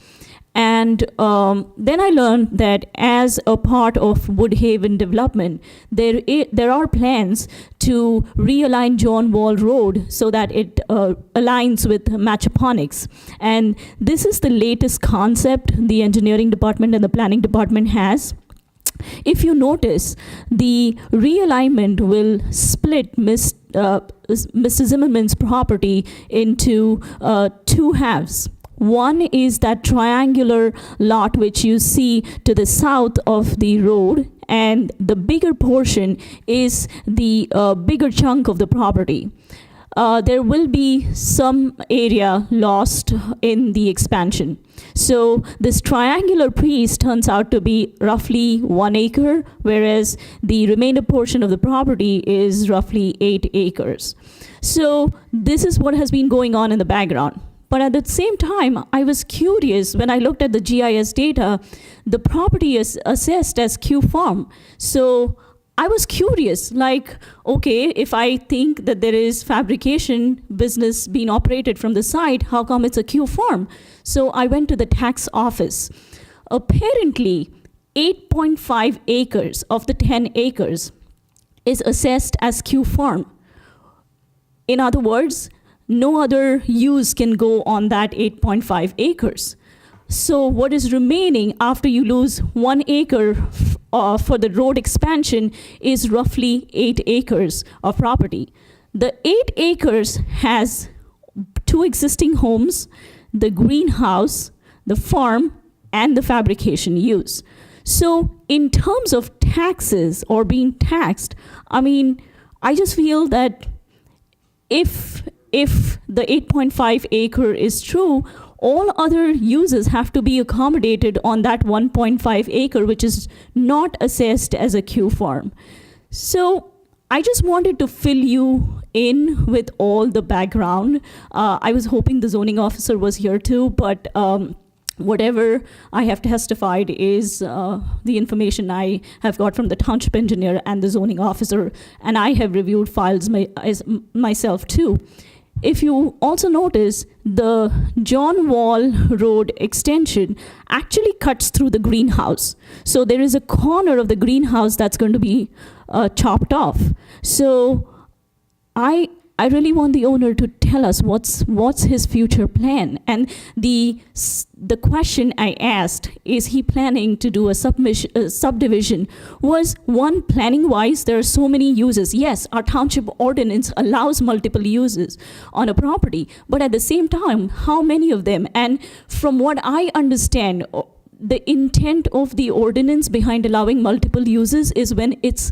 And then I learned that as a part of Woodhaven development, there are plans to realign John Wall Road so that it aligns with Machaponics. And this is the latest concept the engineering department and the planning department has. If you notice, the realignment will split Mr. Zimmerman's property into two halves. One is that triangular lot which you see to the south of the road, and the bigger portion is the bigger chunk of the property. There will be some area lost in the expansion. So this triangular piece turns out to be roughly 1 acre, whereas the remainder portion of the property is roughly 8 acres. So this is what has been going on in the background. But at the same time, I was curious when I looked at the GIS data, the property is assessed as Q farm. So I was curious, like, okay, if I think that there is fabrication business being operated from the site, how come it's a Q farm? So I went to the tax office. Apparently, 8.5 acres of the 10 acres is assessed as Q farm. In other words, no other use can go on that 8.5 acres. So what is remaining after you lose 1 acre for the road expansion is roughly 8 acres of property. The 8 acres has 2 existing homes, the greenhouse, the farm, and the fabrication use. So in terms of taxes or being taxed, I mean, I just feel that if the 8.5 acre is true, all other uses have to be accommodated on that 1.5 acre, which is not assessed as a Q farm. So I just wanted to fill you in with all the background. I was hoping the zoning officer was here too, but whatever I have testified is the information I have got from the township engineer and the zoning officer, and I have reviewed files myself too. If you also notice, the John Wall Road extension actually cuts through the greenhouse. So there is a corner of the greenhouse that's going to be chopped off. So I really want the owner to tell us what's his future plan. And the question I asked, is he planning to do a subdivision, was one, planning-wise, there are so many uses. Yes, our township ordinance allows multiple uses on a property, but at the same time, how many of them? And from what I understand, the intent of the ordinance behind allowing multiple uses is when it's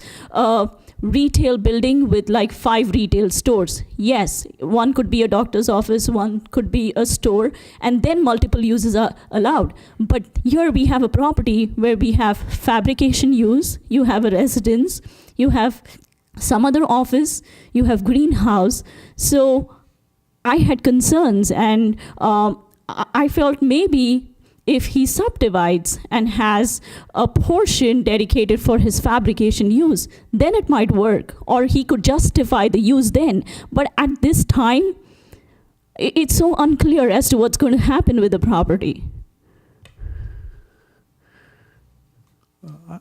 retail building with like 5 retail stores. Yes, one could be a doctor's office, one could be a store, and then multiple uses are allowed. But here we have a property where we have fabrication use, you have a residence, you have some other office, you have greenhouse. So I had concerns, and I felt maybe if he subdivides and has a portion dedicated for his fabrication use, then it might work, or he could justify the use then. But at this time, it's so unclear as to what's going to happen with the property.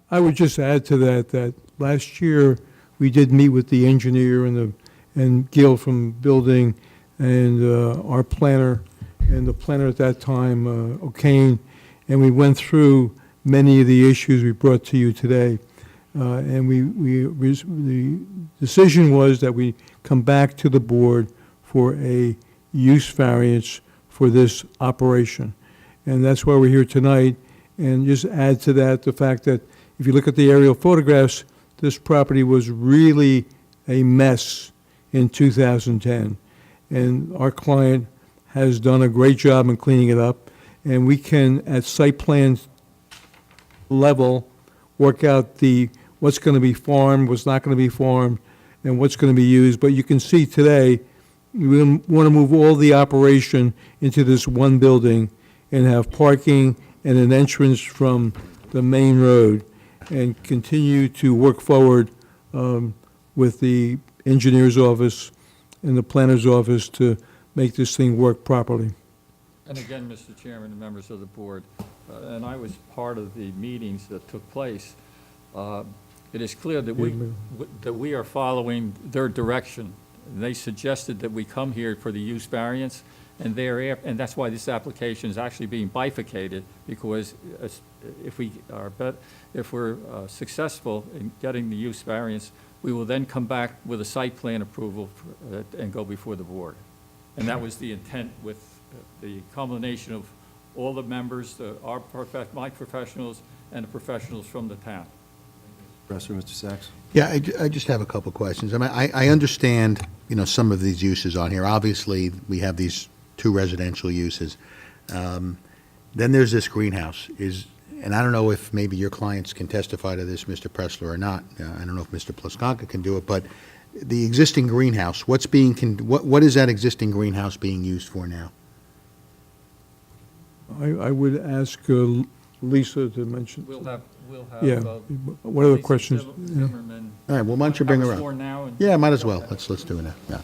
I would just add to that last year, we did meet with the engineer and Gil from building and our planner, and the planner at that time, O'Kane, and we went through many of the issues we brought to you today. And the decision was that we come back to the board for a use variance for this operation. And that's why we're here tonight. And just add to that the fact that if you look at the aerial photographs, this property was really a mess in 2010. And our client has done a great job in cleaning it up, and we can, at site plan level, work out what's going to be farmed, what's not going to be farmed, and what's going to be used. But you can see today, we want to move all the operation into this one building and have parking and an entrance from the main road, and continue to work forward with the engineer's office and the planner's office to make this thing work properly. And again, Mr. Chairman and members of the board, and I was part of the meetings that took place, it is clear that we are following their direction. They suggested that we come here for the use variance, and that's why this application is actually being bifurcated, because if we're successful in getting the use variance, we will then come back with a site plan approval and go before the board. And that was the intent with the combination of all the members, my professionals, and the professionals from the town. Professor, Mr. Sachs? Yeah, I just have a couple questions. I mean, I understand, some of these uses on here. Obviously, we have these 2 residential uses. Then there's this greenhouse. And I don't know if maybe your clients can testify to this, Mr. Pressler, or not. I don't know if Mr. Plaskanka can do it, but the existing greenhouse, what is that existing greenhouse being used for now? I would ask Lisa to mention. We'll have. Yeah. What other Lisa questions? Zimmerman. All right, well, why don't you bring her Have us sworn up? now and- Yeah, might as well. Let's do it now. Yeah.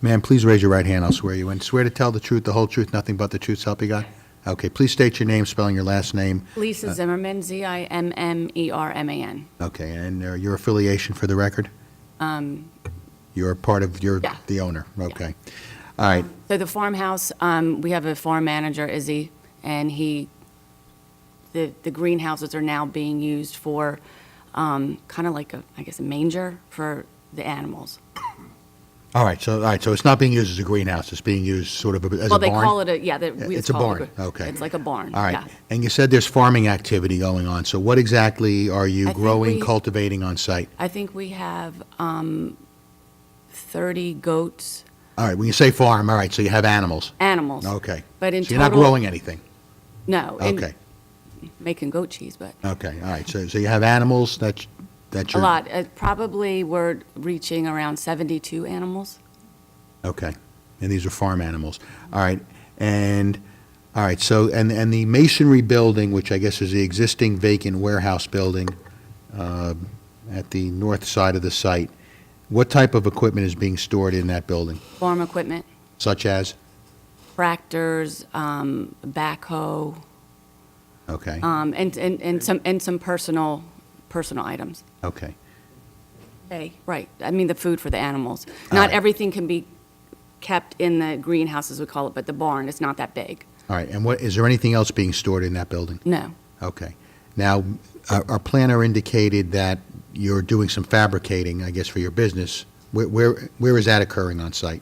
Ma'am, please raise your right hand. I'll swear you in. Swear to tell the truth, the whole truth, nothing but the truth, so help you God? Okay, please state your name, spelling your last name. Lisa Zimmerman, Zimmerman. Okay, and your affiliation for the record? You're part of, Yeah. the owner? Okay. All right. So the farmhouse, we have a farm manager, Izzy, and the greenhouses are now being used for kind of like a manger for the animals. All right, so it's not being used as a greenhouse, it's being used sort of as a barn? Well, they call it It's a barn, okay. It's like a barn, All right, yeah. and you said there's farming activity going on, so what exactly are you I think growing, we- cultivating on site? I think we have 30 goats, All right, when you say farm, all right, so you have animals? animals. Okay. But in So you're not total- growing anything? No. and Okay, Making goat cheese, but okay, all right, so you have animals that a you're... lot. Probably we're reaching around 72 animals. Okay, and these are farm animals. All right, all right, so, and the masonry building, which I guess is the existing vacant warehouse building at the north side of the site, what type of equipment is being stored in that building? Farm equipment, Such as? tractors, backhoe, Okay, and some personal items. okay. Okay, right. I mean, the food for the animals. All Not right. everything can be kept in the greenhouse, as we call it, but the barn is not that big. All right, and is there anything else being stored in that building? No. Okay. Now, our planner indicated that you're doing some fabricating, I guess, for your business. Where is that occurring on site?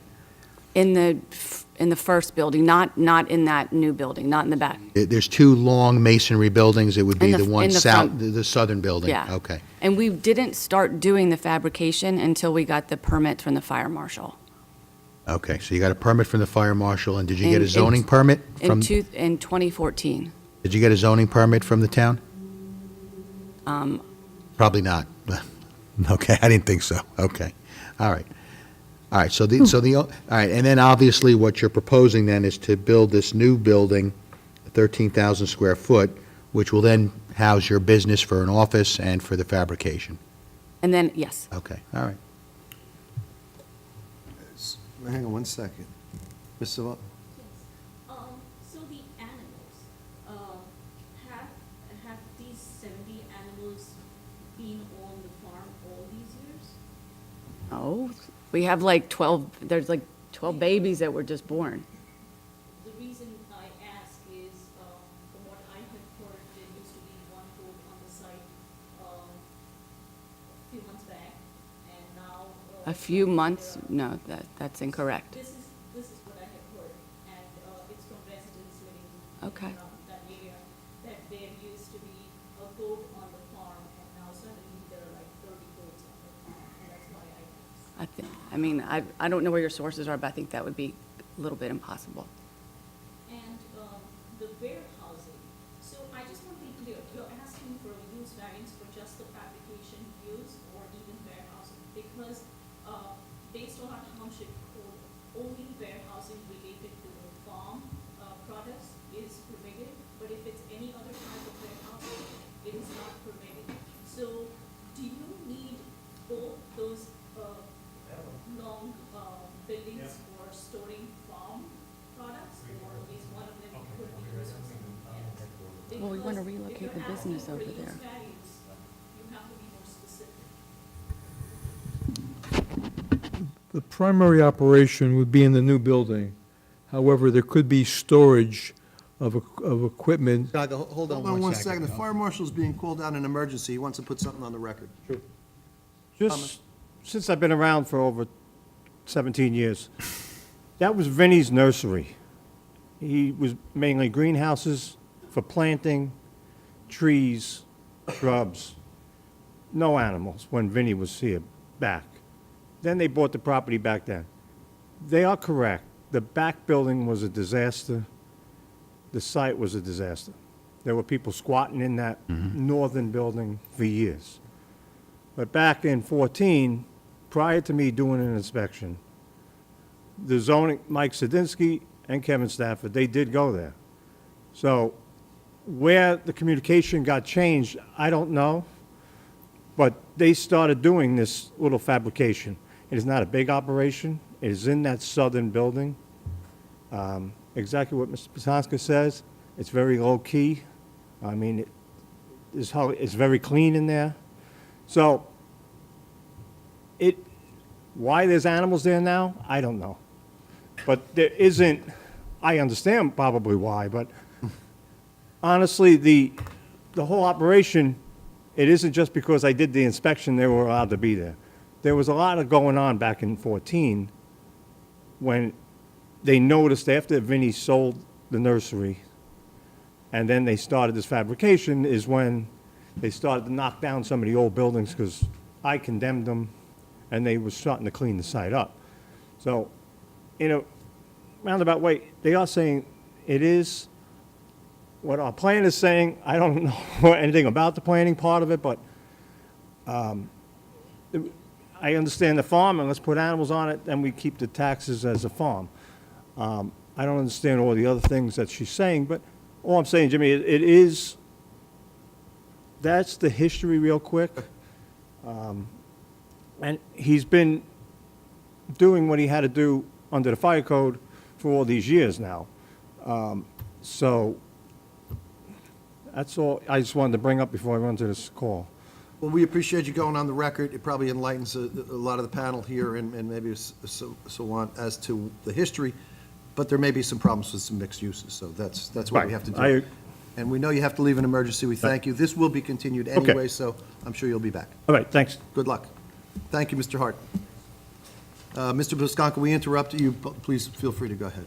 In the first building, not in that new building, not in the back. There's 2 long masonry buildings. It would be In the- the one in the south, front. the southern building? Yeah. Okay. And we didn't start doing the fabrication until we got the permit from the fire marshal. Okay, so you got a permit from the fire marshal, and did you get a In- zoning permit from? In 2014. Did you get a zoning permit from the town? Um, Probably not. Okay, I didn't think so. Okay, all right. All right, all right, and then obviously what you're proposing then is to build this new building, 13,000 square foot, which will then house your business for an office and for the fabrication. And then, yes. Okay, all right. Hang on one second. Ms. Sawant? So the animals, have these 70 animals been on the farm all these years? Oh, we have like 12, there's like 12 babies that were just born. The reason I ask is, from what I have heard, there used to be one goat on the site a few months back, and now... A few months? No, that's incorrect. This is what I have heard, and it's from residents living Okay. around that area, that there used to be a goat on the farm, and now suddenly there are like 30 goats on the farm, and that's why I asked. I mean, I don't know where your sources are, but I think that would be a little bit impossible. And the warehousing, so I just want to be clear, you're asking for a use variance for just the fabrication use or even warehousing? Because based on our township code, only warehousing related to the farm products is permitted, but if it's any other type of warehousing, it is not permitted. Well, we want to relocate the business over there. The primary operation would be in the new building. However, there could be storage of equipment. Hold on one second. The fire marshal's being called out in an emergency. He wants to put something on the record. Sure. Just since I've been around for over 17 years, that was Vinnie's nursery. He was mainly greenhouses for planting, trees, shrubs, no animals when Vinnie was here back. Then they bought the property back then. They are correct. The back building was a disaster. The site was a disaster. There were people squatting in that northern building for years. But back in 14, prior to me doing an inspection, the zoning, Mike Sadinsky and Kevin Stafford, they did go there. So where the communication got changed, I don't know. But they started doing this little fabrication. It is not a big operation. It is in that southern building. Exactly what Mr. Patonska says. It's very low-key. I mean, it's very clean in there. So why there's animals there now, I don't know. But there isn't, I understand probably why, but honestly, the whole operation, it isn't just because I did the inspection they were allowed to be there. There was a lot of going on back in 14 when they noticed after Vinnie sold the nursery and then they started this fabrication is when they started to knock down some of the old buildings because I condemned them and they were starting to clean the site up. So, in a roundabout way, they are saying it is what our plan is saying. I don't know anything about the planning part of it, but I understand the farm, and let's put animals on it, then we keep the taxes as a farm. I don't understand all the other things that she's saying, but all I'm saying, Jimmy, it is, that's the history real quick. And he's been doing what he had to do under the fire code for all these years now. So that's all I just wanted to bring up before I run to this call. Well, we appreciate you going on the record. It probably enlightens a lot of the panel here and maybe so on as to the history, but there may be some problems with some mixed uses, so that's what we have to do. And we know you have to leave an emergency. We thank you. This will be continued anyway, so I'm sure you'll be back. All right, thanks. Good luck. Thank you, Mr. Hart. Mr. Busconka, we interrupted you. Please feel free to go ahead.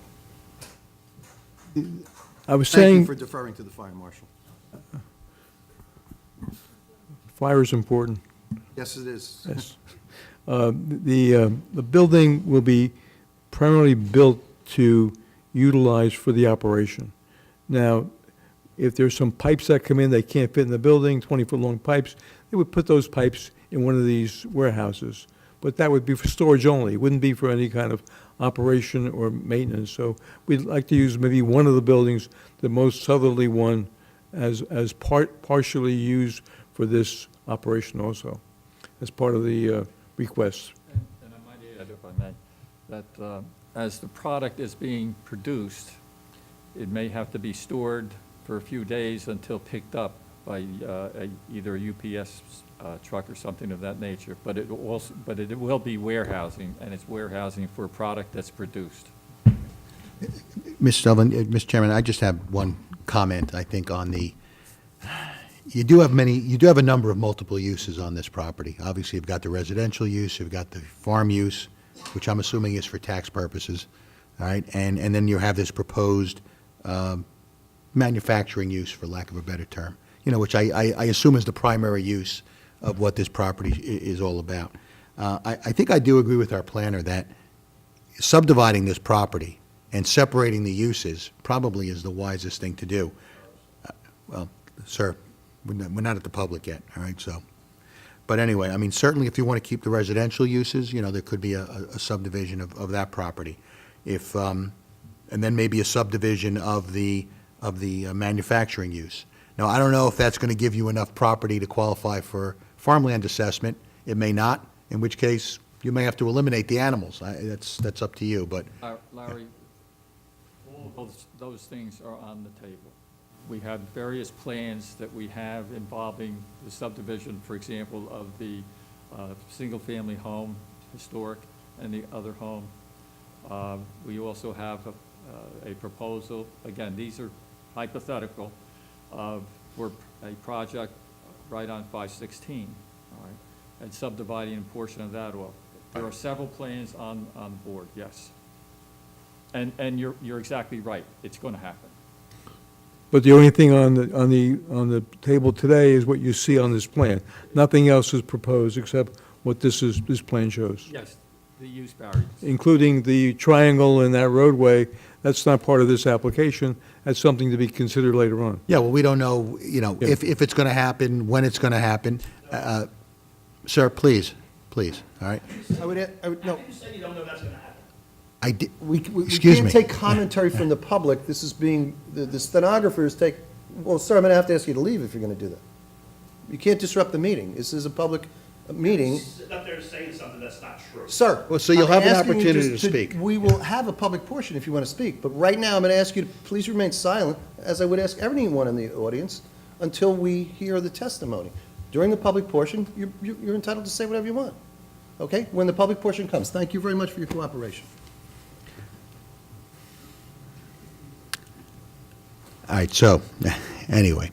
I was Thank saying. you for deferring to the fire marshal. Fire is important. Yes, it is. Yes. The building will be primarily built to utilize for the operation. Now, if there's some pipes that come in, they can't fit in the building, 20-foot-long pipes, they would put those pipes in one of these warehouses. But that would be for storage only. It wouldn't be for any kind of operation or maintenance. So we'd like to use maybe one of the buildings, the most southerly one, as partially used for this operation also, as part of the request. And I might add, if I may, that as the product is being produced, it may have to be stored for a few days until picked up by either a UPS truck or something of that nature. But it will be warehousing, and it's warehousing for a product that's produced. Mr. Chairman, I just have one comment, I think, on the, you do have a number of multiple uses on this property. Obviously, you've got the residential use, you've got the farm use, which I'm assuming is for tax purposes, all right? And then you have this proposed manufacturing use, for lack of a better term, which I assume is the primary use of what this property is all about. I think I do agree with our planner that subdividing this property and separating the uses probably is the wisest thing to do. Well, sir, we're not at the public yet, all right, so. But anyway, I mean, certainly if you want to keep the residential uses, there could be a subdivision of that property. If, and then maybe a subdivision of the manufacturing use. Now, I don't know if that's going to give you enough property to qualify for farmland assessment. It may not, in which case you may have to eliminate the animals. That's up to you, but. Larry, all those things are on the table. We have various plans that we have involving the subdivision, for example, of the single-family home, historic, and the other home. We also have a proposal, again, these are hypothetical, for a project right on 516, all right, and subdividing a portion of that off. There are several plans on the board, yes. And you're exactly right, it's going to happen. But the only thing on the table today is what you see on this plan. Nothing else is proposed except what this plan shows, Yes, the use variance. including the triangle in that roadway. That's not part of this application. That's something to be considered later on. Yeah, well, we don't know, Yeah. if it's going to happen, when it's going to happen. Sir, please, all right? I would, no, You said you don't know that's going to happen. I did, we excuse can't me. take commentary from the public. This is being, the stenographers take, well, sir, I'm going to have to ask you to leave if you're going to do that. You can't disrupt the meeting. This is a public meeting. Sit up there saying something that's not true. Sir. Well, so you'll I'm have an asking you opportunity just to speak. We will have a public portion if you want to speak, but right now, I'm going to ask you to please remain silent, as I would ask everyone in the audience, until we hear the testimony. During the public portion, you're entitled to say whatever you want, okay? When the public portion comes. Thank you very much for your cooperation. All right, so, anyway,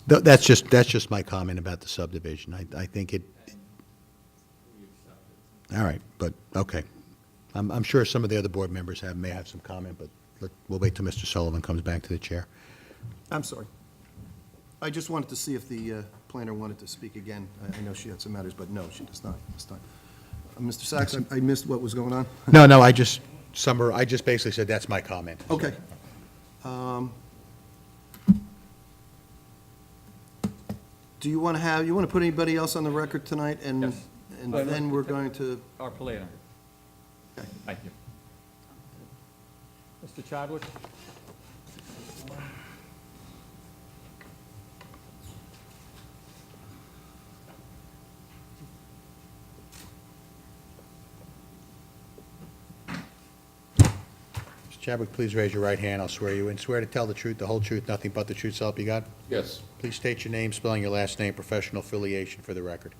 that's just my comment about the subdivision. I think it, all right, but, okay. I'm sure some of the other board members may have some comment, but we'll wait till Mr. Sullivan comes back to the chair. I'm sorry. I just wanted to see if the planner wanted to speak again. I know she had some matters, but no, she does not this time. Mr. Sachs, I missed what was going on. No, I just basically said that's my comment. Okay. Do you want to put anybody else on the record tonight? Yes. And then we're going to, Our planner. Okay. Thank you. Mr. Chadwick? Mr. Chadwick, please raise your right hand. I'll swear you in. Swear to tell the truth, the whole truth, nothing but the truth, so help you God? Yes. Please state your name, spelling your last name, professional affiliation for the record.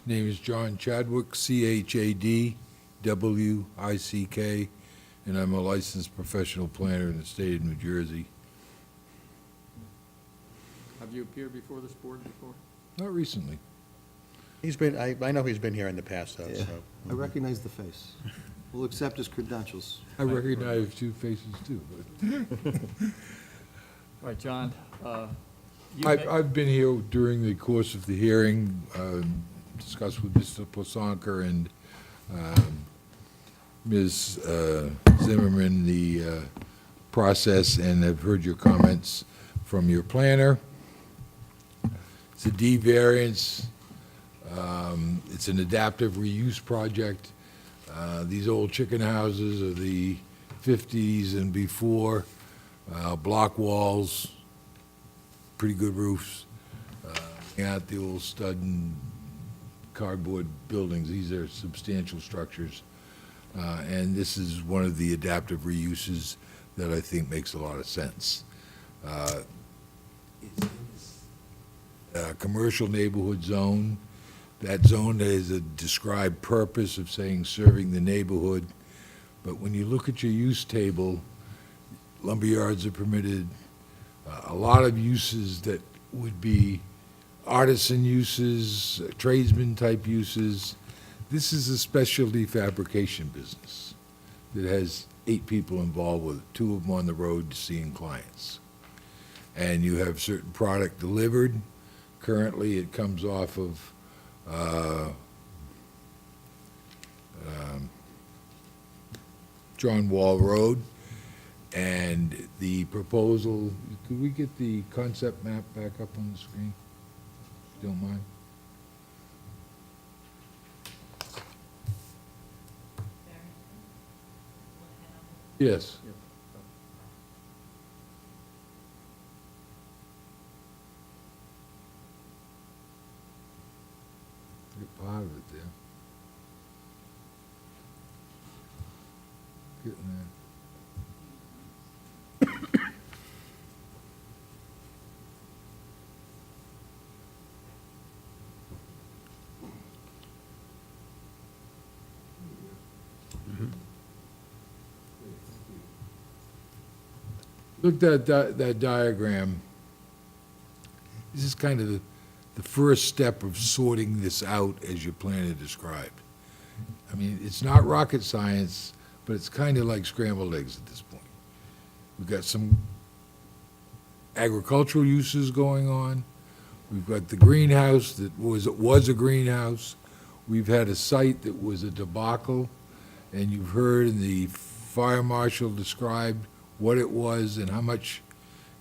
Name is John Chadwick, Chadwick, and I'm a licensed professional planner in the state of New Jersey. Have you appeared before this board before? Not recently. He's been, I know he's been here in the past, though, Yeah. so. I recognize the face. We'll accept his credentials. I recognize two faces, too, but All right, John, I've been here during the course of the hearing, discussed with Mr. Posanker and Ms. Zimmerman the process, and have heard your comments from your planner. It's a D variance. It's an adaptive reuse project. These old chicken houses of the 50s and before, block walls, pretty good roofs, out the old stud and cardboard buildings. These are substantial structures. And this is one of the adaptive reuses that I think makes a lot of sense. It's a commercial neighborhood zone. That zone has a described purpose of saying serving the neighborhood. But when you look at your use table, lumberyards are permitted, a lot of uses that would be artisan uses, tradesman-type uses. This is a specialty fabrication business that has 8 people involved with it, 2 of them on the road seeing clients. And you have certain product delivered. Currently, it comes off of John Wall Road. And the proposal, could we get the concept map back up on the screen? If you don't mind. Yes. Get part of it there. Getting there. Looked at that diagram. This is kind of the first step of sorting this out as your planner described. I mean, it's not rocket science, but it's kind of like scrambled eggs at this point. We've got some agricultural uses going on. We've got the greenhouse that was a greenhouse. We've had a site that was a debacle, and you've heard the fire marshal described what it was and how much,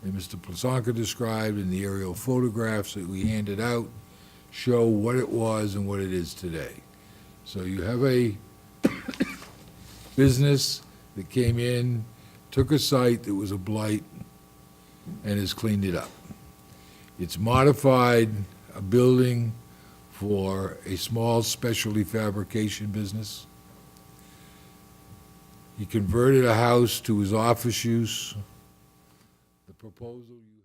and Mr. Plasanka described, and the aerial photographs that we handed out show what it was and what it is today. So you have a business that came in, took a site that was a blight, and has cleaned it up. It's modified a building for a small specialty fabrication business. He converted a house to his office use. The proposal you